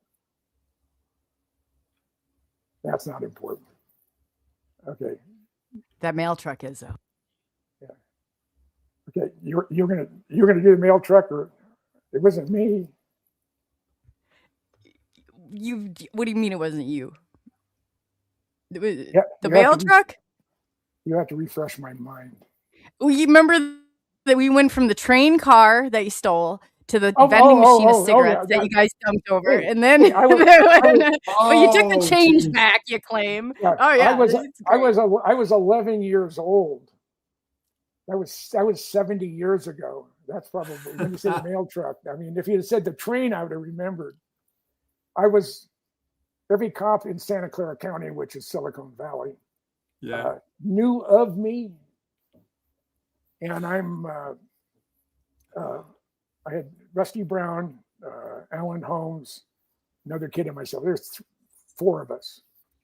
That's not important. Okay. That mail truck is though. Yeah. Okay. You're gonna do the mail truck, or it wasn't me. What do you mean it wasn't you? The mail truck? You have to refresh my mind. Well, you remember that we went from the train car that you stole to the vending machine of cigarettes that you guys dumped over, and then but you took the change back. You claim. Yeah, oh yeah, I was 11 years old. That was 70 years ago. That's probably when you said the mail truck. I mean, if you had said the train, I would have remembered. Every cop in Santa Clara County, which is Silicon Valley, knew of me, and I had Rusty Brown, Alan Holmes, another kid, and myself. There's four of us.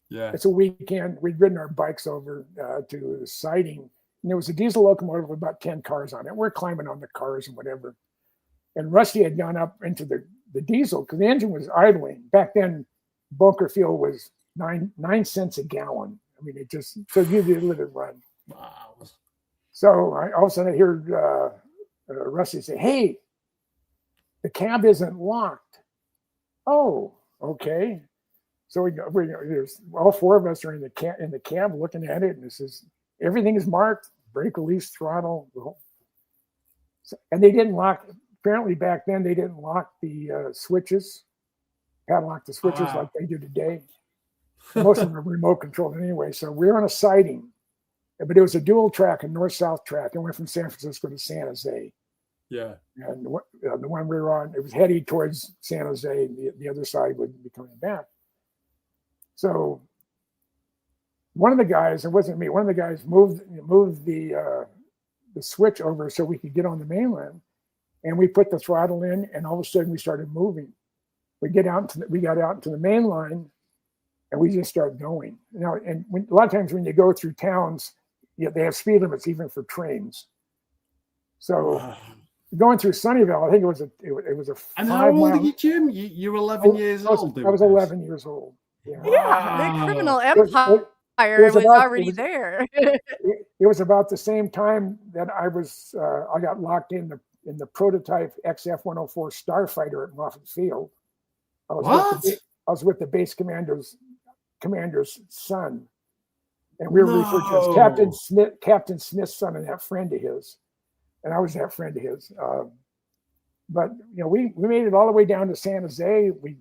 Yeah. It's a weekend. We'd ridden our bikes over to the siding, and there was a diesel locomotive with about 10 cars on it. We're climbing on the cars and whatever. And Rusty had gone up into the diesel because the engine was idling. Back then, bunker fuel was 9 cents a gallon. I mean, it just, so you did let it run. Wow. So all of a sudden I hear Rusty say, hey, the cab isn't locked. Oh, okay. So there's all four of us are in the cab looking at it, and it says everything is marked: brake release, throttle. And they didn't lock. Apparently back then they didn't lock the switches, padlock the switches like they do today. Most of them are remote controlled anyway. So we're on a siding, but it was a dual track, a north-south track. It went from San Francisco to San Jose. Yeah. And the one we were on, it was heading towards San Jose. The other side would be coming back. So one of the guys, it wasn't me, one of the guys moved the switch over so we could get on the mainland, and we put the throttle in, and all of a sudden we started moving. We got out into the main line, and we just started going. A lot of times when you go through towns, they have speed limits even for trains. So going through Sunnyvale, I think it was a 5 And how old mile. are you, Jim? You're 11 years old. I was 11 years old. Yeah, The criminal empire was already there. It was about the same time that I got locked in the prototype XF-104 Starfighter at Moffett Field. I was with the base commander's son, and we were referred to as Captain Smith's son, and that friend of his, and I was that friend of his. But we made it all the way down to San Jose. We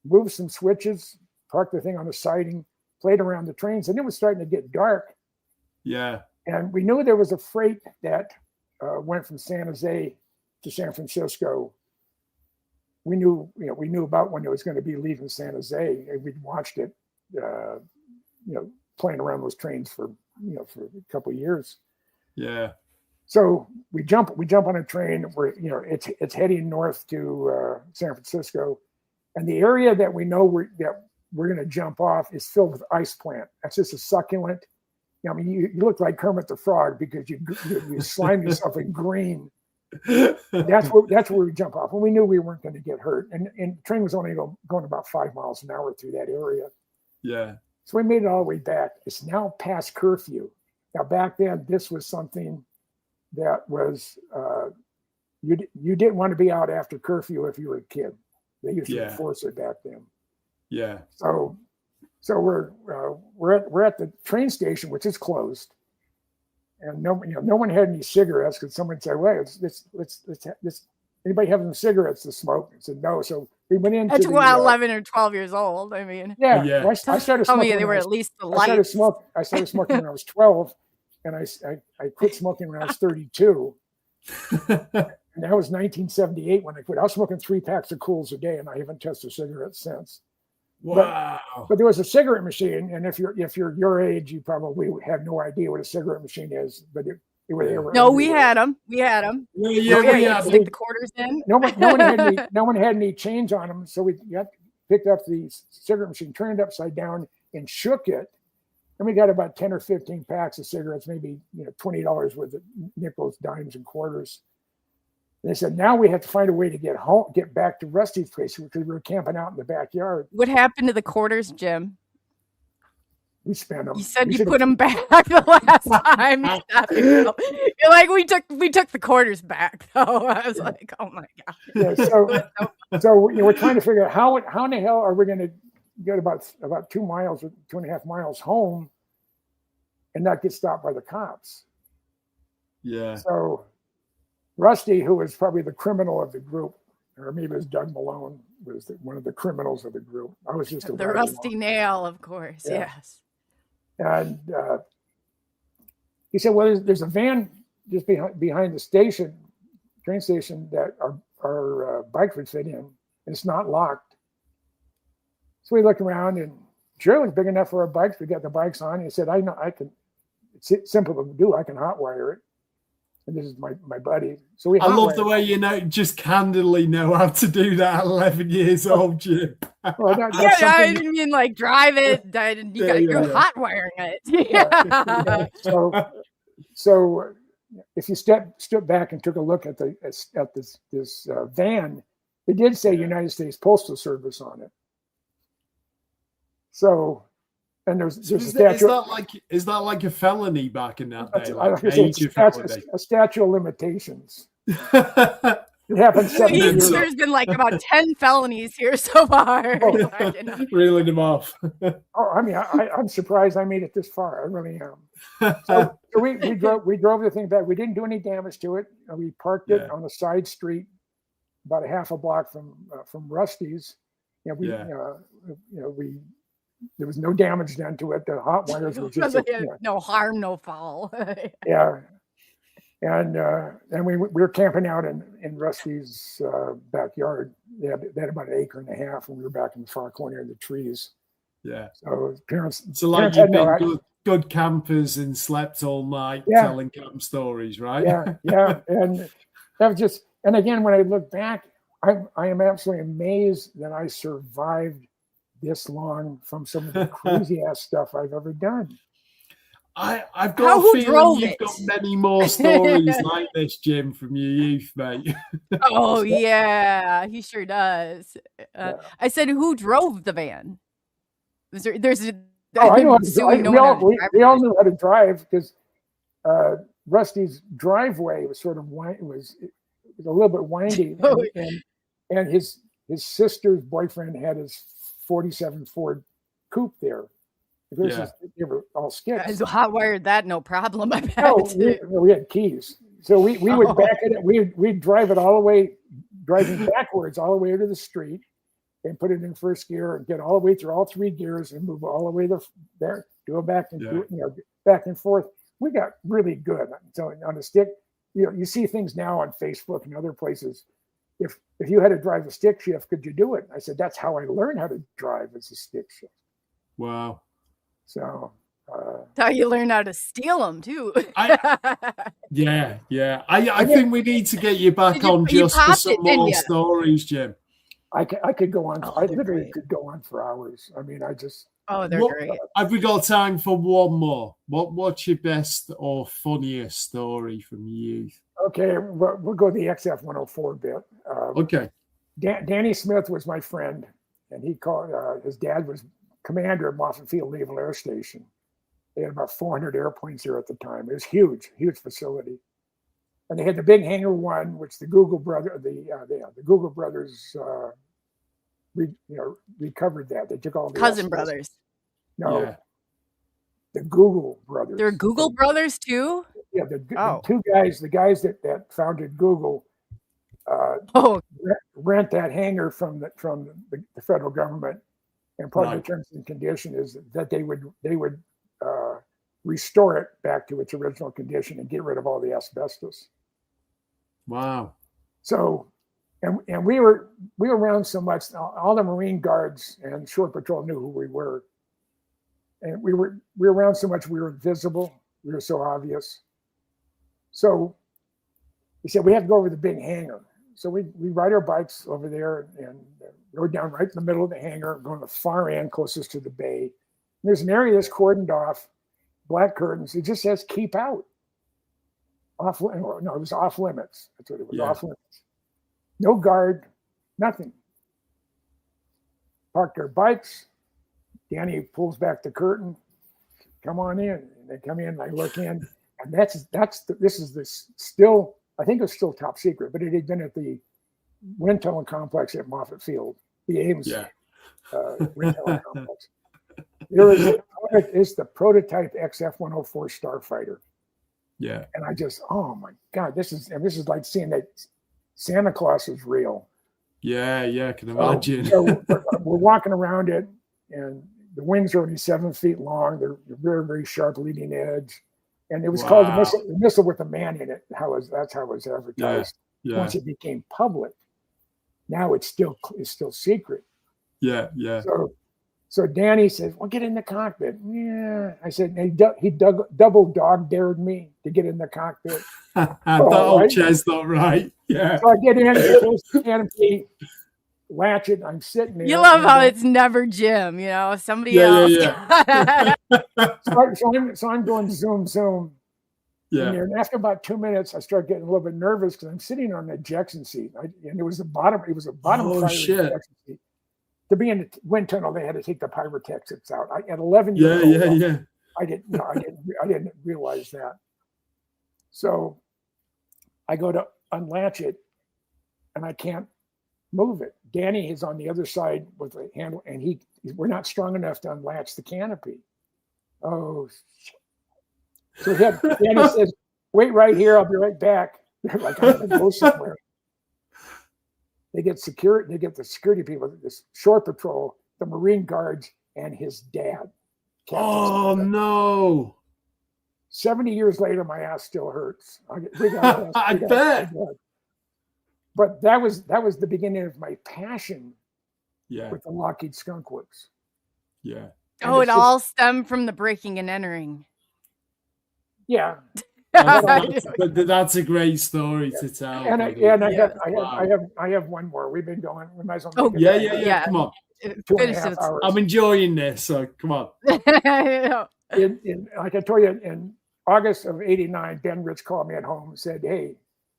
moved some switches, parked the thing on the siding, played around the trains, and it was starting to get dark. Yeah. And we knew there was a freight that went from San Jose to San Francisco. We knew about when it was going to be leaving San Jose, and we'd watched it, playing around those trains for a couple of years. Yeah. So we jump on a train where it's heading north to San Francisco, and the area that we know we're going to jump off is filled with ice plant. That's just a succulent. I mean, you look like Kermit the Frog because you slime yourself in green. That's where we jump off, and we knew we weren't going to get hurt. And the train was only going about 5 miles an hour through that area. Yeah. So we made it all the way back. It's now past curfew. Now back then, this was something that was you didn't want to be out after curfew if you were a kid. They used to enforce it back then. Yeah. So we're at the train station, which is closed, and no one had any cigarettes, because someone said, "Wait, let's anybody have some cigarettes to smoke?" I said no. So we went into 11 or 12 years old. I mean, well, I started smoking. They were at least I started smoking when I was 12, and I quit smoking when I was 32. And that was 1978 when I quit. I was smoking 3 packs of Cools a day, and I haven't touched a cigarette since. Wow. But there was a cigarette machine, and if you're your age, you probably have no idea what a cigarette machine is. But they were no, we had them. We had them. Yeah. Stick the quarters in. No one had any change on them, so we picked up the cigarette machine, turned it upside down, and shook it. And we got about 10 or 15 packs of cigarettes, maybe $20 worth of nickels, dimes, and quarters. And they said, now we have to find a way to get back to Rusty's place, because we were camping out in the backyard. What happened to the quarters, Jim? We spent them. You said you put them back the last time. You're like, we took the quarters back, though. I was like, oh my god. Yeah, so we're trying to figure out how in the hell are we going to get about 2 miles or 2.5 miles home and not get stopped by the cops. Yeah. So Rusty, who was probably the criminal of the group, or maybe it was Doug Malone, was one of the criminals of the group. I was just the Rusty Nail, of course. Yeah. Yes. And he said, well, there's a van just behind the train station that our bike would fit in, and it's not locked. So we looked around, and sure, it was big enough for our bikes. We got the bikes on. He said, I know, I can. It's simple to do. I can hotwire it. And this is my buddy. So I love the way just candidly know how to do that at 11 years old, Jim. Well, I didn't mean like drive it. You're hot wiring it. Yeah. So if you stood back and took a look at this van, it did say United States Postal Service on it. So. And there's a statute. Is that like a felony back in that day? A statute of limitations. It happened 7 years ago. There's been like about 10 felonies here so far. Reeling them off. I mean, I'm surprised I made it this far. I really am. So we drove the thing back. We didn't do any damage to it. We parked it on a side street, about a half a block from Rusty's. There was no damage done to it. The hot wires were just no harm, no foul. Yeah, and we were camping out in Rusty's backyard. They had about 1.5 acres, and we were back in the far corner of the trees. Yeah. So his parents. So like parents you've had been good campers and slept all night Yeah. telling camp stories, right? Yeah. And that was just, and again, when I look back, I am absolutely amazed that I survived this long from some of the crazy ass stuff I've ever done. I've got a feeling you've got many more stories like this, Jim, from your youth, mate. Oh, yeah, he sure does. I said, who drove the van? There's a, I know. We all knew how to drive because Rusty's driveway was sort of it was a little bit windy, and his sister's boyfriend had his 47 Ford coupe there. They were all skids. Hot wired that, no problem. I bet. No, we had keys, so we would back it. We'd drive it all the way, driving backwards all the way to the street, and put it in first gear and get all the way through all three gears and move all the way there, do it back and back and forth. We got really good. So on a stick, you see things now on Facebook and other places. If you had to drive a stick shift, could you do it? I said that's how I learned how to drive as a stick shift. Wow. So how you learn how to steal them too. Yeah. I think we need to get you back on just for some more stories, Jim. I could go on. I literally could go on for hours. I mean, they're great. Have we got time for one more? What's your best or funniest story from your youth? Okay, we'll go the XF-104 bit. Okay. Danny Smith was my friend, and he called. His dad was commander of Moffett Field Naval Air Station. They had about 400 airplanes there at the time. It was huge facility, and they had the big Hangar 1, which the Goodall brothers, recovered that. They took all the cousin brothers. No, the Goodall brothers. They're Goodall brothers too. Yeah, the two guys, the guys that founded Goodall, rent that hangar from the federal government. And part of the terms and condition is that they would restore it back to its original condition and get rid of all the asbestos. Wow. So, and we were around so much. All the Marine guards and Shore Patrol knew who we were, and we were around so much. We were invisible. We were so obvious. So he said we have to go over the big hangar. So we ride our bikes over there and rode down right in the middle of the hangar, going to the far end closest to the bay. And there's an area that's cordoned off, black curtains. It just says "keep out." It was off limits. That's what it was. Off limits. No guard, nothing. Parked our bikes. Danny pulls back the curtain. Come on in. And they come in. And I look in, and this is still. I think it was still top secret, but it had been at the wind tunnel complex at Moffett Field, the Ames wind tunnel complex. It's the prototype XF-104 Starfighter. Yeah. And I just, oh my God, this is like seeing that Santa Claus is real. Yeah, I can imagine. So we're walking around it, and the wings are only 7 feet long. They're very, very sharp leading edge. And it was called the missile with a man in it. That's how it was advertised. Yeah. Once it became public, now it's still secret. Yeah. So Danny says, "Well, get in the cockpit." Yeah, I said he double dog dared me to get in the cockpit. Chestnut, right? Yeah. So I get in, close to the canopy, latch it. I'm sitting there. You love how it's never Jim, somebody else. Yeah. So I'm going zoom. Yeah. And after about 2 minutes, I start getting a little bit nervous because I'm sitting on an ejection seat, and it was a bottom fire ejection seat. To be in the wind tunnel, they had to take the pyrotechnics out. At 11 years old, I didn't realize that. So I go to unlatch it, and I can't move it. Danny is on the other side with the handle, and we're not strong enough to unlatch the canopy. Oh, shit. So Danny says, "Wait right here. I'll be right back." They're like, "I'm gonna go somewhere." They get the security people, this Shore Patrol, the Marine guards, and his dad. Oh no! 70 years later, my ass still hurts. I bet. But that was the beginning of my passion with the Lockheed Skunk Works. Yeah. Oh, it all stemmed from the breaking and entering. Yeah. That's a great story to tell. And I have one more. We've been going. We might as well. Oh, yeah. Come on. 2.5 hours. I'm enjoying this. So come on. in like I told you, in August of '89, Ben Rich called me at home and said, "Hey,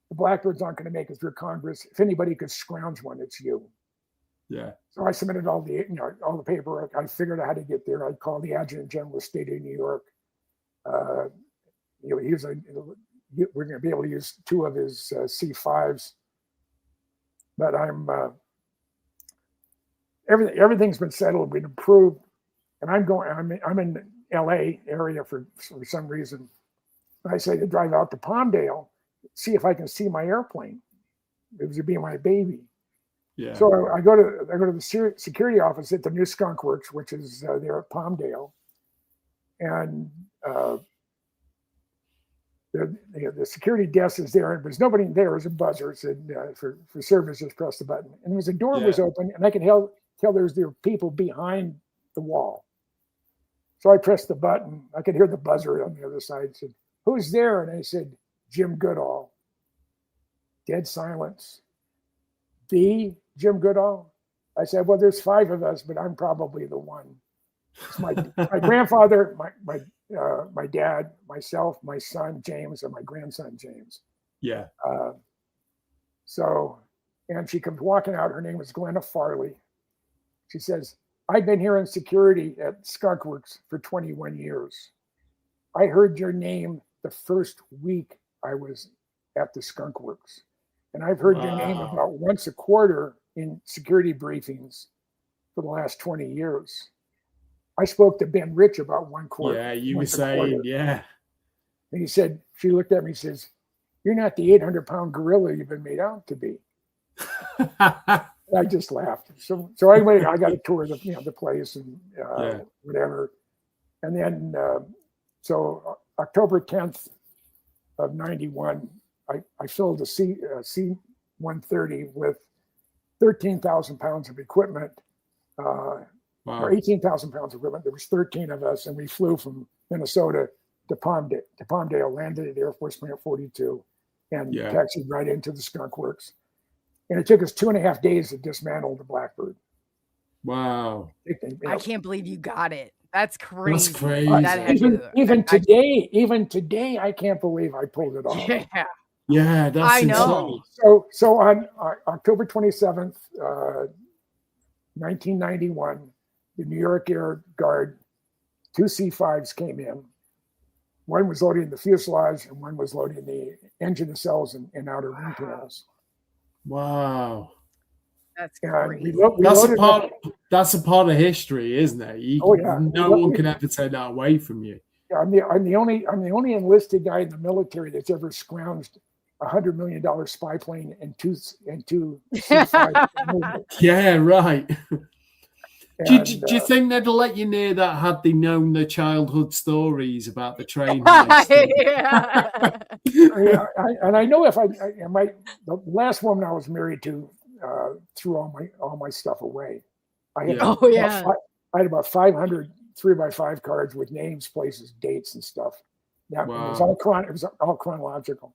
the Blackbirds aren't going to make it through Congress. If anybody could scrounge one, it's you." Yeah. So I submitted all the paperwork. I figured out how to get there. I called the Adjutant General of the State of New York. We're going to be able to use 2 of his C5s, but everything's been settled, been approved, and I'm in LA area for some reason. I say to drive out to Palmdale, see if I can see my airplane. It was to be my baby. Yeah. So I go to the security office at the new Skunk Works, which is there at Palmdale, and the security desk is there, and there's nobody there. There's a buzzer. It said for service, just press the button. And the door was open, and I could tell there were people behind the wall. So I pressed the button. I could hear the buzzer on the other side. It said, "Who's there?" And I said, "Jim Goodall." Dead silence. "The Jim Goodall?" I said, "Well, there's 5 of us, but I'm probably the one." It's my grandfather, my dad, myself, my son James, and my grandson James. Yeah. And she comes walking out. Her name is Glenna Farley. She says, "I've been here in security at Skunk Works for 21 years. I heard your name the first week I was at the Skunk Works. And I've heard your name about once a quarter in security briefings for the last 20 years. I spoke to Ben Rich about one quarter." Yeah, you were saying, yeah. And he said, she looked at me and says, "You're not the 800-pound gorilla you've been made out to be." I just laughed. So anyway, I got a tour of the place and whatever. And then, so October 10th of 91, I filled a C-130 with 13,000 pounds of equipment, or 18,000 pounds of equipment. There was 13 of us, and we flew from Minnesota to Palmdale, landed at Air Force Plant 42, and taxied right into the Skunk Works. And it took us 2.5 days to dismantle the Blackbird. Wow. I can't believe you got it. That's crazy. That's crazy. Even today, I can't believe I pulled it off. Yeah, that's insane. So on October 27th, 1991, the New York Air Guard, 2 C5s came in. One was loading the fuselage, and one was loading the engine nacelles and outer wing panels. Wow. That's great. That's a part of history, isn't it? No one can ever take that away from you. Yeah, I'm the only enlisted guy in the military that's ever scrounged $100 million spy plane and two C5. Yeah, right. Do you think they'd let you near that had they known the childhood stories about the train? And I know if the last woman I was married to threw all my stuff away. I had about 500 3x5 cards with names, places, dates, and stuff. It was all chronological.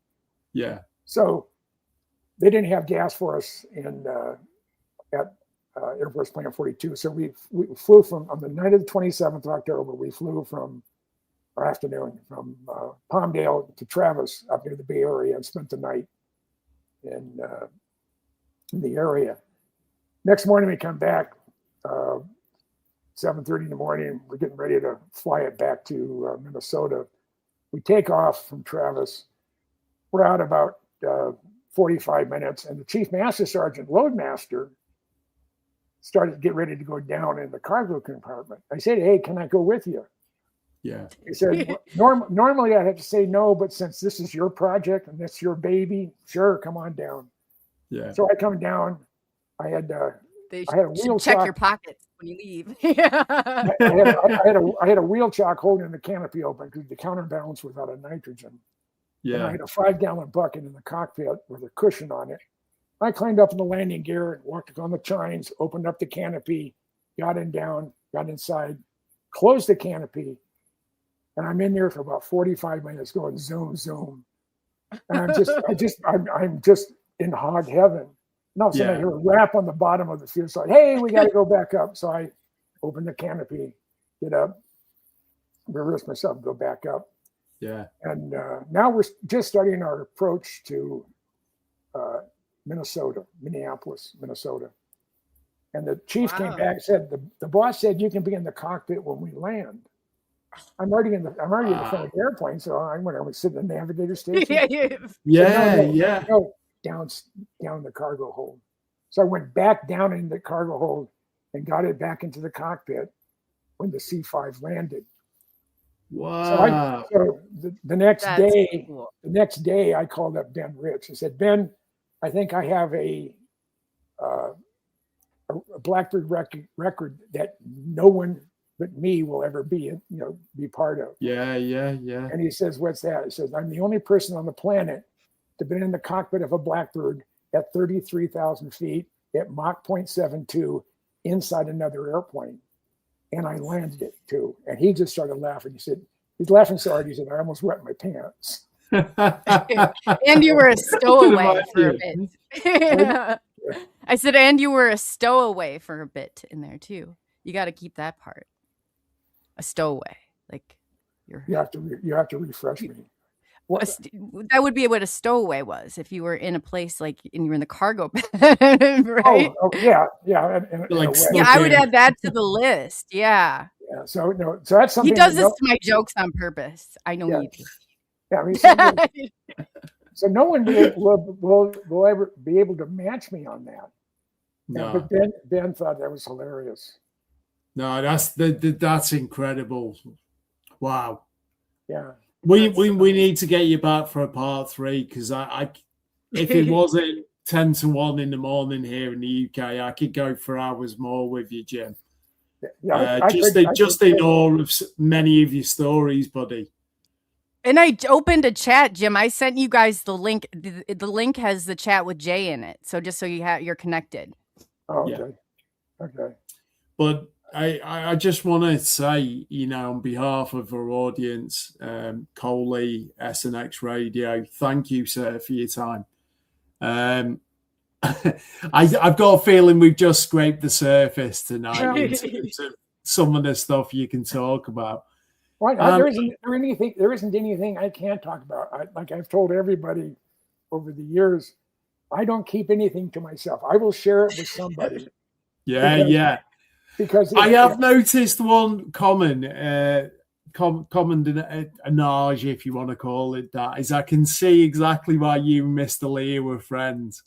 Yeah. So they didn't have gas for us at Air Force Plant 42. So we flew on the night of the 27th of October. We flew from Palmdale to Travis up near the Bay Area and spent the night in the area. Next morning we come back, 7:30 in the morning. We're getting ready to fly it back to Minnesota. We take off from Travis. We're out about 45 minutes, and the Chief Master Sergeant Loadmaster started to get ready to go down in the cargo compartment. I said, "Hey, can I go with you?" Yeah. He said, normally I'd have to say no, but since this is your project and that's your baby, sure, come on down. Yeah. So I come down. I had a wheel check chock. your pockets when you leave. I had a wheel chock holding the canopy open because the counterbalance was out of nitrogen. Yeah. And I had a 5-gallon bucket in the cockpit with a cushion on it. I climbed up in the landing gear and walked on the chines, opened up the canopy, got inside, closed the canopy, and I'm in there for about 45 minutes going zoom, zoom. And I'm just in hog heaven. And all of a sudden I hear a rap on the bottom of the fuselage. Hey, we got to go back up. So I open the canopy, get up, reverse myself, go back up. Yeah. And now we're just starting our approach to Minneapolis, Minnesota. And the chief came back and said, the boss said you can be in the cockpit when we land. I'm already in the front of the airplane, so I went over and sit in the navigator station. No, down the cargo hold. So I went back down in the cargo hold and got it back into the cockpit when the C-5 landed. Wow. So the next day, I called up Ben Rich. I said, Ben, I think I have a Blackbird record that no one but me will ever be part of. Yeah. And he says, what's that? He says, I'm the only person on the planet to have been in the cockpit of a Blackbird at 33,000 feet at Mach 0.72 inside another airplane. And I landed it too. And he just started laughing. He said, he's laughing so hard, he said, I almost wet my pants. And you were a stowaway for a bit. I said, and you were a stowaway for a bit in there too. You got to keep that part. A stowaway, like you have to refresh me. That would be what a stowaway was if you were in a place like and you were in the cargo bed, right? Oh yeah. I would add that to the list. Yeah. Yeah. So that's something. He does this to my jokes on purpose. I know you do. Yeah. I mean, so no one will ever be able to match me on that. No. But Ben thought that was hilarious. No, that's incredible. Wow. Yeah. We need to get you back for a part 3 because I if it wasn't 10 to 1 in the morning here in the UK, I could go for hours more with you, Jim. Yeah, just in awe of many of your stories, buddy. And I opened a chat, Jim. I sent you guys the link. The link has the chat with Jay in it, so just so you're connected. Oh, okay. Yeah. Okay. But I just want to say, on behalf of our audience, Coley, SNX Radio, thank you, sir, for your time. I've got a feeling we've just scraped the surface tonight in terms of some of the stuff you can talk about. Well, there isn't anything I can't talk about. Like I've told everybody over the years, I don't keep anything to myself. I will share it with somebody. Because I have noticed one common anage, if you want to call it that, is I can see exactly why you and Mr. Lee were friends.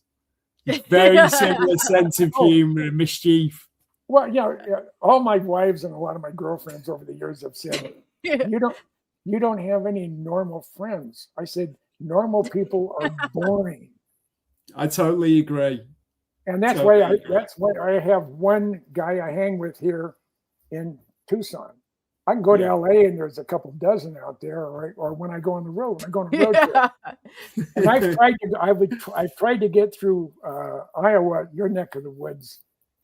Very similar sense of humor and mischief. Well, all my wives and a lot of my girlfriends over the years have said, you don't have any normal friends. I said, normal people are boring. I totally agree. And that's why I have one guy I hang with here in Tucson. I can go to LA and there's a couple dozen out there, or when I go on the road, trip. And I've tried to get through Iowa, your neck of the woods.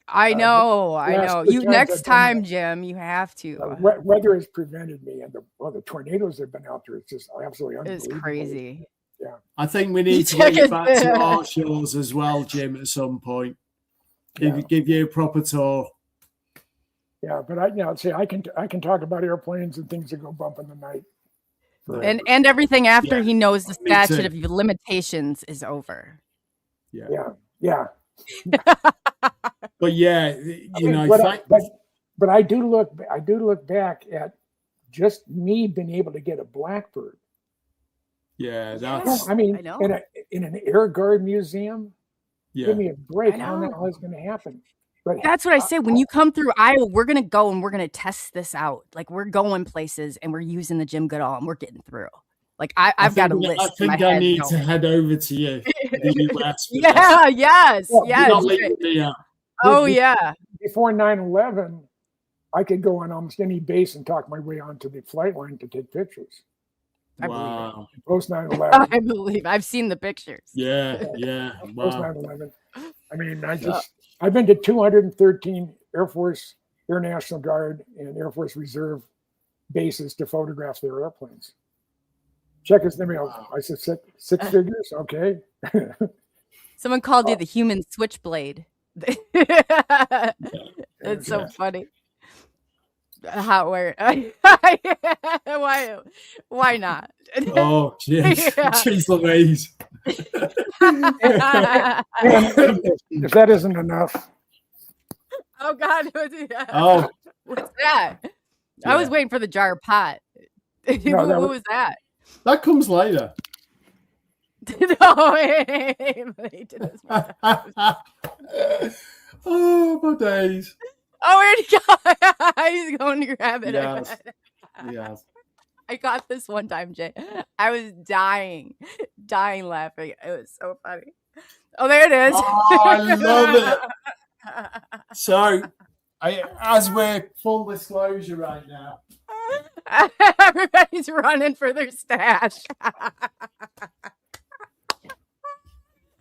I know. You next time, Jim, you have to. Weather has prevented me, and the tornadoes that have been out there. It's just absolutely unbelievable. It's crazy. Yeah. I think we need to get you back to our shows as well, Jim, at some point. Give you a proper tour. Yeah, but I can talk about airplanes and things that go bump in the night. And everything after he knows the statute of limitations is over. Yeah. But but I do look back at just me being able to get a Blackbird. Yeah, that's. I mean, in an Air Guard museum, give me a break. How the hell is going to happen? But that's what I say. When you come through Iowa, we're going to go and we're going to test this out. Like we're going places and we're using the Jim Goodall and we're getting through. Like I've got a list. I think I need to head over to you. Yes. Yeah. Before 9/11, I could go on almost any base and talk my way onto the flight line to take pictures. Wow. Post 9/11. I believe I've seen the pictures. Yeah. Post 9/11. I mean, I've been to 213 Air Force Air National Guard and Air Force Reserve bases to photograph their airplanes. Check his name out. I said six figures. Okay. Someone called you the human switchblade. It's so funny. How? Where? Why not? Oh, jeez, jeez Louise. If that isn't enough. Oh God! Oh, what's that? I was waiting for the jar pot. No, what was that? That comes later. No, he did this one. Oh, my days. Oh, where'd he go? He's going to grab it. Yes. Yes. I got this one time, Jay. I was dying laughing. It was so funny. Oh, there it is. Oh, I love it. So, as we're full disclosure right now. Everybody's running for their stash.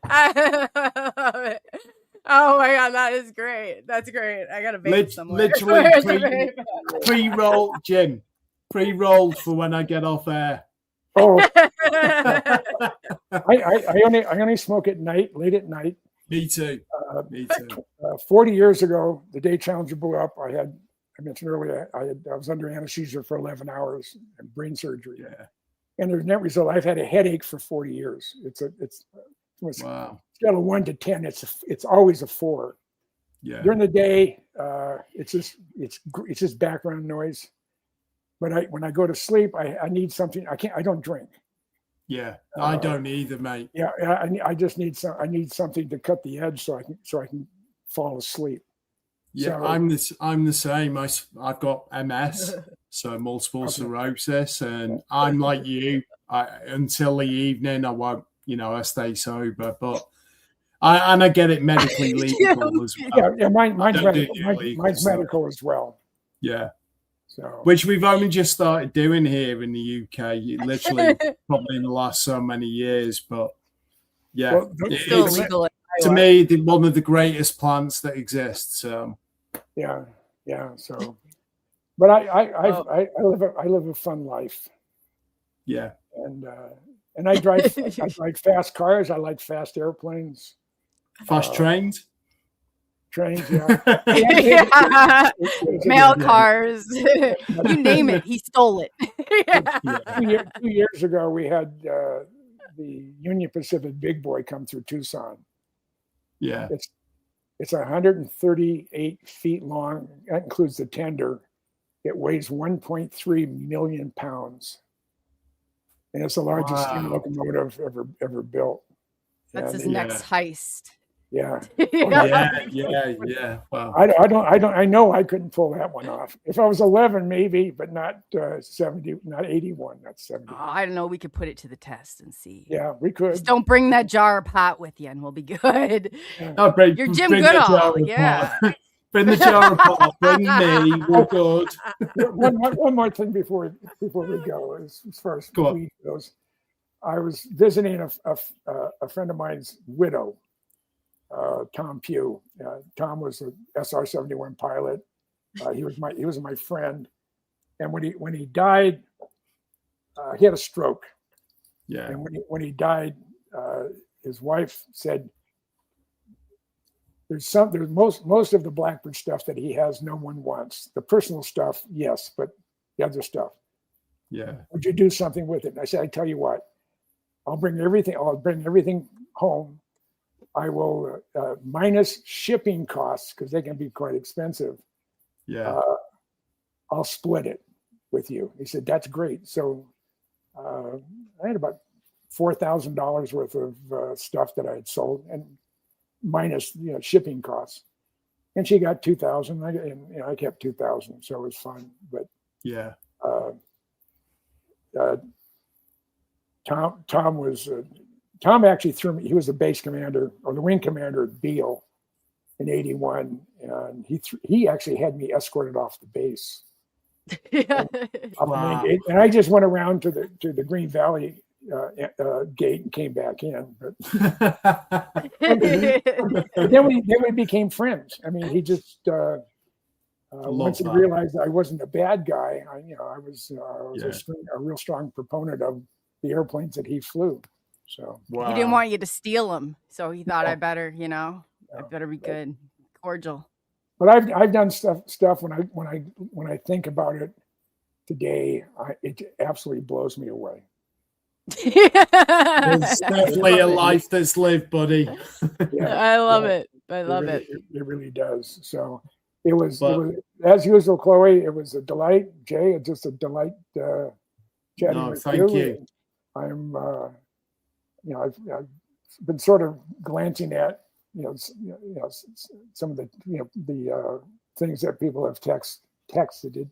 I love it. Oh my God, that is great. That's great. I got a vape somewhere. Literally pre-rolled, Jim. Pre-rolled for when I get off air. Oh, I only smoke at night, late at night. Me too. Me too. 40 years ago, the day Challenger blew up, I mentioned earlier, I was under anesthesia for 11 hours and brain surgery. Yeah. And as a net result, I've had a headache for 40 years. Wow. Scale of 1 to 10, it's always a 4. Yeah. During the day, it's just background noise. But when I go to sleep, I need something. I don't drink. Yeah, I don't either, mate. Yeah, I just need I need something to cut the edge so I can fall asleep. Yeah, so, I'm the same. I've got MS, so multiple sclerosis, and I'm like you. Until the evening, I won't. I stay sober, but I get it medically legal as well. Yeah, mine's medical as well. Yeah. So, which we've only just started doing here in the UK, literally probably in the last so many years. But yeah, well, it's still legal to me one of the greatest plants that exists. Yeah. So, but I live a fun life. Yeah, and I drive fast cars. I like fast airplanes. Fast trains. Trains, yeah. Mail cars, you name it, he stole it. 2 years ago, we had the Union Pacific Big Boy come through Tucson. Yeah, it's 138 feet long. That includes the tender. It weighs 1.3 million pounds, and it's the largest steam locomotive ever built. That's his next heist. Yeah. Yeah. Wow. I know I couldn't pull that one off. If I was 11, maybe, but not 70, not 81, not 70. I don't know. We could put it to the test and see. Yeah, we could. Just don't bring that jar of pot with you, and we'll be good. Yeah. You're Jim Goodall. Yeah. Bring the jar of pot. Bring me. We're good. One more thing before we go, as far as weed goes. I was visiting a friend of mine's widow. Tom Pugh. Tom was an SR-71 pilot. He was my friend, and when he died, he had a stroke. Yeah. And when he died, his wife said, "There's most of the Blackbird stuff that he has, no one wants. The personal stuff, yes, but the other stuff, yeah. Would you do something with it?" And I said, "I tell you what, I'll bring everything home. I will minus shipping costs because they can be quite expensive. Yeah, I'll split it with you." He said, "That's great." So I had about $4,000 worth of stuff that I had sold, and minus shipping costs. And she got $2,000, and I kept $2,000, so it was fun. But yeah, Tom actually threw me. He was the base commander or the wing commander at Beale in '81, and he actually had me escorted off the base. Yeah. Wow. And I just went around to the Green Valley gate and came back in. But then we became friends. I mean, he just Once he realized I wasn't a bad guy, I was a real strong proponent of the airplanes that he flew. So he didn't want you to steal them, so he thought I better be good, cordial. But I've done stuff when I think about it today, it absolutely blows me away. It's definitely a life that's lived, buddy. I love it. I love it. It really does. So it was as usual, Chloe. It was a delight, Jay. It's just a delight chatting with you. Thank you. I'm, I've been sort of glancing at, some of the things that people have texted.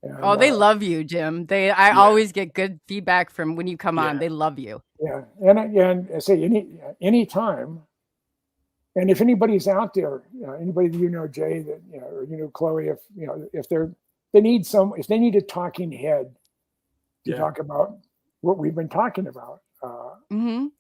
And, they love you, Jim. I always get good feedback from when you come on. They love you. Yeah, and I say any time. And if anybody's out there, anybody that Jay, that or Chloe, if they need a talking head to talk about what we've been talking about, I'm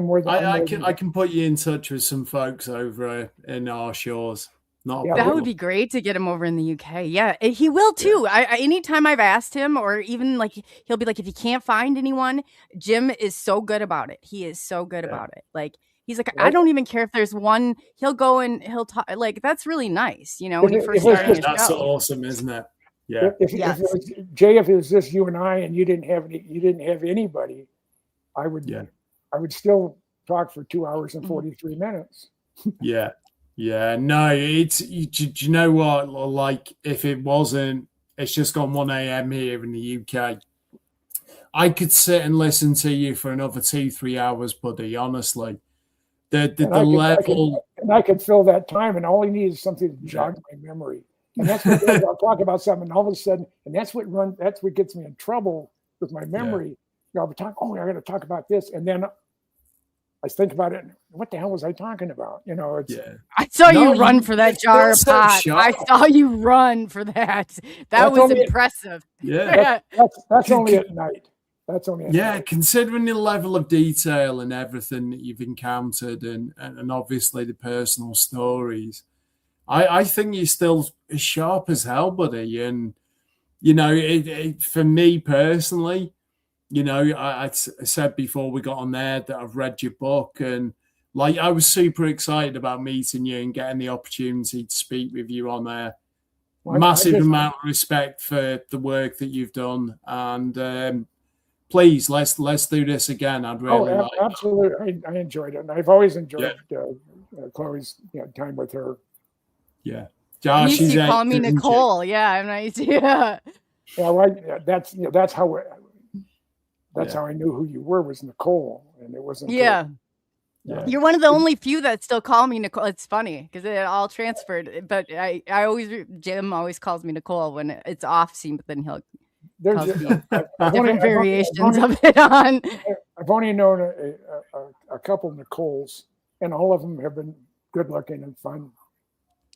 more than I can put you in touch with some folks over in our shores. That would be great to get him over in the UK. Yeah, he will too. Anytime I've asked him, or even like he'll be like, if you can't find anyone, Jim is so good about it. He is so good about it. Like he's like, I don't even care if there's one. He'll go and he'll talk. Like that's really nice, when you first started. That's awesome, isn't it? Yeah. If it was, Jay, if it was just you and I, and you didn't have anybody, I would still talk for 2 hours and 43 minutes. Yeah. Yeah, no, do you know what? Like, if it wasn't, it's just gone 1 a.m. here in the UK. I could sit and listen to you for another 2-3 hours, buddy, honestly. The level. I could fill that time, and all I need is something to jog my memory. And that's what I'll talk about something, and all of a sudden, and that's what gets me in trouble with my memory. I'll be talking, I got to talk about this, and then I think about it. What the hell was I talking about? I saw you run for that jar of pot. I saw you run for that. That was impressive. Yeah. That's only at night. That's only at night. Considering the level of detail and everything that you've encountered and obviously the personal stories, I think you're still as sharp as hell, buddy. And, for me personally, I said before we got on there that I've read your book, and like I was super excited about meeting you and getting the opportunity to speak with you on there. Massive amount of respect for the work that you've done, and please let's do this again. I'd really absolutely. I enjoyed it, and I've always enjoyed Chloe's time with her. Yeah, Josh, you call me Nicole. I'm nice. Yeah. That's how. That's how I knew who you were, was Nicole, and it wasn't. You're one of the only few that still call me Nicole. It's funny because it all transferred, but Jim always calls me Nicole when it's off scene, but then he'll different variations of it on. I've only known a couple Nicoles, and all of them have been good looking and fun.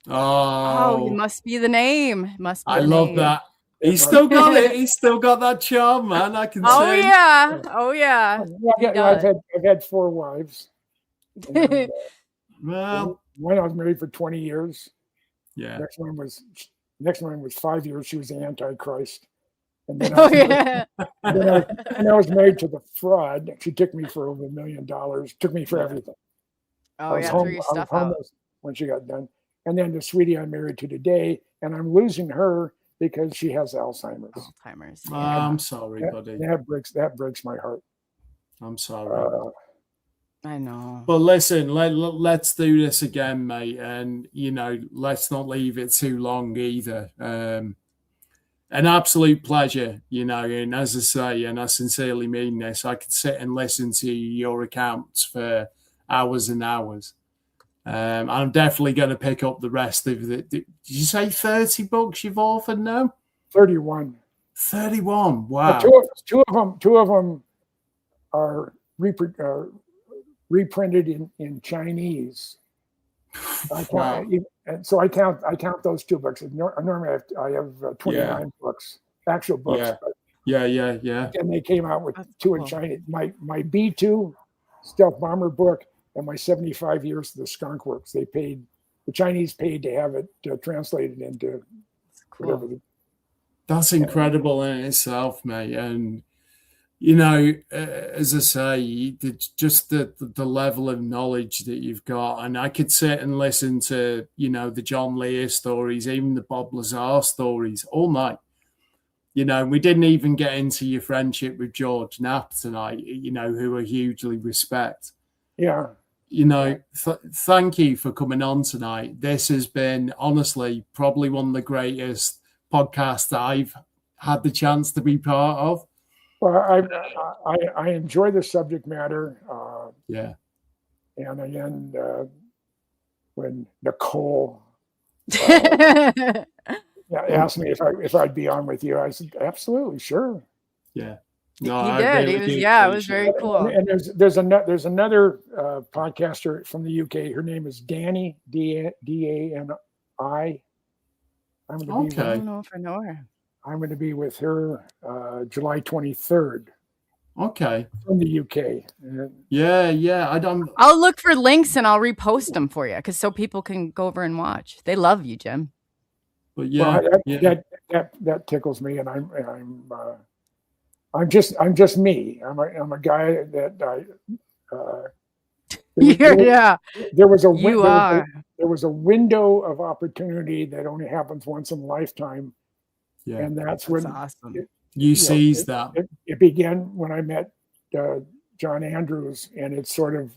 Oh, it must be the name. I love that. He's still got it. He's still got that charm, man. I can see. Oh yeah. I've had 4 wives. And, well, one I was married for 20 years. Yeah. Next one was 5 years. She was the Antichrist. And then I was married to the fraud. She took me for over $1 million. Took me for everything. Oh yeah, threw your stuff out when she got done. And then the sweetie I'm married to today, and I'm losing her because she has Alzheimer's. I'm sorry, buddy. That breaks my heart. I'm sorry. I know. But listen, let's do this again, mate. And, let's not leave it too long either. An absolute pleasure, and as I say, and I sincerely mean this, I could sit and listen to your accounts for hours and hours. I'm definitely going to pick up the rest of it. Did you say 30 books you've authored now? 31. 31. Wow. Two of them are reprinted in Chinese. Wow. So I count those 2 books. Normally I have 29 books, actual books. Yeah. And they came out with 2 in China. My B2 stealth bomber book and my 75 years of the Skunk Works. They paid the Chinese paid to have it translated into whatever. That's incredible in itself, mate. And you know, as I say, the level of knowledge that you've got, and I could sit and listen to, you know, the John Lear stories, even the Bob Lazar stories all night. You know, we didn't even get into your friendship with George Knapp tonight, you know, who I hugely respect. Yeah. You know, thank you for coming on tonight. This has been, honestly, probably one of the greatest podcasts that I've had the chance to be part of. Well, I enjoy the subject matter. Yeah. And again, when Nicole asked me if I'd be on with you, I said, absolutely, sure. Yeah. No, he did. Really it was very cool. And there's another podcaster from the UK. Her name is Dani, D-A-N-I. I don't know if I know her. I'm going to be with her July 23rd. Okay. From the UK. Yeah. I'll look for links and I'll repost them for you, because so people can go over and watch. They love you, Jim. But that tickles me, and I'm just me. I'm a guy that there was a window of opportunity that only happens once in a lifetime. Yeah, and that's when awesome. You seized that. It began when I met John Andrews, and it's sort of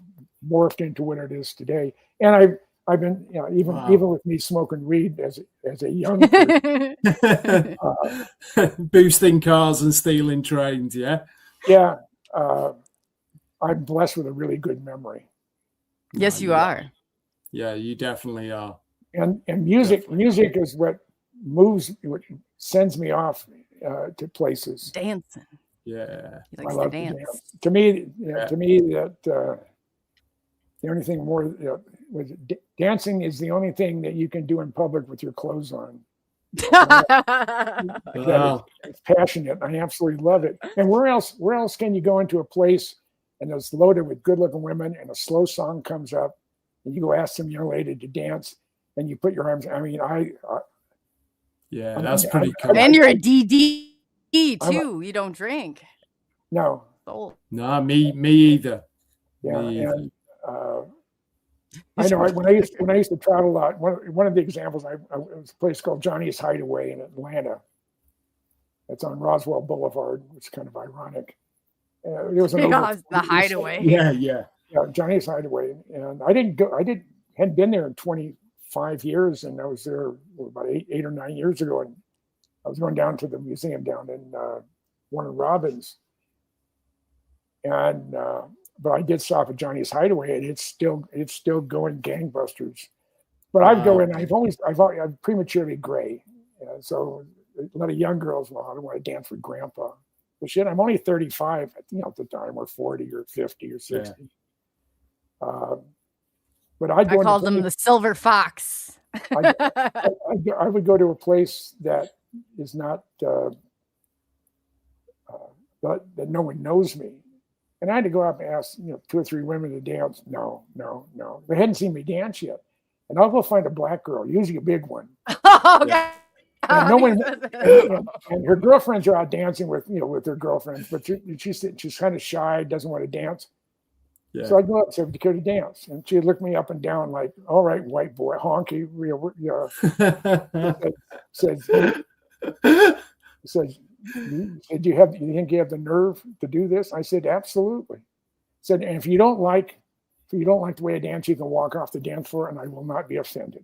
morphed into what it is today. And I've been, you know, even with me smoking weed as a young person, boosting cars and stealing trains. Yeah. I'm blessed with a really good memory. Yes, you are. Yeah, you definitely are. And music is what sends me off to places. Dancing. Yeah. He likes to dance. To me, that the only thing more dancing is the only thing that you can do in public with your clothes on. It's passionate. I absolutely love it. And where else can you go into a place and it's loaded with good-looking women, and a slow song comes up, and you go ask some young lady to dance, and you put your arms. I mean, that's pretty cool. And you're a DD too. You don't drink. No. No, me either. Yeah, and I know when I used to travel a lot. One of the examples, it was a place called Johnny's Hideaway in Atlanta. It's on Roswell Boulevard, which is kind of ironic. There was the Hideaway. Yeah, Johnny's Hideaway, and hadn't been there in 25 years, and I was there about eight or 9 years ago, and I was going down to the museum down in Warner Robins, and but I did stop at Johnny's Hideaway, and it's still going gangbusters. But I'd go in. I'm prematurely gray, so a lot of young girls. Well, I don't want to dance with Grandpa. But shit, I'm only 35. At the time, or 40, or 50, or 60. Yeah. But I called them the Silver Fox. I would go to a place that is not that no one knows me, and I had to go up and ask 2 or 3 women to dance. No, they hadn't seen me dance yet, and I'll go find a black girl, usually a big one. Okay. And no one, and her girlfriends are out dancing with their girlfriends, but she's kind of shy, doesn't want to dance. Yeah. So I go up and say, "Do you care to dance?" And she looked me up and down like, "All right, white boy, honky." Said, "Do you think you have the nerve to do this?" I said, "Absolutely." Said, "And if you don't like the way I dance, you can walk off the dance floor, and I will not be offended."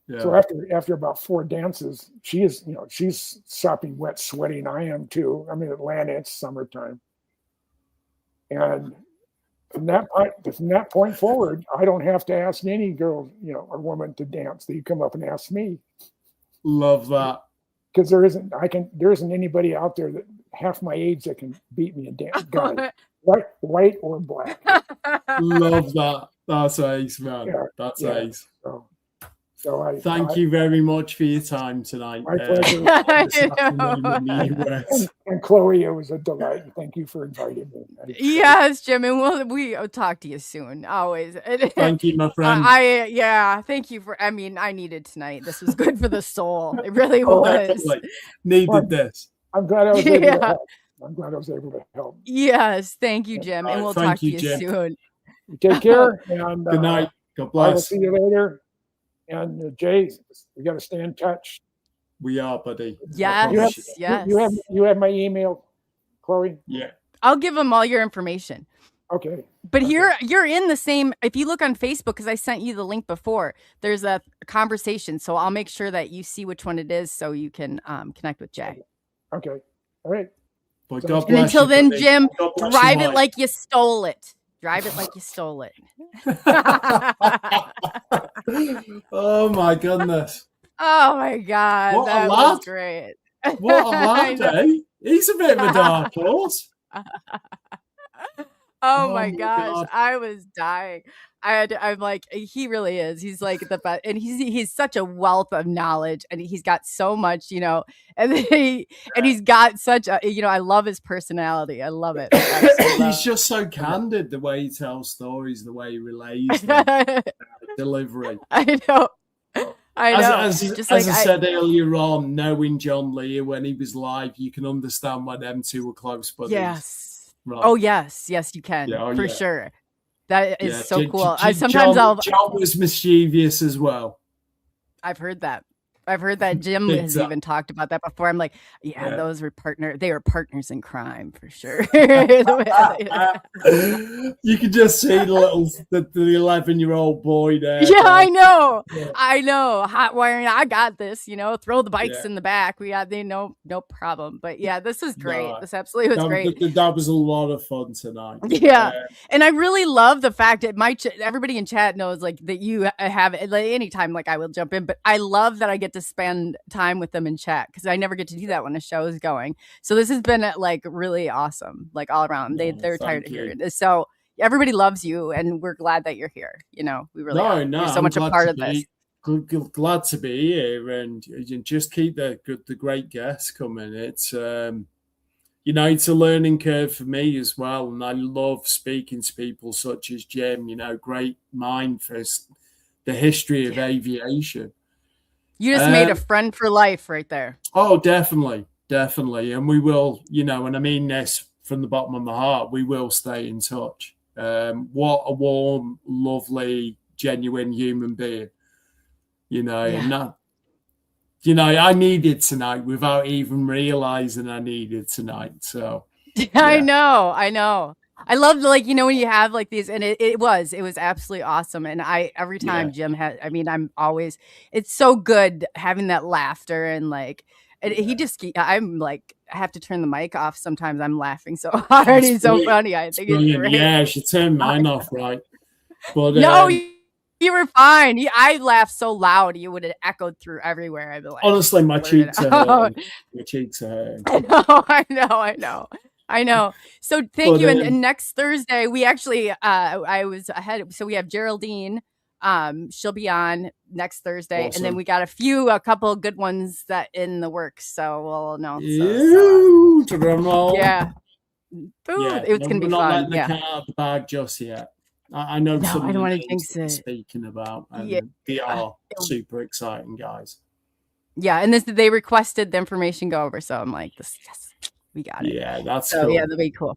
Yeah. So after about 4 dances, she's sopping wet, sweating. I am too. I'm in Atlanta. It's summertime, and from that point forward, I don't have to ask any girl, or woman to dance. They come up and ask me. Love that. Because there isn't anybody out there that half my age that can beat me in dance. God, white or black. Love that. That's ace, man. Yeah, That's ace. So. So Thank you very much for your time tonight. My pleasure. And Chloe, it was a delight. Thank you for inviting me. Yes, Jim, and we'll talk to you soon. Always. Thank you, my friend. Thank you for. I mean, I needed tonight. This was good for the soul. It really was. Definitely. Needed this. I'm glad I was able to help. I'm glad I was able to help. Yes, thank you, Jim, and we'll talk to you Jim. soon. Take care. And good night. God I will bless. see you later. And Jay, we got to stay in touch. We are, buddy. Yes, You have my email, Chloe? Yeah. I'll give them all your information. Okay. But you're in the same. If you look on Facebook, because I sent you the link before, there's a conversation. So I'll make sure that you see which one it is, so you can connect with Jay. Okay. All right. But God and until you, then, buddy. Jim, drive you, it like you stole it. Drive it like you stole it. Oh my goodness. Oh my God. What that a was lad. great. What a lad, eh? He's a bit of a dark horse. Oh my gosh. God. I was dying. I'm like, he really is. He's like the best. And he's such a wealth of knowledge, and he's got so much, and he's got such a, I love his personality. I love it. He's just so candid, the way he tells stories, the way he relays them, delivery. I know. As I said earlier on, knowing John Lear when he was live, you can understand why them two were close buddies. Yes. Right. Oh, yes, you can, for sure. That is so cool. John was mischievous as well. I've heard that. Jim has even talked about that before. I'm like, those were they were partners in crime for sure. You could just see the 11-year-old boy there. Yeah, I know. Hot wiring. I got this. Throw the bikes in the back. We got no problem. But yeah, this was great. This absolutely was great. That was a lot of fun tonight. Yeah, and I really love the fact that everybody in chat knows like that you have anytime like I will jump in, but I love that I get to spend time with them in chat, because I never get to do that when the show is going. So this has been like really awesome, like all around. They're tired of hearing it. So everybody loves you, and we're glad that you're here. We really are. You're so much a part of this. Glad to be here, and just keep the great guests coming. It's it's a learning curve for me as well, and I love speaking to people such as Jim. Great mind for the history of aviation. You just made a friend for life right there. Oh, definitely. And we will, and I mean this from the bottom of my heart, we will stay in touch. What a warm, lovely, genuine human being, and that, I needed tonight without even realizing I needed tonight. So yeah. I know. I love when you have like these, and it was absolutely awesome. And every time Jim it's so good having that laughter, and like, and I'm like, I have to turn the mic off sometimes. I'm laughing so hard. He's so funny. I think it's great. Yeah, I should turn mine off, right? But no, you were fine. I laughed so loud, you would have echoed through everywhere. I'd be like, honestly, my cheeks are hurting. My cheeks are hurting. I know. So thank you. And next Thursday, we actually, I was ahead. So we have Geraldine. She'll be on next Thursday. Awesome. And then we got a couple of good ones that in the works. So we'll announce those. Yeah. It's going to be fun. Not letting the cat out of the bag just yet. I know some I don't want to jinx it. Speaking about, and they are super exciting guys. Yeah. And they requested the information go over. So I'm like, yes. We got it. Yeah, that's cool. Yeah, that'd be cool.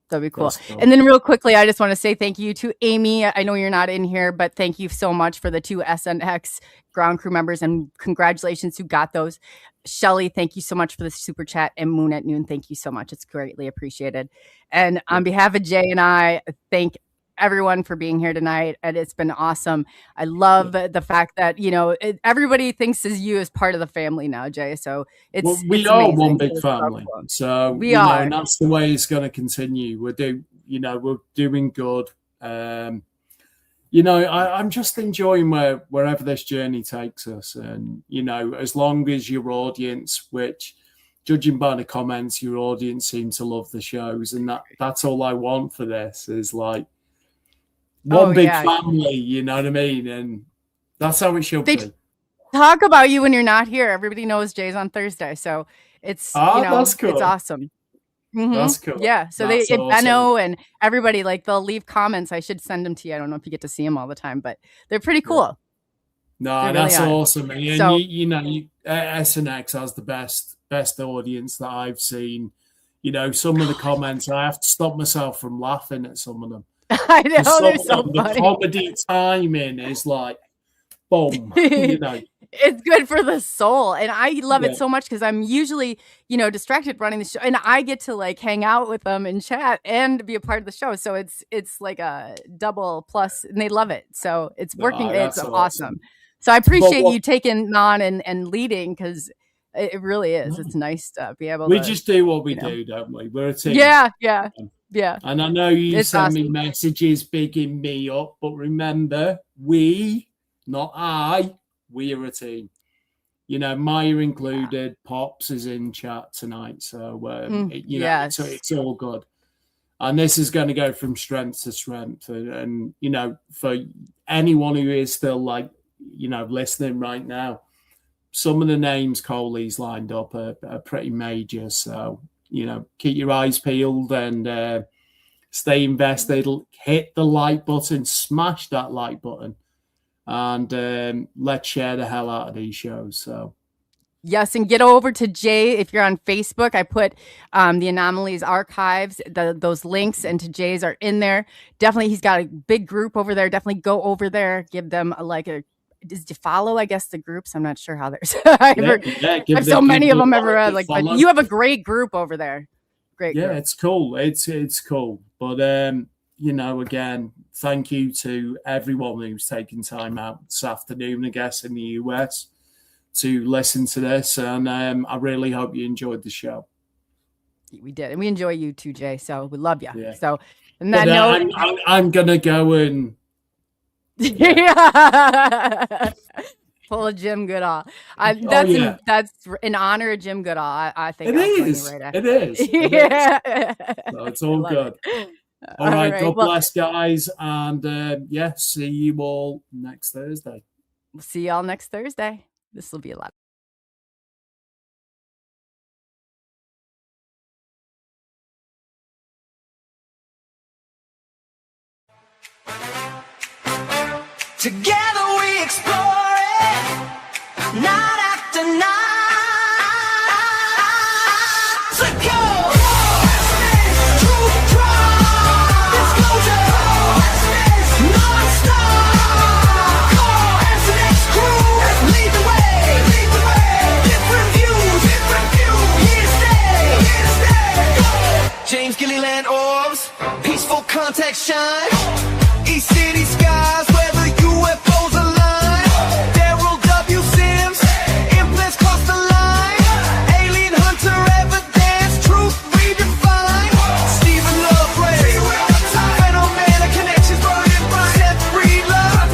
Cool. And then real quickly, I just want to say thank you to Amy. I know you're not in here, but thank you so much for the 2 SNX ground crew members, and congratulations who got those. Shelly, thank you so much for the super chat, and Moon at Noon, thank you so much. It's greatly appreciated. And on behalf of Jay and I, thank everyone for being here tonight, and it's been awesome. I love the fact that everybody thinks of you as part of the family now, Jay. So we are amazing. One big family. So we are, and that's the way it's going to continue. We're doing good. I'm just enjoying wherever this journey takes us, and as long as your audience, which, judging by the comments, your audience seem to love the shows, and that's all I want for this is like. One big family, you know what I mean? And that's how it should be. talk about you when you're not here. Everybody knows Jay's on Thursday, so it's that's cool. It's awesome. Mm-hmm. That's cool. Yeah, so that's awesome. Benno and everybody, like, they'll leave comments. I should send them to you. I don't know if you get to see them all the time, but they're pretty cool. No, that's really awesome. And so, SNX has the best audience that I've seen. Some of the comments, I have to stop myself from laughing at some of them. I know, they're so funny. The comedy timing is like, boom, It's good for the soul. And I love it so much because I'm usually, distracted running the show. And I get to, like, hang out with them and chat and be a part of the show. So it's like a double plus, and they love it. So it's working. It's awesome. So I appreciate you taking on and leading, because it really is. It's nice to be able to. We just do what we do, don't we? We're a team. Yeah. And I know you send me messages bigging me up, but remember, we, not I, we are a team. Maya included. Pops is in chat tonight, so so it's all good. And this is going to go from strength to strength. And for anyone who is still, like, listening right now, some of the names Coley's lined up are pretty major. So, keep your eyes peeled and stay invested. Hit the like button, smash that like button, and let's share the hell out of these shows. So, yes, and get over to Jay if you're on Facebook. I put the Anomalies archives, those links, and to Jay's are in there. Definitely, he's got a big group over there. Definitely go over there. Give them did you follow, I guess, the groups? I'm not sure how there's. I have so many of them ever read. Like, but you have a great group over there. Great. Yeah, group. It's cool. It's cool. But again, thank you to everyone who's taken time out this afternoon, I guess, in the US to listen to this. And I really hope you enjoyed the show. We did. And we enjoy you too, Jay. So we love you. Yeah. So on that note, I'm going to go and pull a Jim Goodall. That's in honor of Jim Goodall. I think it is. It is. So it's all good. All right. God bless, guys. And see you all next Thursday. We'll see y'all next Thursday. This will be a lot. Together we explore it, night after night. So go! True crime, disclosure, non-stop. SNX crew, lead the way. Different views, here to stay. James Gilliland orbs, peaceful contact shine. East City skies where the UFOs align. Daryl W. Sims, implants cross the line. Alien hunter evidence, truth redefined. Stephen Love Ray, Phenomena connections burning bright. Seth Breedlove,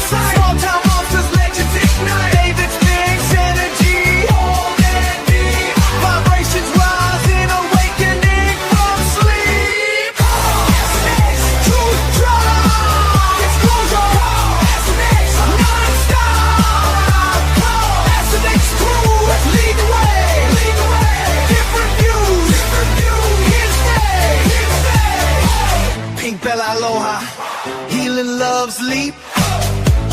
small town monsters, legends ignite. David Spinks, energy, hold and deep. Vibrations rising, awakening from sleep. Truth drive. Bella aloha, healing love's leap.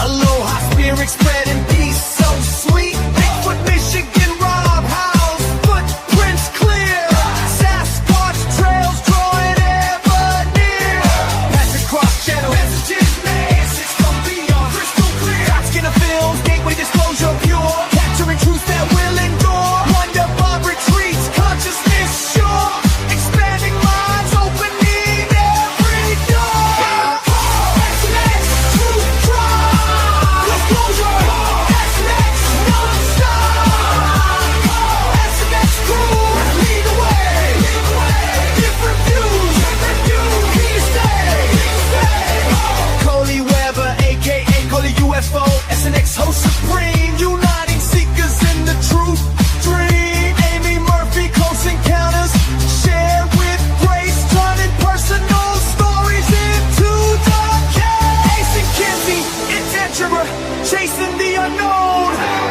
Aloha, spirit spreading peace, so sweet. Bigfoot, Michigan, Rob House, footprints clear. Sasquatch trails drawing ever near. Patrick Cross Channel, messages made, six from beyond, crystal clear. Skin of films, gateway disclosure pure. Capturing truths that will endure. Wonder Bob retreats, consciousness sure. Expanding minds, opening every door. SNX, truth drive. Disclosure, SNX, non-stop. SNX crew, lead the way. Different views, here to stay. Coley Weber, aka ColeyUFO, SNX host supreme, uniting seekers in the truth dream. Amy Murphy, close encounters, share with grace, turning personal stories into the case. Ace and Kinsey, Intenturer, chasing the unknown.